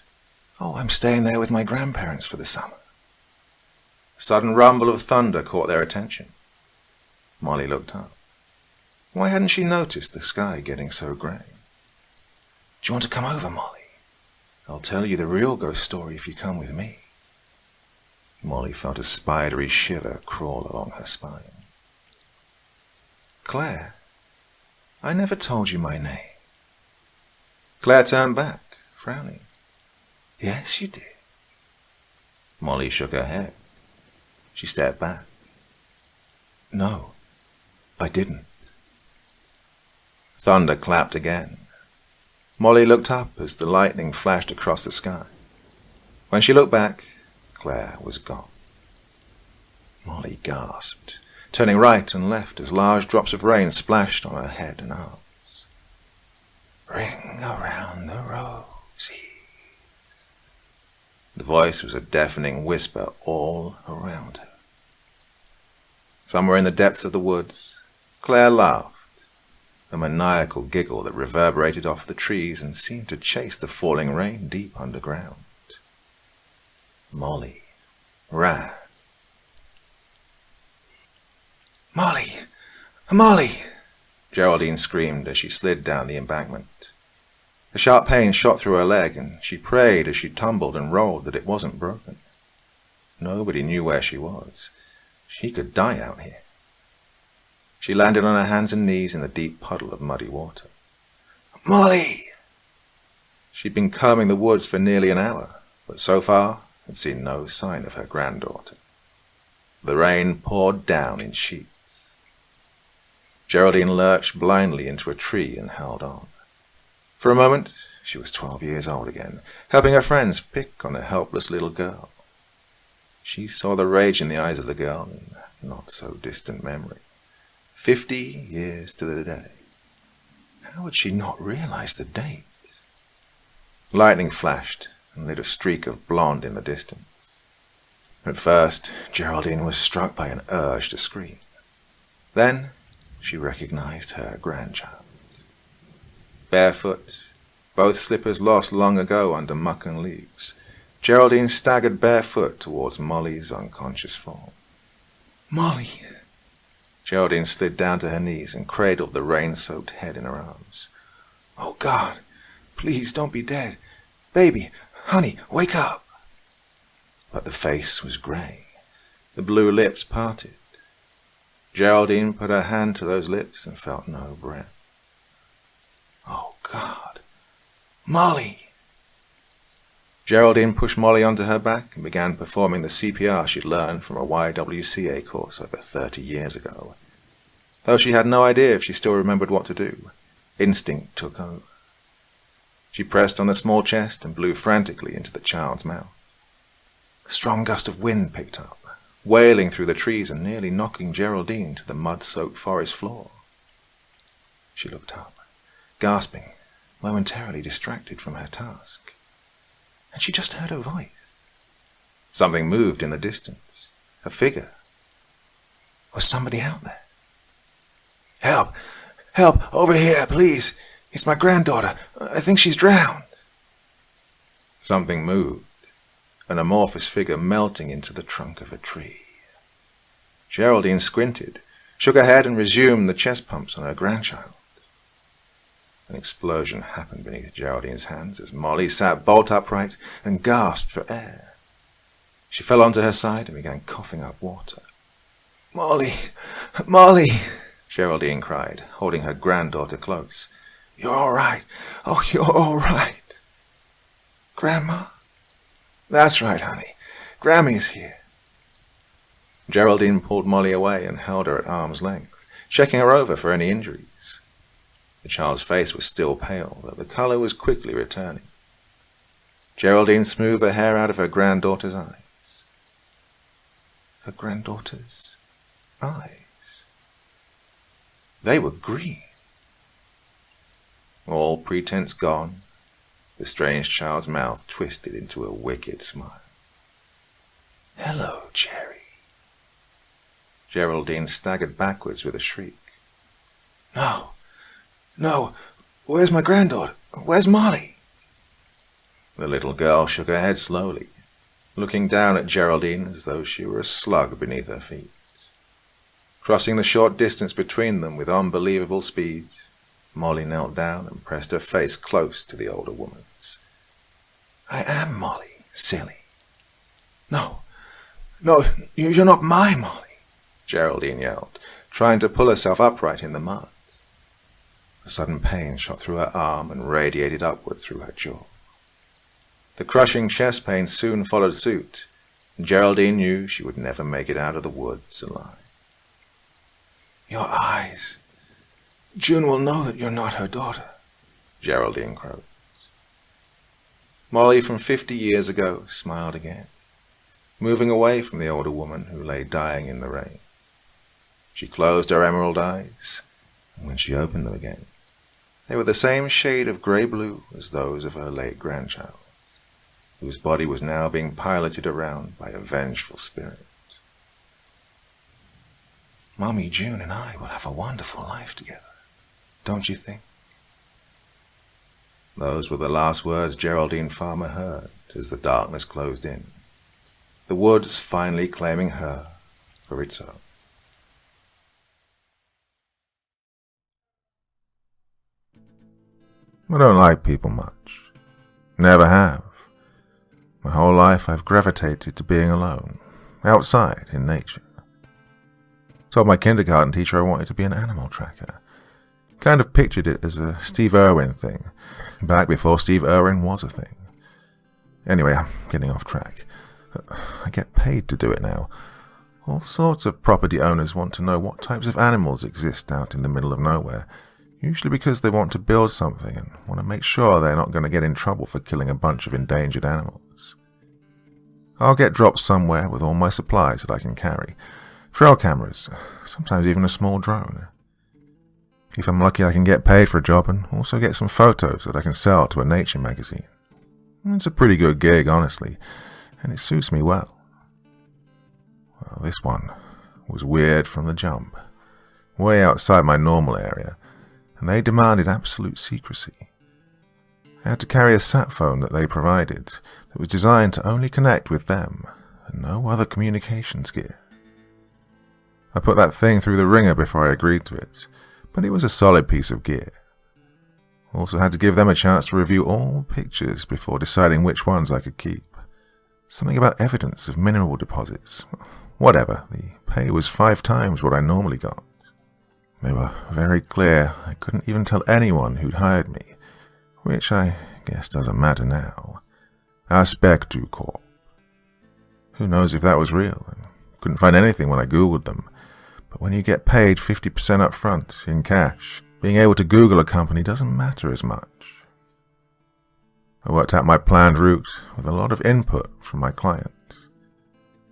Oh, I'm staying there with my grandparents for the summer. A sudden rumble of thunder caught their attention. Molly looked up. Why hadn't she noticed the sky getting so grey? Do you want to come over, Molly? I'll tell you the real ghost story if you come with me. Molly felt a spidery shiver crawl along her spine. Clare, I never told you my name. Clare turned back, frowning. Yes, you did. Molly shook her head. She stepped back. No, I didn't. Thunder clapped again. Molly looked up as the lightning flashed across the sky. When she looked back, Clare was gone. Molly gasped, turning right and left as large drops of rain splashed on her head and arms. Ring around the rosy. The voice was a deafening whisper all around her. Somewhere in the depths of the woods, Clare laughed, a maniacal giggle that reverberated off the trees and seemed to chase the falling rain deep underground. Molly ran. "Molly! Molly!" Geraldine screamed as she slid down the embankment. A sharp pain shot through her leg, and she prayed as she tumbled and rolled that it wasn't broken. Nobody knew where she was. She could die out here. She landed on her hands and knees in the deep puddle of muddy water. "Molly!" She'd been combing the woods for nearly an hour, but so far had seen no sign of her granddaughter. The rain poured down in sheets. Geraldine lurched blindly into a tree and held on. For a moment, she was 12 years old again, helping her friends pick on a helpless little girl. She saw the rage in the eyes of the girl in a not-so-distant memory. 50 years to the day. How would she not realize the date? Lightning flashed and lit a streak of blonde in the distance. At first, Geraldine was struck by an urge to scream. Then, she recognized her grandchild. Barefoot, both slippers lost long ago under muck and leaves, Geraldine staggered barefoot towards Molly's unconscious form. "Molly!" Geraldine slid down to her knees and cradled the rain-soaked head in her arms. "Oh, God, please don't be dead. Baby, honey, wake up." But the face was grey. The blue lips parted. Geraldine put her hand to those lips and felt no breath. "Oh, God. Molly!" Geraldine pushed Molly onto her back and began performing the CPR she'd learned from a YWCA course over 30 years ago. Though she had no idea if she still remembered what to do, instinct took over. She pressed on the small chest and blew frantically into the child's mouth. A strong gust of wind picked up, wailing through the trees and nearly knocking Geraldine to the mud-soaked forest floor. She looked up, gasping, momentarily distracted from her task. And she just heard a voice. Something moved in the distance. A figure. Was somebody out there? "Help! Help! Over here, please! It's my granddaughter. I think she's drowned." Something moved, an amorphous figure melting into the trunk of a tree. Geraldine squinted, shook her head and resumed the chest pumps on her grandchild. An explosion happened beneath Geraldine's hands as Molly sat bolt upright and gasped for air. She fell onto her side and began coughing up water. "Molly! Molly!" Geraldine cried, holding her granddaughter close. "You're all right. Oh, you're all right." "Grandma?" "That's right, honey. Grammy's here." Geraldine pulled Molly away and held her at arm's length, checking her over for any injuries. The child's face was still pale, but the color was quickly returning. Geraldine smoothed the hair out of her granddaughter's eyes. Her granddaughter's eyes. They were green. All pretense gone, the strange child's mouth twisted into a wicked smile. "Hello, Jerry." Geraldine staggered backwards with a shriek. No, where's my granddaughter? Where's Molly?" The little girl shook her head slowly, looking down at Geraldine as though she were a slug beneath her feet. Crossing the short distance between them with unbelievable speed, Molly knelt down and pressed her face close to the older woman's. "I am Molly, silly." No, you're not my Molly," Geraldine yelled, trying to pull herself upright in the mud. A sudden pain shot through her arm and radiated upward through her jaw. The crushing chest pain soon followed suit, and Geraldine knew she would never make it out of the woods alive. "Your eyes. June will know that you're not her daughter," Geraldine croaked. Molly from 50 years ago smiled again. moving away from the older woman who lay dying in the rain. She closed her emerald eyes, and when she opened them again, they were the same shade of grey-blue as those of her late grandchild, whose body was now being piloted around by a vengeful spirit. Mommy June and I will have a wonderful life together, don't you think? Those were the last words Geraldine Farmer heard as the darkness closed in, the woods finally claiming her for its own. I don't like people much. Never have. My whole life I've gravitated to being alone, outside in nature. Told my kindergarten teacher I wanted to be an animal tracker. Kind of pictured it as a Steve Irwin thing, back before Steve Irwin was a thing. Anyway, I'm getting off track. I get paid to do it now. All sorts of property owners want to know what types of animals exist out in the middle of nowhere, usually because they want to build something and want to make sure they're not going to get in trouble for killing a bunch of endangered animals. I'll get dropped somewhere with all my supplies that I can carry. Trail cameras, sometimes even a small drone. If I'm lucky, I can get paid for a job and also get some photos that I can sell to a nature magazine. It's a pretty good gig, honestly, and it suits me well. Well, this one was weird from the jump, way outside my normal area, and they demanded absolute secrecy. I had to carry a sat phone that they provided that was designed to only connect with them and no other communications gear. I put that thing through the ringer before I agreed to it, but it was a solid piece of gear. Also had to give them a chance to review all pictures before deciding which ones I could keep. Something about evidence of mineral deposits. Whatever, the pay was 5 times what I normally got. They were very clear I couldn't even tell anyone who'd hired me, which I guess doesn't matter now. Spectral Corp. Who knows if that was real? Couldn't find anything when I googled them. But when you get paid 50% up front, in cash, being able to Google a company doesn't matter as much. I worked out my planned route with a lot of input from my client.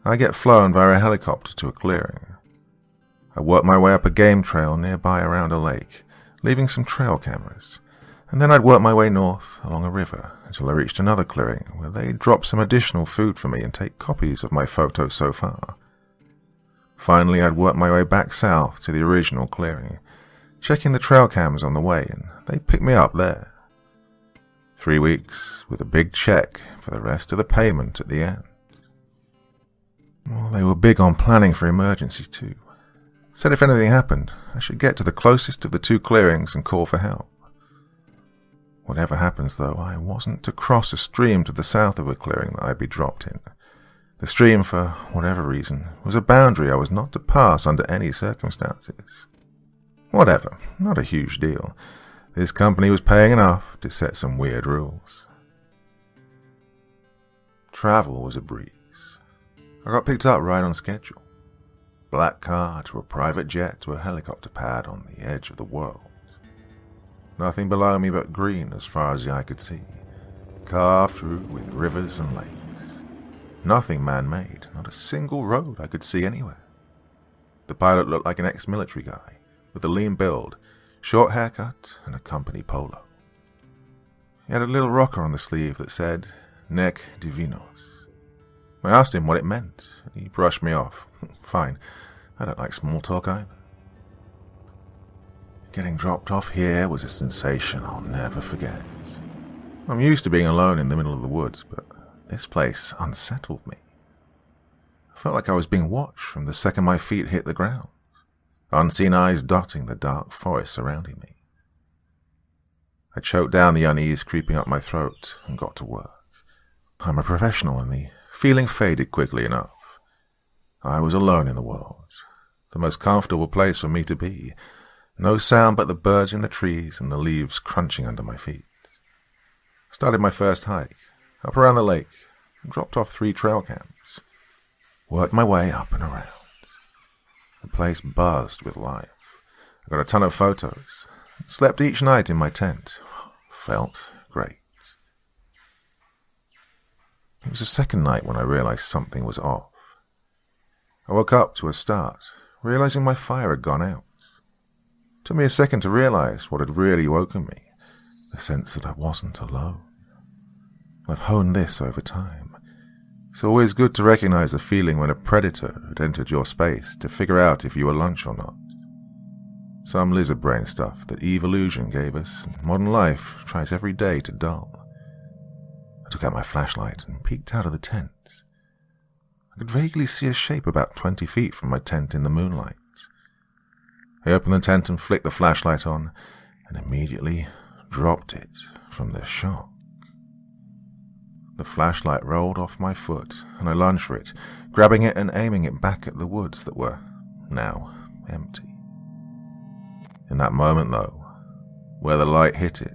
I get flown via a helicopter to a clearing. I work my way up a game trail nearby around a lake, leaving some trail cameras, and then I'd work my way north along a river until I reached another clearing where they'd drop some additional food for me and take copies of my photos so far. Finally, I'd work my way back south to the original clearing, checking the trail cams on the way, and they picked me up there. 3 weeks with a big check for the rest of the payment at the end. Well, they were big on planning for emergencies too. Said if anything happened, I should get to the closest of the 2 clearings and call for help. Whatever happens though, I wasn't to cross a stream to the south of a clearing that I'd be dropped in. The stream, for whatever reason, was a boundary I was not to pass under any circumstances. Whatever, not a huge deal. This company was paying enough to set some weird rules. Travel was a breeze. I got picked up right on schedule. Black car to a private jet to a helicopter pad on the edge of the world. Nothing below me but green as far as the eye could see, carved through with rivers and lakes. Nothing man-made, not a single road I could see anywhere. The pilot looked like an ex-military guy, with a lean build, short haircut, and a company polo. He had a little rocker on the sleeve that said, Nec Divinos. I asked him what it meant, and he brushed me off. Fine, I don't like small talk either. Getting dropped off here was a sensation I'll never forget. I'm used to being alone in the middle of the woods, but this place unsettled me. I felt like I was being watched from the second my feet hit the ground, unseen eyes dotting the dark forest surrounding me. I choked down the unease creeping up my throat and got to work. I'm a professional, and the feeling faded quickly enough. I was alone in the world, the most comfortable place for me to be. No sound but the birds in the trees and the leaves crunching under my feet. I started my first hike, up around the lake, and dropped off 3 trail cams. Worked my way up and around. The place buzzed with life. I got a ton of photos. Slept each night in my tent. Felt great. It was the second night when I realized something was off. I woke up to a start, realizing my fire had gone out. It took me a second to realize what had really woken me, the sense that I wasn't alone. I've honed this over time. It's always good to recognize the feeling when a predator had entered your space to figure out if you were lunch or not. Some lizard brain stuff that evolution gave us and modern life tries every day to dull. I took out my flashlight and peeked out of the tent. I could vaguely see a shape about 20 feet from my tent in the moonlight. I opened the tent and flicked the flashlight on, and immediately dropped it from the shock. The flashlight rolled off my foot, and I lunged for it, grabbing it and aiming it back at the woods that were now empty. In that moment, though, where the light hit it,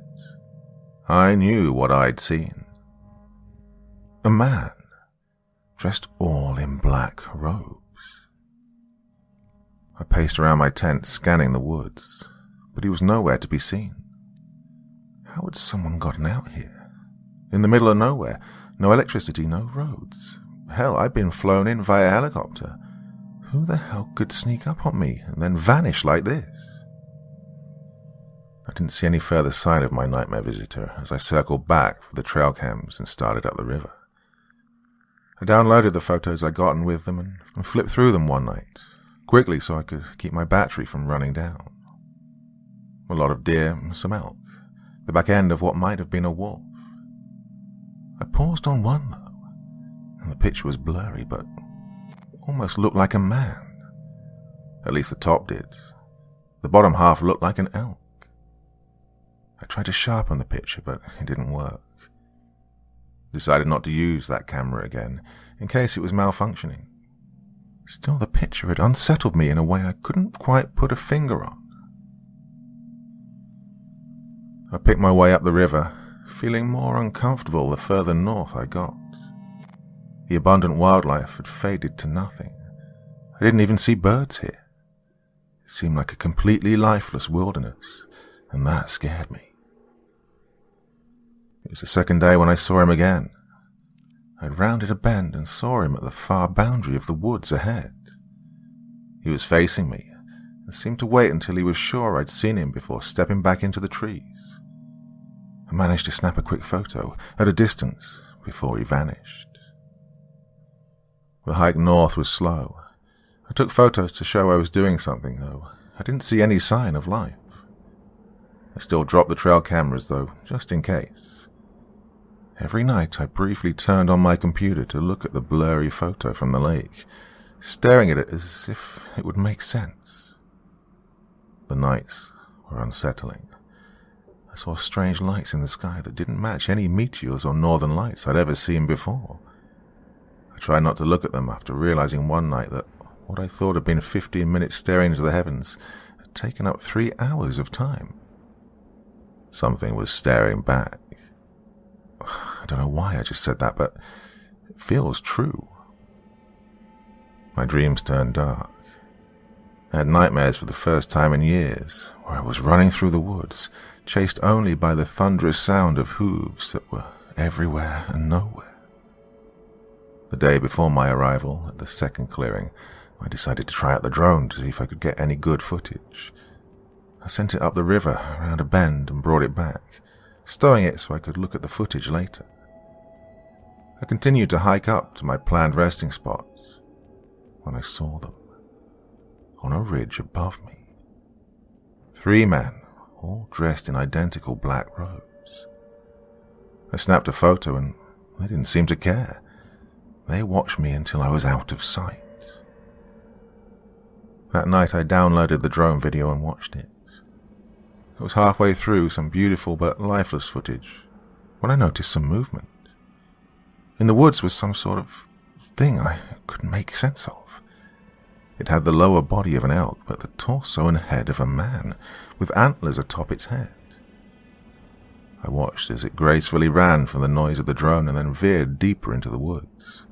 I knew what I'd seen. A man, dressed all in black robes. I paced around my tent, scanning the woods, but he was nowhere to be seen. How had someone gotten out here? In the middle of nowhere, no electricity, no roads. Hell, I'd been flown in via helicopter. Who the hell could sneak up on me and then vanish like this? I didn't see any further sign of my nightmare visitor as I circled back for the trail cams and started up the river. I downloaded the photos I'd gotten with them and flipped through them one night, quickly so I could keep my battery from running down. A lot of deer and some elk, the back end of what might have been a wolf. I paused on one, though, and the picture was blurry, but almost looked like a man. At least the top did. The bottom half looked like an elk. I tried to sharpen the picture, but it didn't work. Decided not to use that camera again, in case it was malfunctioning. Still, the picture had unsettled me in a way I couldn't quite put a finger on. I picked my way up the river, feeling more uncomfortable the further north I got. The abundant wildlife had faded to nothing. I didn't even see birds here. It seemed like a completely lifeless wilderness, and that scared me. It was the second day when I saw him again. I'd rounded a bend and saw him at the far boundary of the woods ahead. He was facing me, and seemed to wait until he was sure I'd seen him before stepping back into the trees. I managed to snap a quick photo at a distance before he vanished. The hike north was slow. I took photos to show I was doing something, though I didn't see any sign of life. I still dropped the trail cameras, though, just in case. Every night I briefly turned on my computer to look at the blurry photo from the lake, staring at it as if it would make sense. The nights were unsettling. I saw strange lights in the sky that didn't match any meteors or northern lights I'd ever seen before. I tried not to look at them after realizing one night that what I thought had been 15 minutes staring into the heavens had taken up 3 hours of time. Something was staring back. I don't know why I just said that, but it feels true. My dreams turned dark. I had nightmares for the first time in years, where I was running through the woods, chased only by the thunderous sound of hooves that were everywhere and nowhere. The day before my arrival at the second clearing, I decided to try out the drone to see if I could get any good footage. I sent it up the river around a bend and brought it back, stowing it so I could look at the footage later. I continued to hike up to my planned resting spots when I saw them on a ridge above me. 3 men, all dressed in identical black robes. I snapped a photo and they didn't seem to care. They watched me until I was out of sight. That night I downloaded the drone video and watched it. It was halfway through some beautiful but lifeless footage when I noticed some movement. In the woods was some sort of thing I couldn't make sense of. It had the lower body of an elk, but the torso and head of a man, with antlers atop its head. I watched as it gracefully ran from the noise of the drone and then veered deeper into the woods.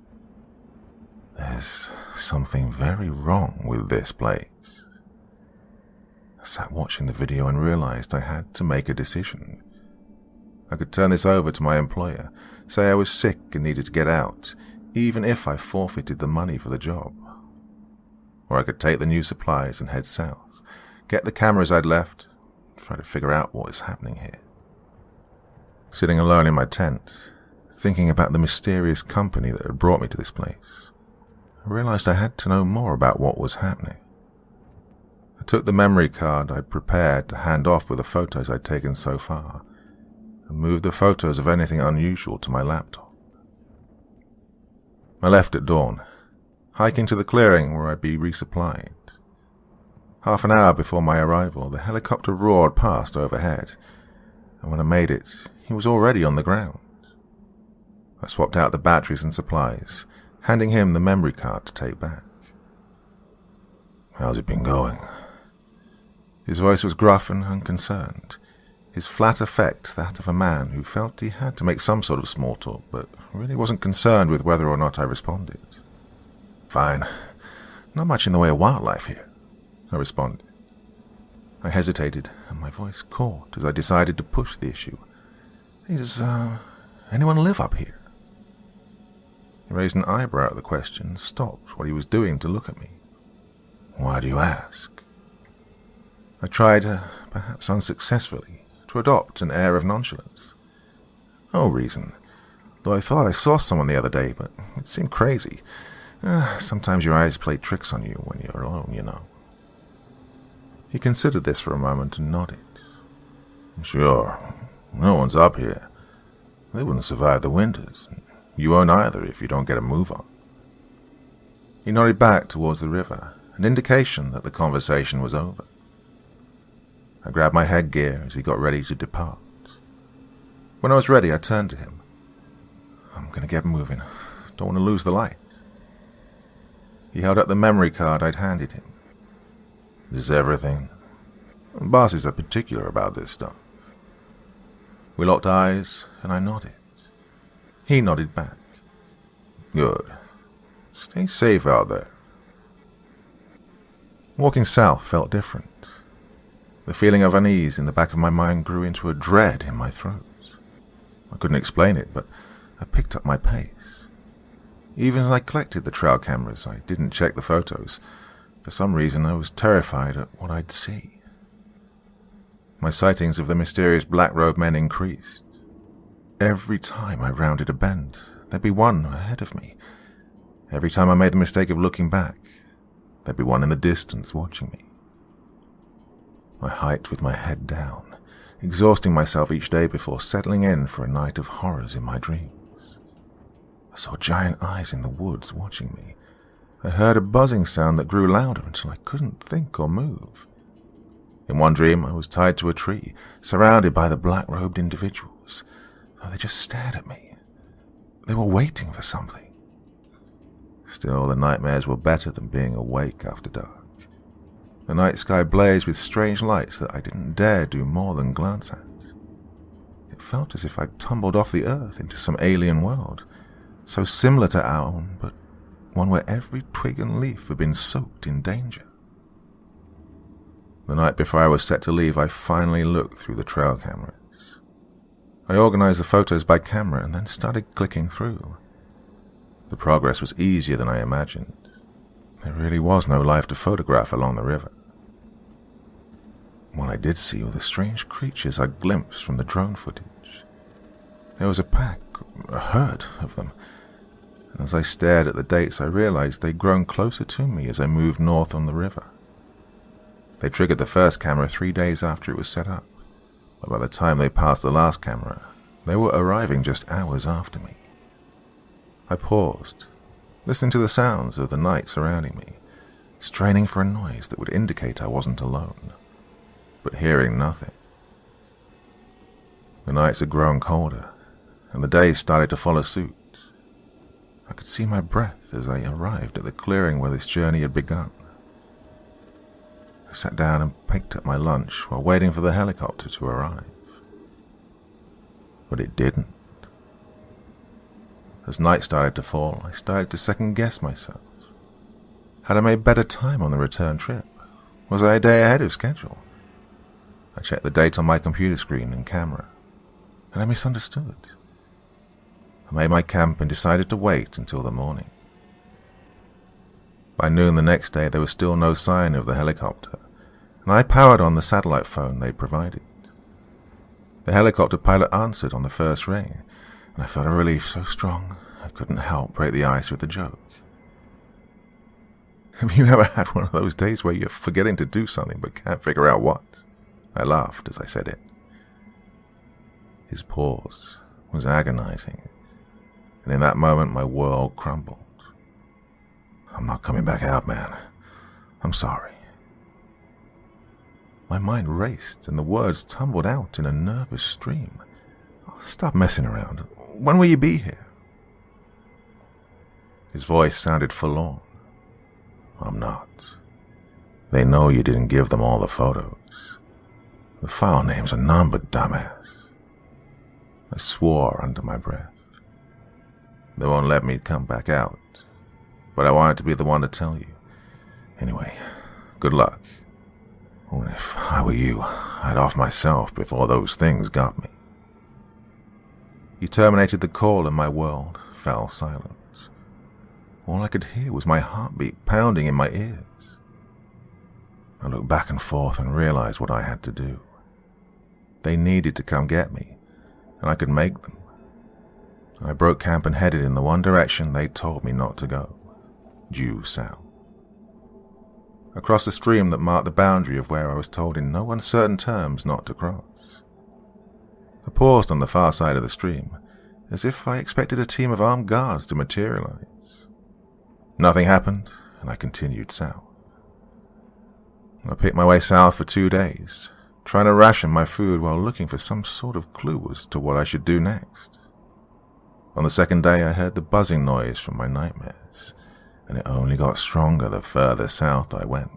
There's something very wrong with this place. I sat watching the video and realized I had to make a decision. I could turn this over to my employer, say I was sick and needed to get out, even if I forfeited the money for the job. Or I could take the new supplies and head south, get the cameras I'd left, try to figure out what is happening here. Sitting alone in my tent, thinking about the mysterious company that had brought me to this place, I realized I had to know more about what was happening. I took the memory card I'd prepared to hand off with the photos I'd taken so far, and moved the photos of anything unusual to my laptop. I left at dawn, hiking to the clearing where I'd be resupplied. Half an hour before my arrival, the helicopter roared past overhead, and when I made it, he was already on the ground. I swapped out the batteries and supplies, handing him the memory card to take back. "How's it been going?" His voice was gruff and unconcerned, his flat effect that of a man who felt he had to make some sort of small talk, but really wasn't concerned with whether or not I responded. "Fine. Not much in the way of wildlife here," I responded. I hesitated, and my voice caught as I decided to push the issue. "Hey, does anyone live up here?" He raised an eyebrow at the question, stopped what he was doing to look at me. "Why do you ask?" I tried, perhaps unsuccessfully, to adopt an air of nonchalance. "No reason, though I thought I saw someone the other day, but it seemed crazy. Sometimes your eyes play tricks on you when you're alone, you know." He considered this for a moment and nodded. "Sure, no one's up here. They wouldn't survive the winters. You won't either if you don't get a move on." He nodded back towards the river, an indication that the conversation was over. I grabbed my headgear as he got ready to depart. When I was ready, I turned to him. "I'm going to get moving. Don't want to lose the light." He held up the memory card I'd handed him. "Is this everything? Bosses are particular about this stuff." We locked eyes, and I nodded. He nodded back. "Good. Stay safe out there." Walking south felt different. The feeling of unease in the back of my mind grew into a dread in my throat. I couldn't explain it, but I picked up my pace. Even as I collected the trail cameras, I didn't check the photos. For some reason, I was terrified at what I'd see. My sightings of the mysterious black-robed men increased. Every time I rounded a bend, there'd be one ahead of me. Every time I made the mistake of looking back, there'd be one in the distance watching me. I hiked with my head down, exhausting myself each day before settling in for a night of horrors in my dreams. I saw giant eyes in the woods watching me. I heard a buzzing sound that grew louder until I couldn't think or move. In one dream, I was tied to a tree, surrounded by the black-robed individuals, though they just stared at me. They were waiting for something. Still, the nightmares were better than being awake after dark. The night sky blazed with strange lights that I didn't dare do more than glance at. It felt as if I'd tumbled off the earth into some alien world, so similar to our own, but one where every twig and leaf had been soaked in danger. The night before I was set to leave, I finally looked through the trail cameras. I organized the photos by camera and then started clicking through. The progress was easier than I imagined. There really was no life to photograph along the river. What I did see were the strange creatures I glimpsed from the drone footage. There was a pack, a herd of them, and as I stared at the dates I realized they'd grown closer to me as I moved north on the river. They triggered the first camera 3 days after it was set up, but by the time they passed the last camera, they were arriving just hours after me. I paused, listening to the sounds of the night surrounding me, straining for a noise that would indicate I wasn't alone, but hearing nothing. The nights had grown colder, and the days started to follow suit. I could see my breath as I arrived at the clearing where this journey had begun. I sat down and picked up my lunch while waiting for the helicopter to arrive. But it didn't. As night started to fall, I started to second-guess myself. Had I made better time on the return trip? Was I a day ahead of schedule? I checked the date on my computer screen and camera. and I misunderstood. I made my camp and decided to wait until the morning. By noon the next day there was still no sign of the helicopter, and I powered on the satellite phone they provided. The helicopter pilot answered on the first ring, and I felt a relief so strong I couldn't help break the ice with a joke. Have you ever had one of those days where you're forgetting to do something but can't figure out what? I laughed as I said it. His pause was agonizing, and in that moment my world crumbled. I'm not coming back out, man. I'm sorry. My mind raced and the words tumbled out in a nervous stream. Stop messing around. When will you be here? His voice sounded forlorn. I'm not. They know you didn't give them all the photos. The file names are none but dumbass. I swore under my breath. They won't let me come back out, but I wanted to be the one to tell you. Anyway, good luck. Oh, and if I were you, I'd off myself before those things got me. He terminated the call and my world fell silent. All I could hear was my heartbeat pounding in my ears. I looked back and forth and realized what I had to do. They needed to come get me, and I could make them. I broke camp and headed in the one direction they told me not to go, due south. Across the stream that marked the boundary of where I was told in no uncertain terms not to cross. I paused on the far side of the stream, as if I expected a team of armed guards to materialize. Nothing happened, and I continued south. I picked my way south for 2 days, trying to ration my food while looking for some sort of clue as to what I should do next. On the second day, I heard the buzzing noise from my nightmares, and it only got stronger the further south I went.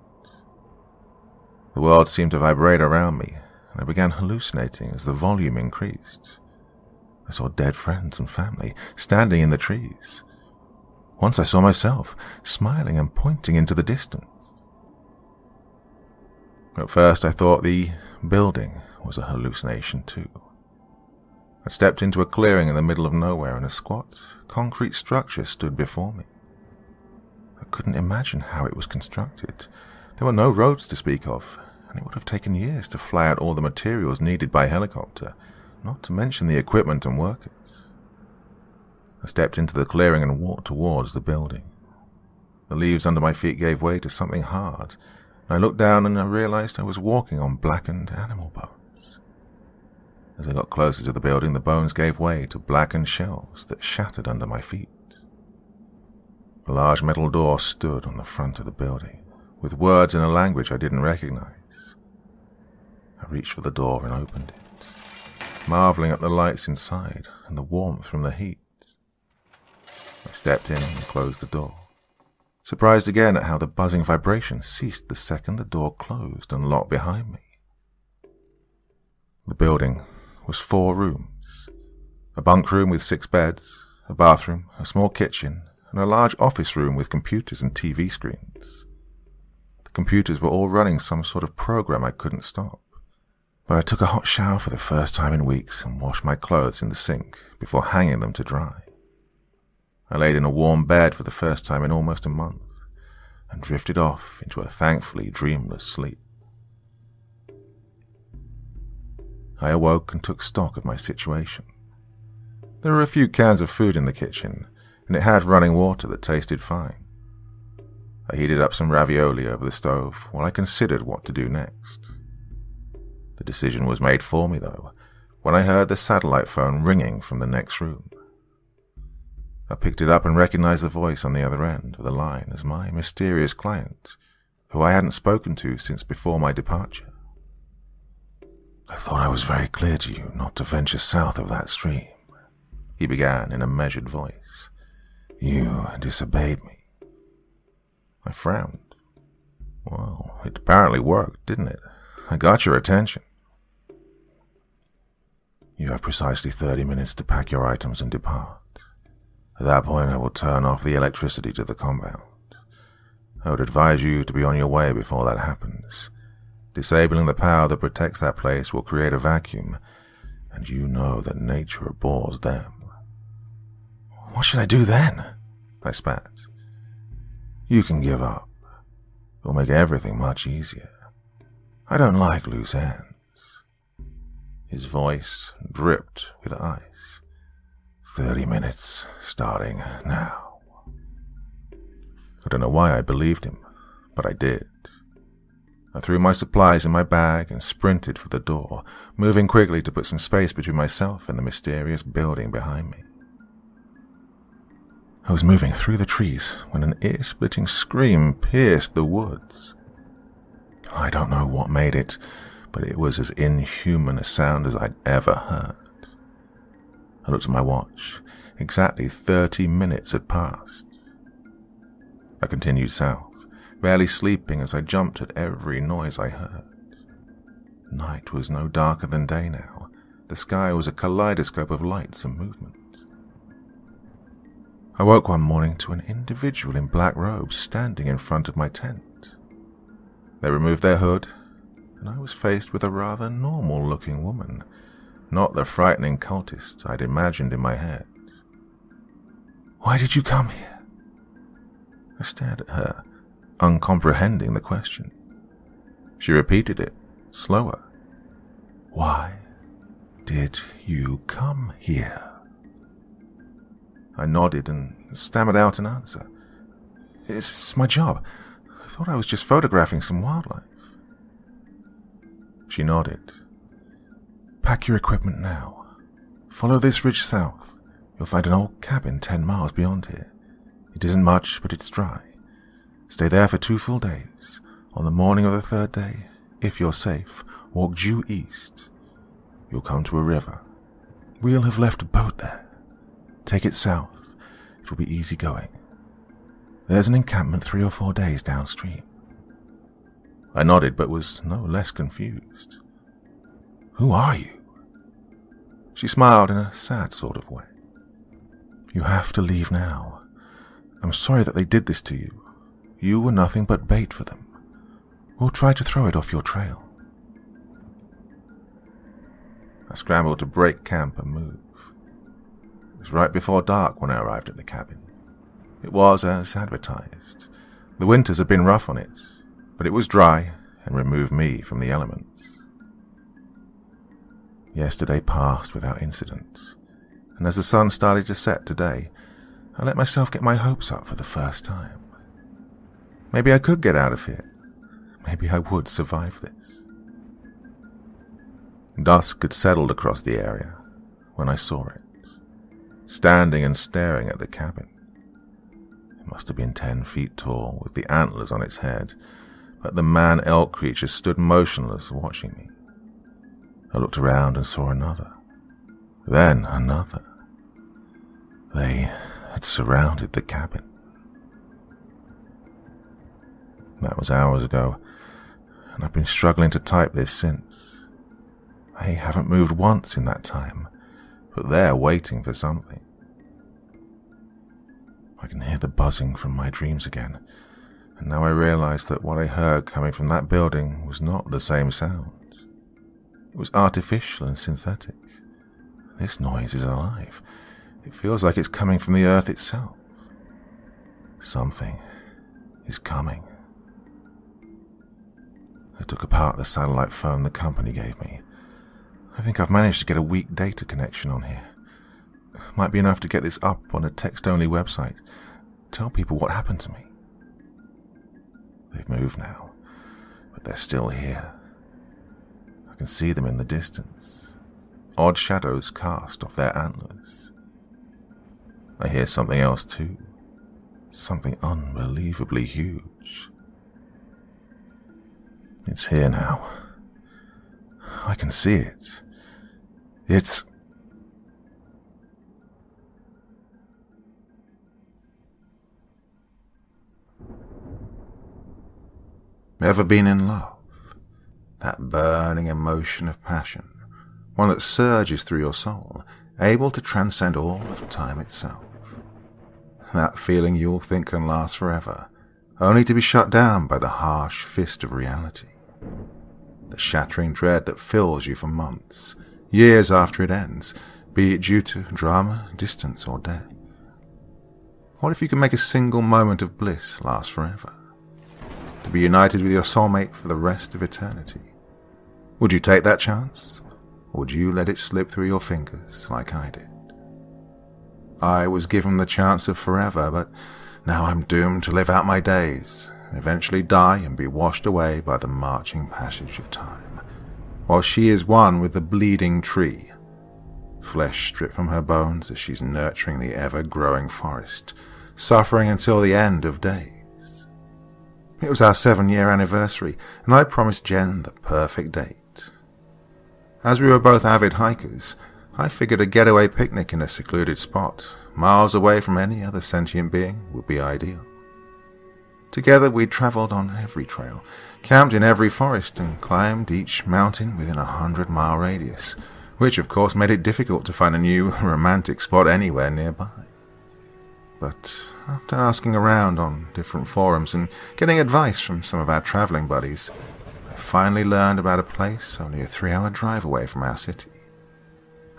The world seemed to vibrate around me, and I began hallucinating as the volume increased. I saw dead friends and family standing in the trees. Once I saw myself, smiling and pointing into the distance. At first I thought the building was a hallucination too. I stepped into a clearing in the middle of nowhere and a squat, concrete structure stood before me. I couldn't imagine how it was constructed. There were no roads to speak of, and it would have taken years to fly out all the materials needed by helicopter, not to mention the equipment and workers. I stepped into the clearing and walked towards the building. The leaves under my feet gave way to something hard, and I looked down and I realized I was walking on blackened animal bones. As I got closer to the building, the bones gave way to blackened shells that shattered under my feet. A large metal door stood on the front of the building, with words in a language I didn't recognize. I reached for the door and opened it, marveling at the lights inside and the warmth from the heat. I stepped in and closed the door, surprised again at how the buzzing vibration ceased the second the door closed and locked behind me. The building was 4 rooms, a bunk room with 6 beds, a bathroom, a small kitchen, and a large office room with computers and TV screens. The computers were all running some sort of program I couldn't stop, but I took a hot shower for the first time in weeks and washed my clothes in the sink before hanging them to dry. I laid in a warm bed for the first time in almost a month and drifted off into a thankfully dreamless sleep. I awoke and took stock of my situation. There were a few cans of food in the kitchen, and it had running water that tasted fine. I heated up some ravioli over the stove while I considered what to do next. The decision was made for me, though, when I heard the satellite phone ringing from the next room. I picked it up and recognized the voice on the other end of the line as my mysterious client, who I hadn't spoken to since before my departure. I thought I was very clear to you not to venture south of that stream, he began in a measured voice. You disobeyed me. I frowned. Well, it apparently worked, didn't it? I got your attention. You have precisely 30 minutes to pack your items and depart. At that point, I will turn off the electricity to the compound. I would advise you to be on your way before that happens. Disabling the power that protects that place will create a vacuum, and you know that nature abhors them. What should I do then? I spat. You can give up. It'll make everything much easier. I don't like loose ends. His voice dripped with ice. 30 minutes, starting now. I don't know why I believed him, but I did. I threw my supplies in my bag and sprinted for the door, moving quickly to put some space between myself and the mysterious building behind me. I was moving through the trees when an ear-splitting scream pierced the woods. I don't know what made it, but it was as inhuman a sound as I'd ever heard. I looked at my watch. Exactly 30 minutes had passed. I continued south, barely sleeping as I jumped at every noise I heard. Night was no darker than day now. The sky was a kaleidoscope of lights and movement. I woke one morning to an individual in black robes standing in front of my tent. They removed their hood, and I was faced with a rather normal-looking woman, not the frightening cultist I'd imagined in my head. Why did you come here? I stared at her, uncomprehending the question. She repeated it, slower. Why did you come here? I nodded and stammered out an answer. It's my job. I thought I was just photographing some wildlife. She nodded. Pack your equipment now. Follow this ridge south. You'll find an old cabin 10 miles beyond here. It isn't much, but it's dry. Stay there for 2 full days. On the morning of the 3rd day, if you're safe, walk due east. You'll come to a river. We'll have left a boat there. Take it south. It will be easy going. There's an encampment 3 or 4 days downstream. I nodded, but was no less confused. Who are you? She smiled in a sad sort of way. You have to leave now. I'm sorry that they did this to you. You were nothing but bait for them. We'll try to throw it off your trail. I scrambled to break camp and move. It was right before dark when I arrived at the cabin. It was as advertised. The winters had been rough on it, but it was dry and removed me from the elements. Yesterday passed without incident, and as the sun started to set today, I let myself get my hopes up for the first time. Maybe I could get out of here. Maybe I would survive this. Dusk had settled across the area when I saw it, standing and staring at the cabin. It must have been 10 feet tall, with the antlers on its head, but the man-elk creature stood motionless, watching me. I looked around and saw another, then another. They had surrounded the cabin. That was hours ago, and I've been struggling to type this since. They haven't moved once in that time, but they're waiting for something. I can hear the buzzing from my dreams again, and now I realize that what I heard coming from that building was not the same sound. It was artificial and synthetic. This noise is alive. It feels like it's coming from the earth itself. Something is coming. I took apart the satellite phone the company gave me. I think I've managed to get a weak data connection on here. Might be enough to get this up on a text-only website. Tell people what happened to me. They've moved now, but they're still here. I can see them in the distance. Odd shadows cast off their antlers. I hear something else too. Something unbelievably huge. It's here now. I can see it. It's... Ever been in love? That burning emotion of passion, one that surges through your soul, able to transcend all of time itself. That feeling you'll think can last forever, only to be shut down by the harsh fist of reality. The shattering dread that fills you for months, years after it ends, be it due to drama, distance, or death? What if you could make a single moment of bliss last forever? To be united with your soulmate for the rest of eternity? Would you take that chance? Or would you let it slip through your fingers like I did? I was given the chance of forever, but now I'm doomed to live out my days, and eventually die and be washed away by the marching passage of time, while she is one with the bleeding tree, flesh stripped from her bones as she's nurturing the ever-growing forest, suffering until the end of days. It was our 7-year anniversary, and I promised Jen the perfect date. As we were both avid hikers, I figured a getaway picnic in a secluded spot, miles away from any other sentient being, would be ideal. Together we travelled on every trail, camped in every forest, and climbed each mountain within a 100-mile radius, which of course made it difficult to find a new romantic spot anywhere nearby. But after asking around on different forums and getting advice from some of our travelling buddies, I finally learned about a place only a 3-hour drive away from our city.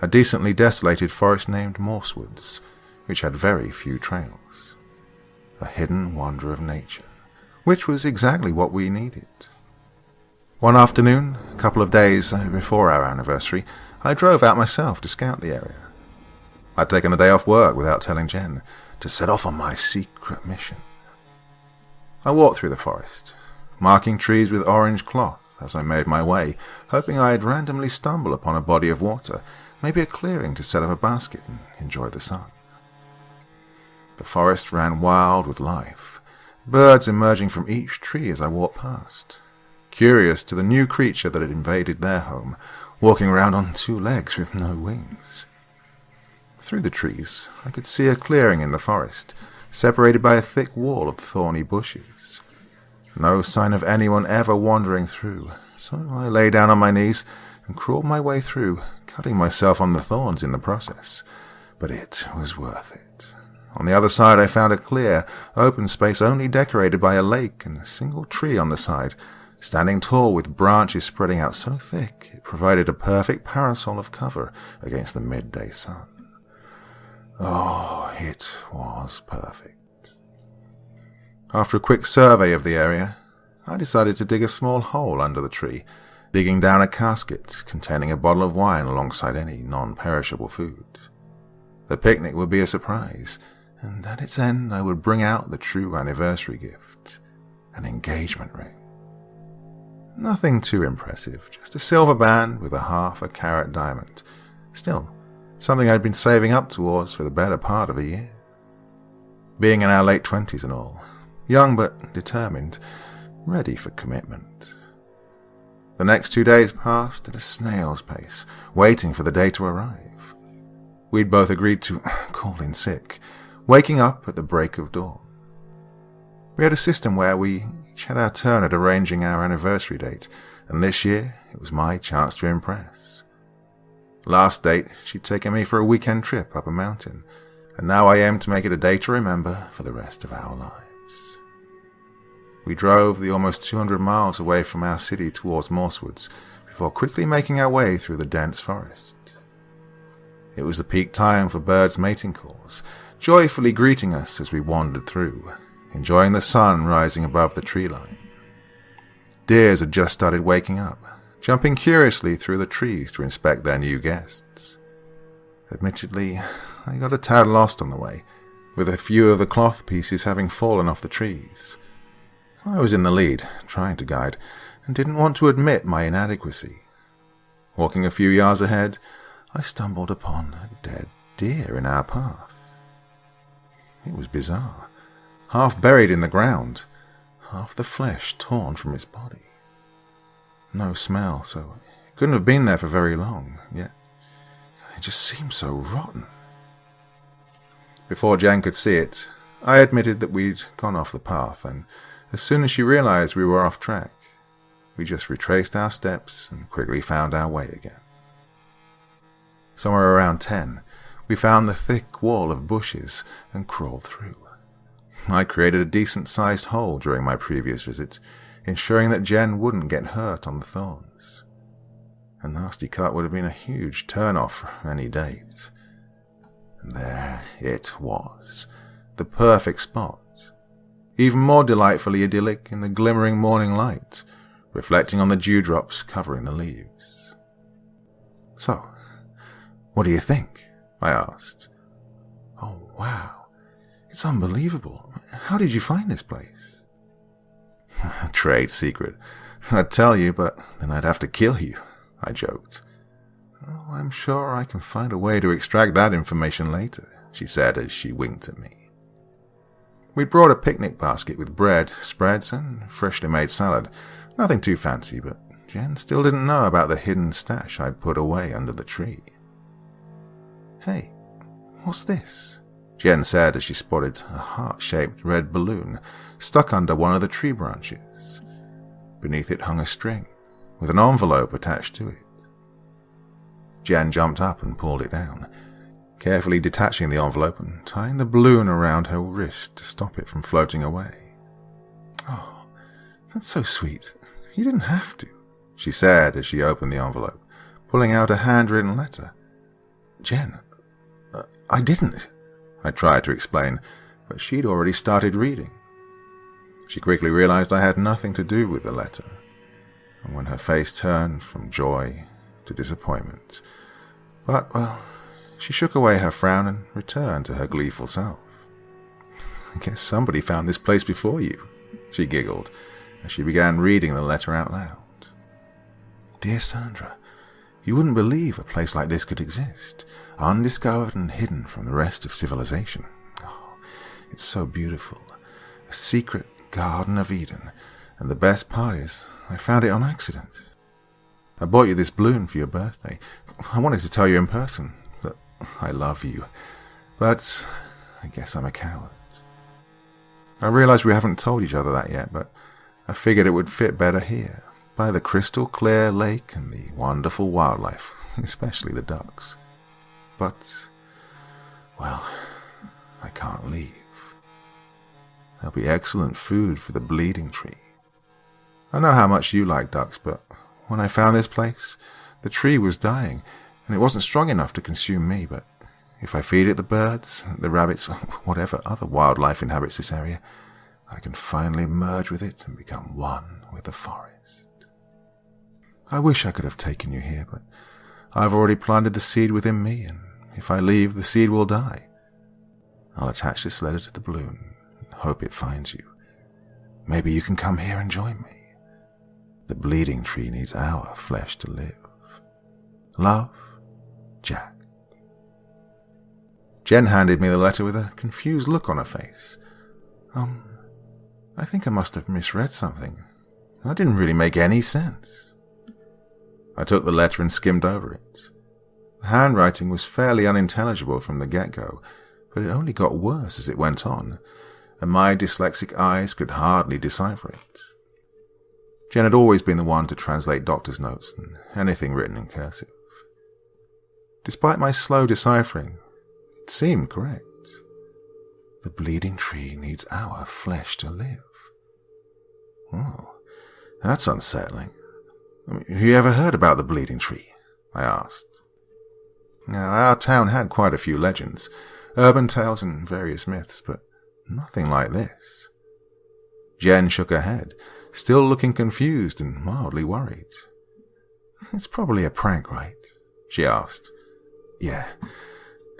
A decently desolated forest named Morsewoods, which had very few trails. A hidden wonder of nature, which was exactly what we needed. One afternoon, a couple of days before our anniversary, I drove out myself to scout the area. I'd taken the day off work without telling Jen, to set off on my secret mission. I walked through the forest, marking trees with orange cloth as I made my way, hoping I'd randomly stumble upon a body of water, maybe a clearing to set up a basket and enjoy the sun. The forest ran wild with life, birds emerging from each tree as I walked past, curious to the new creature that had invaded their home, walking around on 2 legs with no wings. Through the trees, I could see a clearing in the forest, separated by a thick wall of thorny bushes. No sign of anyone ever wandering through, so I lay down on my knees and crawled my way through, cutting myself on the thorns in the process. But it was worth it. On the other side I found a clear, open space only decorated by a lake and a single tree on the side, standing tall with branches spreading out so thick it provided a perfect parasol of cover against the midday sun. Oh, it was perfect. After a quick survey of the area, I decided to dig a small hole under the tree, digging down a casket containing a bottle of wine alongside any non-perishable food. The picnic would be a surprise, and at its end I would bring out the true anniversary gift, an engagement ring. Nothing too impressive, just a silver band with a half-a-carat diamond. Still, something I'd been saving up towards for the better part of a year. Being in our late 20s and all, young but determined, ready for commitment. The next 2 days passed at a snail's pace, waiting for the day to arrive. We'd both agreed to call in sick, waking up at the break of dawn. We had a system where we each had our turn at arranging our anniversary date, and this year it was my chance to impress. Last date, she'd taken me for a weekend trip up a mountain, and now I aimed to make it a day to remember for the rest of our lives. We drove the almost 200 miles away from our city towards Morsewoods before quickly making our way through the dense forest. It was the peak time for birds' mating calls, joyfully greeting us as we wandered through, enjoying the sun rising above the tree line. Deers had just started waking up, jumping curiously through the trees to inspect their new guests. Admittedly, I got a tad lost on the way, with a few of the cloth pieces having fallen off the trees. I was in the lead, trying to guide, and didn't want to admit my inadequacy. Walking a few yards ahead, I stumbled upon a dead deer in our path. It was bizarre, half buried in the ground, half the flesh torn from its body. No smell, so it couldn't have been there for very long, yet it just seemed so rotten. Before Jan could see it, I admitted that we'd gone off the path, and as soon as she realized we were off track, we just retraced our steps and quickly found our way again. Somewhere around 10, we found the thick wall of bushes and crawled through. I created a decent-sized hole during my previous visit, ensuring that Jen wouldn't get hurt on the thorns. A nasty cut would have been a huge turn-off for any date. And there it was, the perfect spot, even more delightfully idyllic in the glimmering morning light, reflecting on the dewdrops covering the leaves. "So, what do you think?" I asked. "Oh, wow. It's unbelievable. How did you find this place?" "Trade secret. I'd tell you, but then I'd have to kill you," I joked. "Oh, I'm sure I can find a way to extract that information later," she said as she winked at me. We'd brought a picnic basket with bread, spreads, and freshly made salad. Nothing too fancy, but Jen still didn't know about the hidden stash I'd put away under the tree. "Hey, what's this?" Jen said as she spotted a heart-shaped red balloon stuck under one of the tree branches. Beneath it hung a string, with an envelope attached to it. Jen jumped up and pulled it down, carefully detaching the envelope and tying the balloon around her wrist to stop it from floating away. "Oh, that's so sweet. You didn't have to," she said as she opened the envelope, pulling out a handwritten letter. "Jen, I didn't," I tried to explain, but she'd already started reading. She quickly realized I had nothing to do with the letter, and when her face turned from joy to disappointment, but, well, she shook away her frown and returned to her gleeful self. "I guess somebody found this place before you," she giggled as she began reading the letter out loud. "Dear Sandra, you wouldn't believe a place like this could exist, undiscovered and hidden from the rest of civilization. Oh, it's so beautiful. A secret Garden of Eden, and the best part is I found it on accident. I bought you this balloon for your birthday. I wanted to tell you in person that I love you, but I guess I'm a coward. I realize we haven't told each other that yet, but I figured it would fit better here, by the crystal clear lake and the wonderful wildlife, especially the ducks. But, well, I can't leave. There'll be excellent food for the bleeding tree. I know how much you like ducks, but when I found this place, the tree was dying, and it wasn't strong enough to consume me, but if I feed it the birds, the rabbits, whatever other wildlife inhabits this area, I can finally merge with it and become one with the forest. I wish I could have taken you here, but I've already planted the seed within me, and if I leave, the seed will die. I'll attach this letter to the balloon and hope it finds you. Maybe you can come here and join me. The bleeding tree needs our flesh to live. Love, Jack." Jen handed me the letter with a confused look on her face. I think I must have misread something. That didn't really make any sense." I took the letter and skimmed over it. The handwriting was fairly unintelligible from the get-go, but it only got worse as it went on, and my dyslexic eyes could hardly decipher it. Jen had always been the one to translate doctor's notes and anything written in cursive. Despite my slow deciphering, it seemed correct. The bleeding tree needs our flesh to live. Oh, that's unsettling. Have you ever heard about the bleeding tree? I asked. Now, our town had quite a few legends, urban tales and various myths, but nothing like this. Jen shook her head, still looking confused and mildly worried. "It's probably a prank, right?" she asked. Yeah,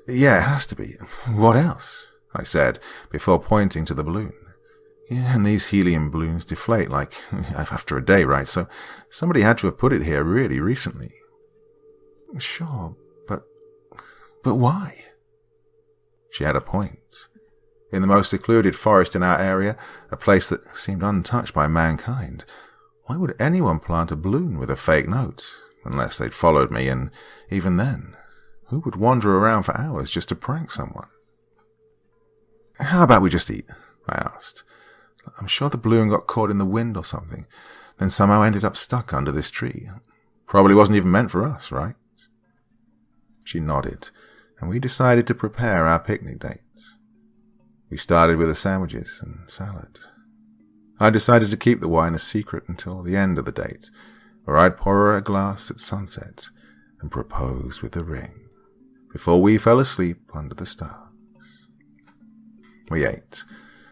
it has to be. What else?" I said, before pointing to the balloon. "Yeah, and these helium balloons deflate, like, after a day, right? So somebody had to have put it here really recently." "Sure, but why?" She had a point. In the most secluded forest in our area, a place that seemed untouched by mankind, why would anyone plant a balloon with a fake note, unless they'd followed me, and even then, who would wander around for hours just to prank someone? "How about we just eat?" I asked. "I'm sure the balloon got caught in the wind or something, then somehow ended up stuck under this tree. Probably wasn't even meant for us, right?" She nodded, and we decided to prepare our picnic date. We started with the sandwiches and salad. I decided to keep the wine a secret until the end of the date, where I'd pour her a glass at sunset and propose with a ring, before we fell asleep under the stars. We ate,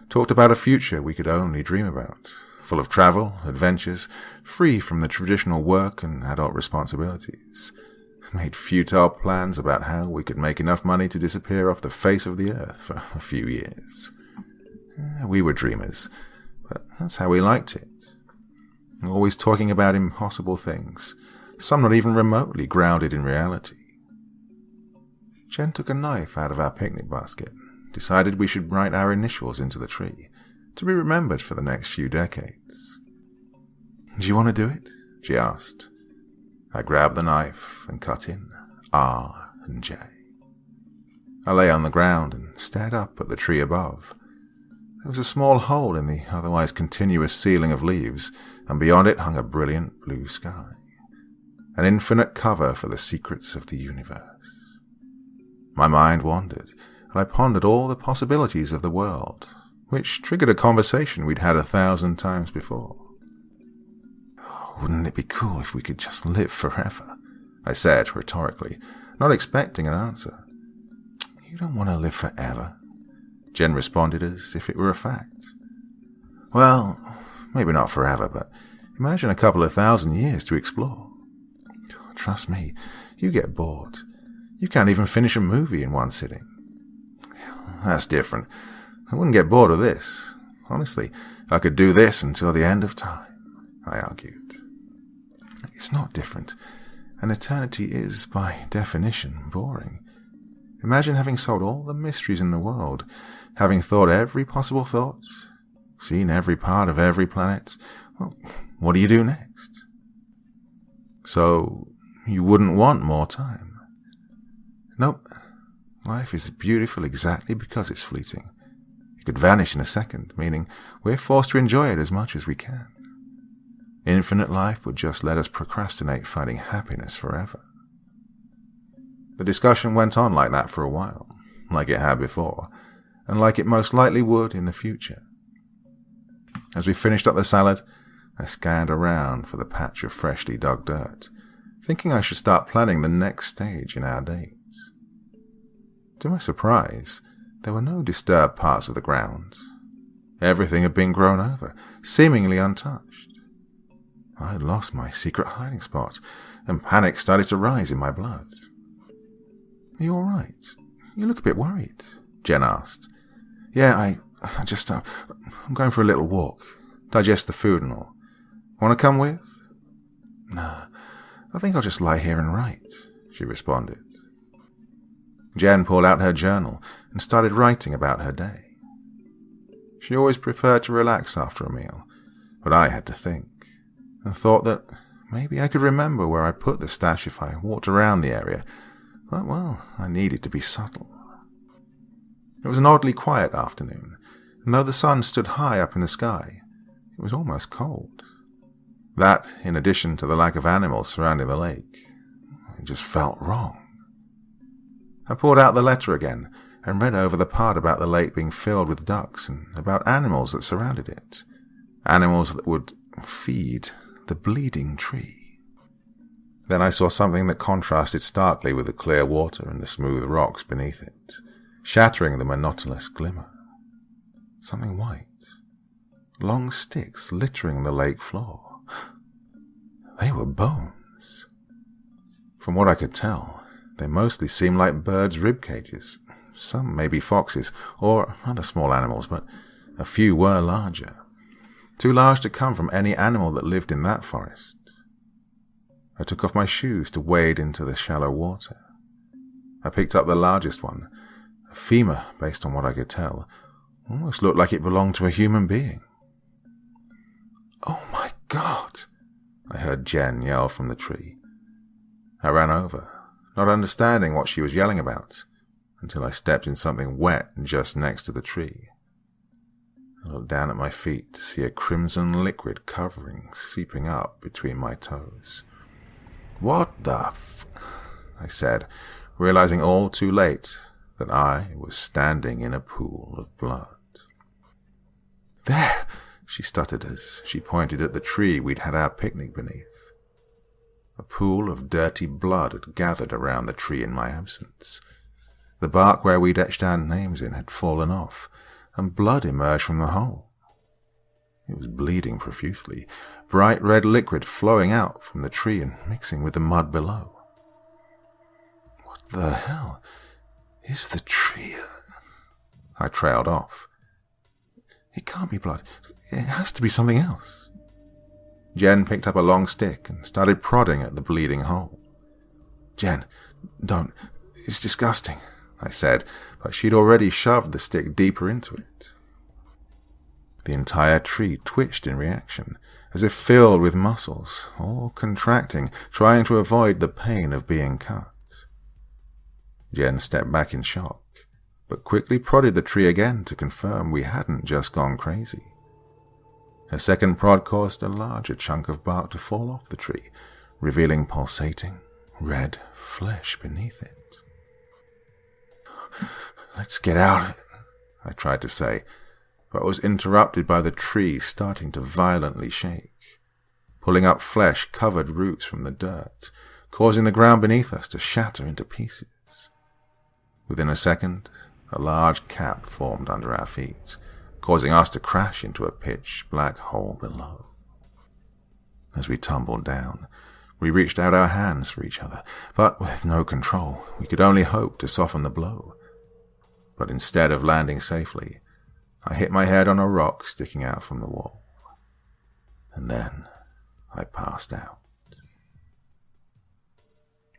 talked about a future we could only dream about, full of travel, adventures, free from the traditional work and adult responsibilities. Made futile plans about how we could make enough money to disappear off the face of the earth for a few years. We were dreamers, but that's how we liked it. Always talking about impossible things, some not even remotely grounded in reality. Jen took a knife out of our picnic basket, decided we should write our initials into the tree, to be remembered for the next few decades. "Do you want to do it?" she asked. I grabbed the knife and cut in R and J. I lay on the ground and stared up at the tree above. There was a small hole in the otherwise continuous ceiling of leaves, and beyond it hung a brilliant blue sky, an infinite cover for the secrets of the universe. My mind wandered, and I pondered all the possibilities of the world, which triggered a conversation we'd had 1,000 times before. "Wouldn't it be cool if we could just live forever?" I said rhetorically, not expecting an answer. "You don't want to live forever," Jen responded as if it were a fact. "Well, maybe not forever, but imagine a couple of 1,000 years to explore. Trust me, you get bored. You can't even finish a movie in one sitting." "That's different. I wouldn't get bored of this. Honestly, I could do this until the end of time," I argued. "It's not different. An eternity is, by definition, boring. Imagine having solved all the mysteries in the world, having thought every possible thought, seen every part of every planet. Well, what do you do next?" "So, you wouldn't want more time?" "Nope. Life is beautiful exactly because it's fleeting. It could vanish in a second, meaning we're forced to enjoy it as much as we can. Infinite life would just let us procrastinate finding happiness forever." The discussion went on like that for a while, like it had before, and like it most likely would in the future. As we finished up the salad, I scanned around for the patch of freshly dug dirt, thinking I should start planning the next stage in our date. To my surprise, there were no disturbed parts of the ground. Everything had been grown over, seemingly untouched. I had lost my secret hiding spot, and panic started to rise in my blood. "Are you all right? You look a bit worried," Jen asked. "Yeah, I'm going for a little walk, digest the food and all. Want to come with?" "Nah, I think I'll just lie here and write," she responded. Jen pulled out her journal and started writing about her day. She always preferred to relax after a meal, but I had to think, and thought that maybe I could remember where I put the stash if I walked around the area, but, well, I needed to be subtle. It was an oddly quiet afternoon, and though the sun stood high up in the sky, it was almost cold. That, in addition to the lack of animals surrounding the lake, it just felt wrong. I pulled out the letter again and read over the part about the lake being filled with ducks and about animals that surrounded it, animals that would feed the bleeding tree. Then I saw something that contrasted starkly with the clear water and the smooth rocks beneath it, shattering the monotonous glimmer. Something white. Long sticks littering the lake floor. They were bones. From what I could tell, they mostly seemed like birds' rib cages. Some maybe foxes or other small animals, but a few were larger. Too large to come from any animal that lived in that forest. I took off my shoes to wade into the shallow water. I picked up the largest one, a femur based on what I could tell. Almost looked like it belonged to a human being. "Oh my God!" I heard Jen yell from the tree. I ran over, not understanding what she was yelling about, until I stepped in something wet just next to the tree. I looked down at my feet to see a crimson liquid covering seeping up between my toes. "What the I said, realizing all too late that I was standing in a pool of blood. "There!" she stuttered as she pointed at the tree we'd had our picnic beneath. A pool of dirty blood had gathered around the tree in my absence. The bark where we'd etched our names in had fallen off, and blood emerged from the hole. It was bleeding profusely, bright red liquid flowing out from the tree and mixing with the mud below. What the hell is the tree? I trailed off. It can't be blood. It has to be something else. Jen picked up a long stick and started prodding at the bleeding hole. Jen, don't. It's disgusting, I said, but she'd already shoved the stick deeper into it. The entire tree twitched in reaction, as if filled with muscles, all contracting, trying to avoid the pain of being cut. Jen stepped back in shock, but quickly prodded the tree again to confirm we hadn't just gone crazy. Her second prod caused a larger chunk of bark to fall off the tree, revealing pulsating, red flesh beneath it. Let's get out of it, I tried to say, but was interrupted by the tree starting to violently shake, pulling up flesh-covered roots from the dirt, causing the ground beneath us to shatter into pieces. Within a second, a large cap formed under our feet, causing us to crash into a pitch-black hole below. As we tumbled down, we reached out our hands for each other, but with no control, we could only hope to soften the blow. But instead of landing safely, I hit my head on a rock sticking out from the wall. And then I passed out.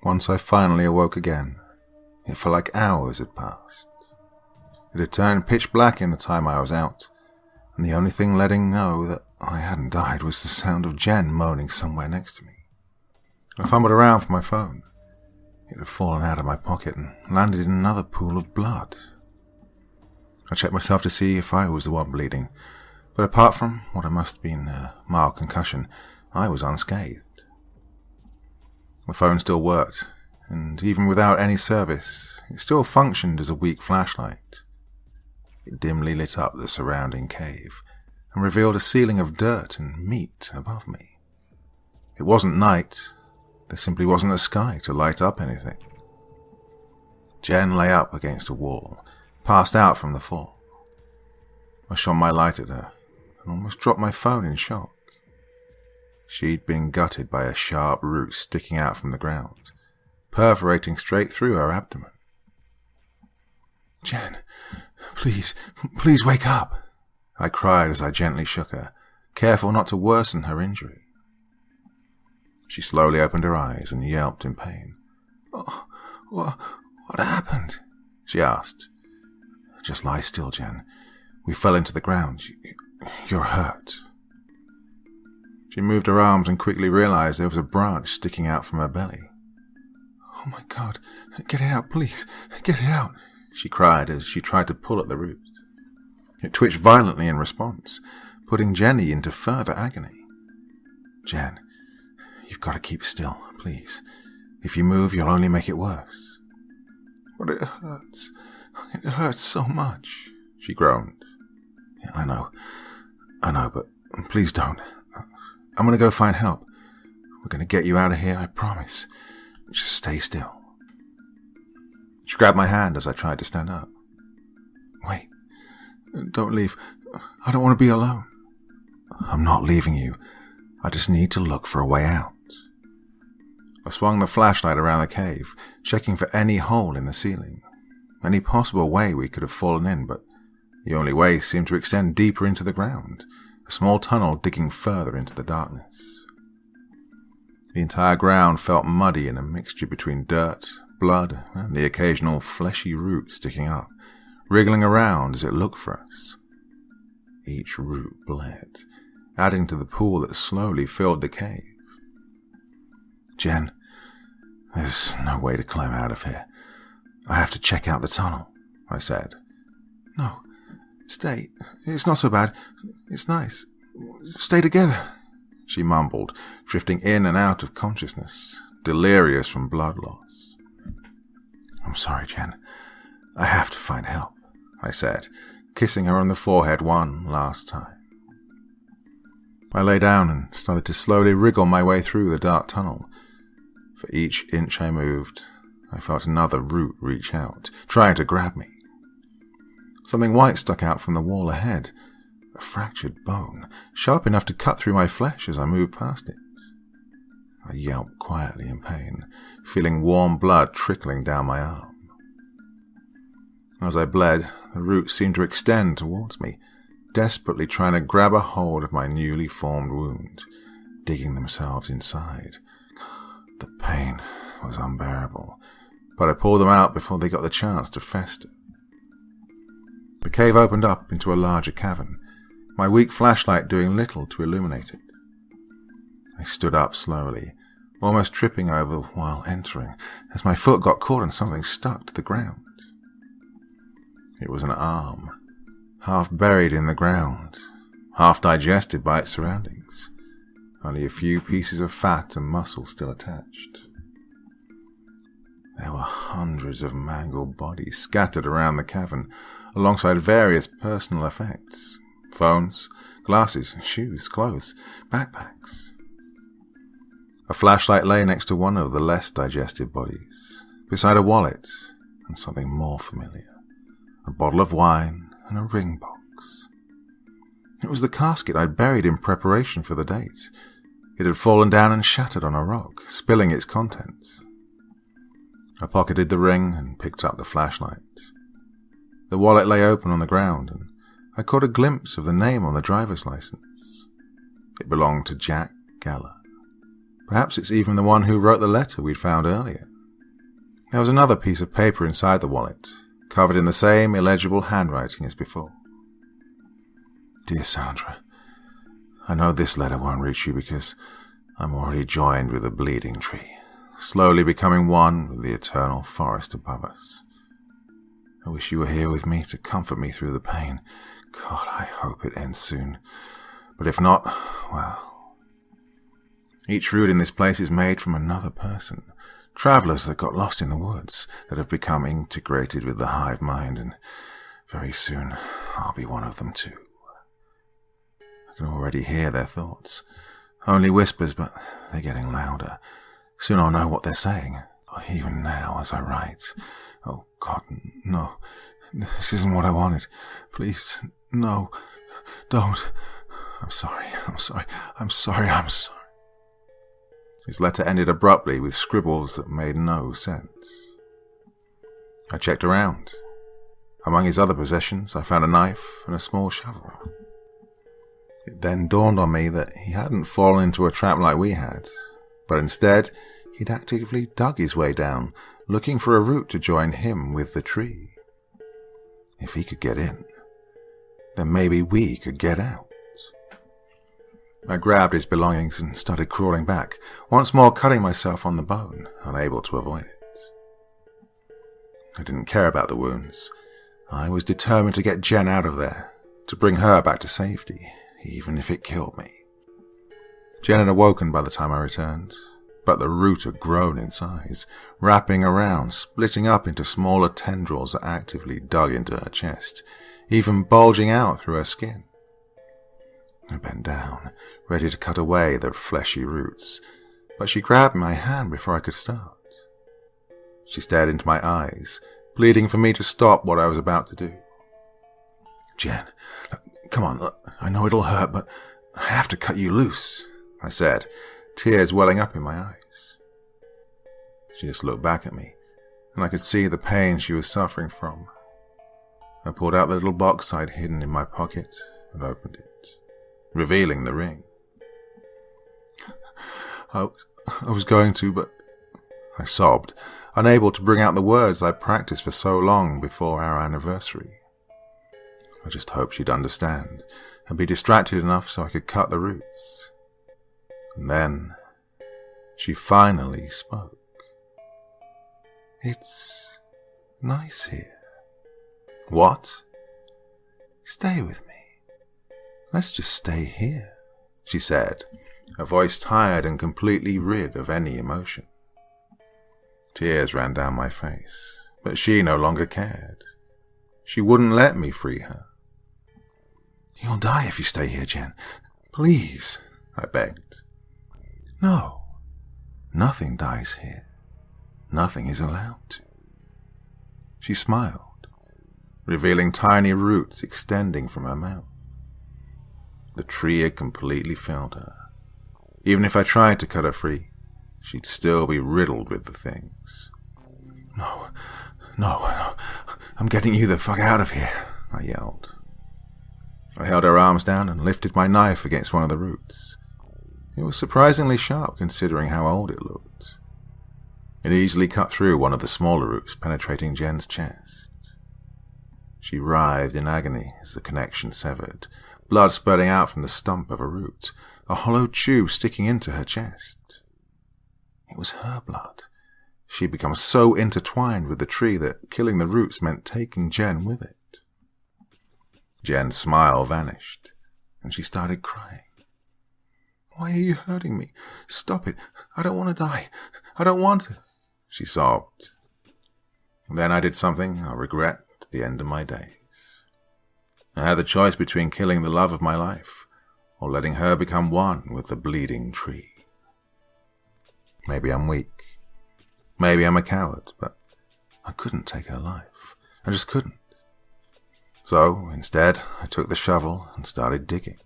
Once I finally awoke again, it felt like hours had passed. It had turned pitch black in the time I was out, and the only thing letting know that I hadn't died was the sound of Jen moaning somewhere next to me. I fumbled around for my phone. It had fallen out of my pocket and landed in another pool of blood. I checked myself to see if I was the one bleeding, but apart from what must have been a mild concussion, I was unscathed. The phone still worked, and even without any service, it still functioned as a weak flashlight. It dimly lit up the surrounding cave and revealed a ceiling of dirt and meat above me. It wasn't night. There simply wasn't a sky to light up anything. Jen lay up against a wall, passed out from the fall. I shone my light at her and almost dropped my phone in shock. She'd been gutted by a sharp root sticking out from the ground, perforating straight through her abdomen. Jen, please wake up, I cried as I gently shook her, careful not to worsen her injury. She slowly opened her eyes and yelped in pain. Oh, what happened? She asked. Just lie still, Jen. We fell into the ground. You're hurt. She moved her arms and quickly realized there was a branch sticking out from her belly. Oh my God, get it out, please, get it out, she cried as she tried to pull at the root. It twitched violently in response, putting Jenny into further agony. Jen, you've got to keep still, please. If you move, you'll only make it worse. But it hurts. It hurts so much, she groaned. Yeah, I know, but please don't. I'm going to go find help. We're going to get you out of here, I promise. Just stay still. She grabbed my hand as I tried to stand up. Wait. Don't leave. I don't want to be alone. I'm not leaving you. I just need to look for a way out. I swung the flashlight around the cave, checking for any hole in the ceiling, any possible way we could have fallen in, but the only way seemed to extend deeper into the ground, a small tunnel digging further into the darkness. The entire ground felt muddy in a mixture between dirt, blood, and the occasional fleshy root sticking up, wriggling around as it looked for us. Each root bled, adding to the pool that slowly filled the cave. Jen, there's no way to climb out of here. I have to check out the tunnel, I said. No, stay. It's not so bad. It's nice. Stay together, she mumbled, drifting in and out of consciousness, delirious from blood loss. I'm sorry, Jen. I have to find help, I said, kissing her on the forehead one last time. I lay down and started to slowly wriggle my way through the dark tunnel, For each inch I moved, I felt another root reach out, trying to grab me. Something white stuck out from the wall ahead, a fractured bone, sharp enough to cut through my flesh as I moved past it. I yelped quietly in pain, feeling warm blood trickling down my arm. As I bled, the roots seemed to extend towards me, desperately trying to grab a hold of my newly formed wound, digging themselves inside. The pain was unbearable, but I pulled them out before they got the chance to fester. The cave opened up into a larger cavern, my weak flashlight doing little to illuminate it. I stood up slowly, almost tripping over while entering, as my foot got caught in something stuck to the ground. It was an arm, half buried in the ground, half digested by its surroundings, only a few pieces of fat and muscle still attached. There were hundreds of mangled bodies scattered around the cavern, alongside various personal effects: phones, glasses, shoes, clothes, backpacks. A flashlight lay next to one of the less digested bodies, beside a wallet and something more familiar: a bottle of wine and a ring box. It was the casket I'd buried in preparation for the date. It had fallen down and shattered on a rock, spilling its contents. I pocketed the ring and picked up the flashlight. The wallet lay open on the ground, and I caught a glimpse of the name on the driver's license. It belonged to Jack Geller. Perhaps it's even the one who wrote the letter we'd found earlier. There was another piece of paper inside the wallet, covered in the same illegible handwriting as before. Dear Sandra, I know this letter won't reach you because I'm already joined with the bleeding tree, slowly becoming one with the eternal forest above us. I wish you were here with me to comfort me through the pain. God, I hope it ends soon. But if not, well, each root in this place is made from another person. Travelers that got lost in the woods, that have become integrated with the hive mind, and very soon I'll be one of them too. I can already hear their thoughts. Only whispers, but they're getting louder. Soon I'll know what they're saying, even now as I write. Oh God, no. This isn't what I wanted. Please, no, don't. I'm sorry. His letter ended abruptly with scribbles that made no sense. I checked around. Among his other possessions, I found a knife and a small shovel. It then dawned on me that he hadn't fallen into a trap like we had, but instead he'd actively dug his way down, looking for a route to join him with the tree. If he could get in, then maybe we could get out. I grabbed his belongings and started crawling back, once more cutting myself on the bone, unable to avoid it. I didn't care about the wounds. I was determined to get Jen out of there, to bring her back to safety, even if it killed me. Jen had awoken by the time I returned, but the root had grown in size, wrapping around, splitting up into smaller tendrils that actively dug into her chest, even bulging out through her skin. I bent down, ready to cut away the fleshy roots, but she grabbed my hand before I could start. She stared into my eyes, pleading for me to stop what I was about to do. Jen, come on, look, I know it'll hurt, but I have to cut you loose, I said, tears welling up in my eyes. She just looked back at me, and I could see the pain she was suffering from. I pulled out the little box I'd hidden in my pocket and opened it, revealing the ring. I was going to, but I sobbed, unable to bring out the words I'd practiced for so long before our anniversary. I just hoped she'd understand and be distracted enough so I could cut the roots. And then she finally spoke. It's nice here. What? Stay with me. Let's just stay here, she said, her voice tired and completely rid of any emotion. Tears ran down my face, but she no longer cared. She wouldn't let me free her. You'll die if you stay here, Jen. Please, I begged. No, Nothing dies here. Nothing is allowed to. She smiled, revealing tiny roots extending from her mouth. The tree had completely filled her. Even if I tried to cut her free, she'd still be riddled with the things. No, I'm getting you the fuck out of here, I yelled. I held her arms down and lifted my knife against one of the roots. It was surprisingly sharp considering how old it looked. It easily cut through one of the smaller roots, penetrating Jen's chest. She writhed in agony as the connection severed, blood spurting out from the stump of a root, a hollow tube sticking into her chest. It was her blood. She'd become so intertwined with the tree that killing the roots meant taking Jen with it. Jen's smile vanished, and she started crying. "Why are you hurting me? Stop it. I don't want to die. I don't want to," she sobbed. Then I did something I'll regret to the end of my days. I had the choice between killing the love of my life or letting her become one with the bleeding tree. Maybe I'm weak. Maybe I'm a coward, but I couldn't take her life. I just couldn't. So, instead, I took the shovel and started digging.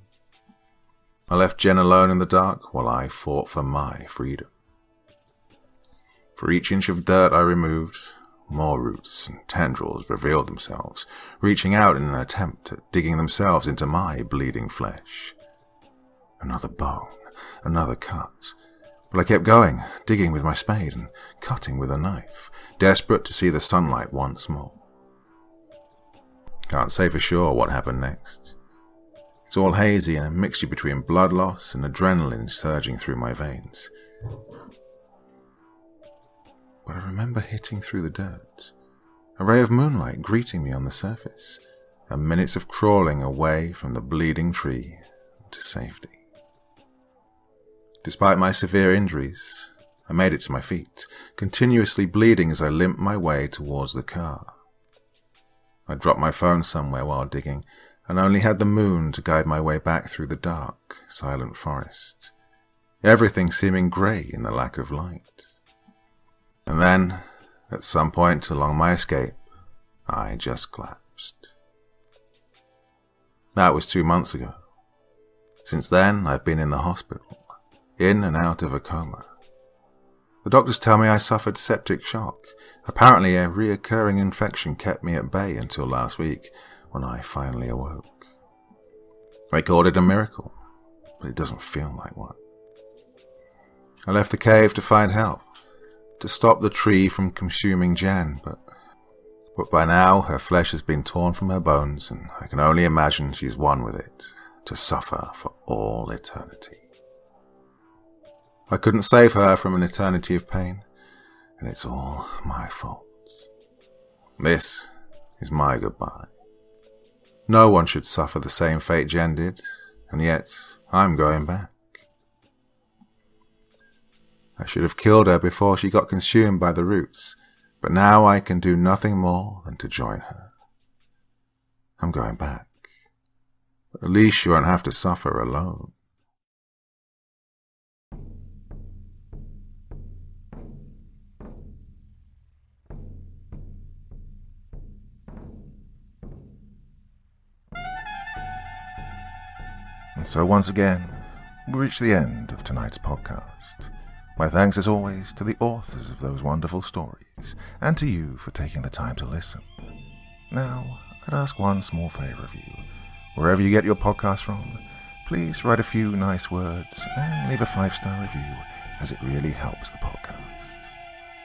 I left Jen alone in the dark while I fought for my freedom. For each inch of dirt I removed, more roots and tendrils revealed themselves, reaching out in an attempt at digging themselves into my bleeding flesh. Another bone, another cut. But I kept going, digging with my spade and cutting with a knife, desperate to see the sunlight once more. Can't say for sure what happened next. It's all hazy and a mixture between blood loss and adrenaline surging through my veins. But I remember hitting through the dirt, a ray of moonlight greeting me on the surface, and minutes of crawling away from the bleeding tree to safety. Despite my severe injuries, I made it to my feet, continuously bleeding as I limped my way towards the car. I dropped my phone somewhere while digging, and only had the moon to guide my way back through the dark, silent forest, everything seeming grey in the lack of light. And then, at some point along my escape, I just collapsed. That was 2 months ago. Since then, I've been in the hospital, in and out of a coma. The doctors tell me I suffered septic shock. Apparently a reoccurring infection kept me at bay until last week, when I finally awoke. They called it a miracle, but it doesn't feel like one. I left the cave to find help, to stop the tree from consuming Jen, but by now her flesh has been torn from her bones, and I can only imagine she's one with it, to suffer for all eternity. I couldn't save her from an eternity of pain, and it's all my fault. This is my goodbye. No one should suffer the same fate Jen did, and yet I'm going back. I should have killed her before she got consumed by the roots, but now I can do nothing more than to join her. I'm going back. At least she won't have to suffer alone. And so once again, we reach the end of tonight's podcast. My thanks as always to the authors of those wonderful stories, and to you for taking the time to listen. Now, I'd ask one small favour of you. Wherever you get your podcast from, please write a few nice words and leave a 5-star review, as it really helps the podcast.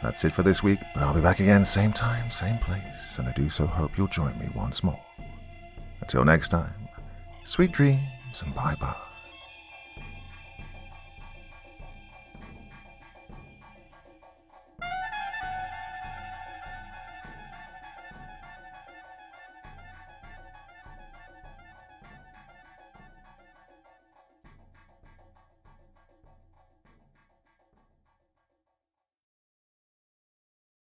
That's it for this week, but I'll be back again same time, same place, and I do so hope you'll join me once more. Until next time, sweet dreams and bye-bye.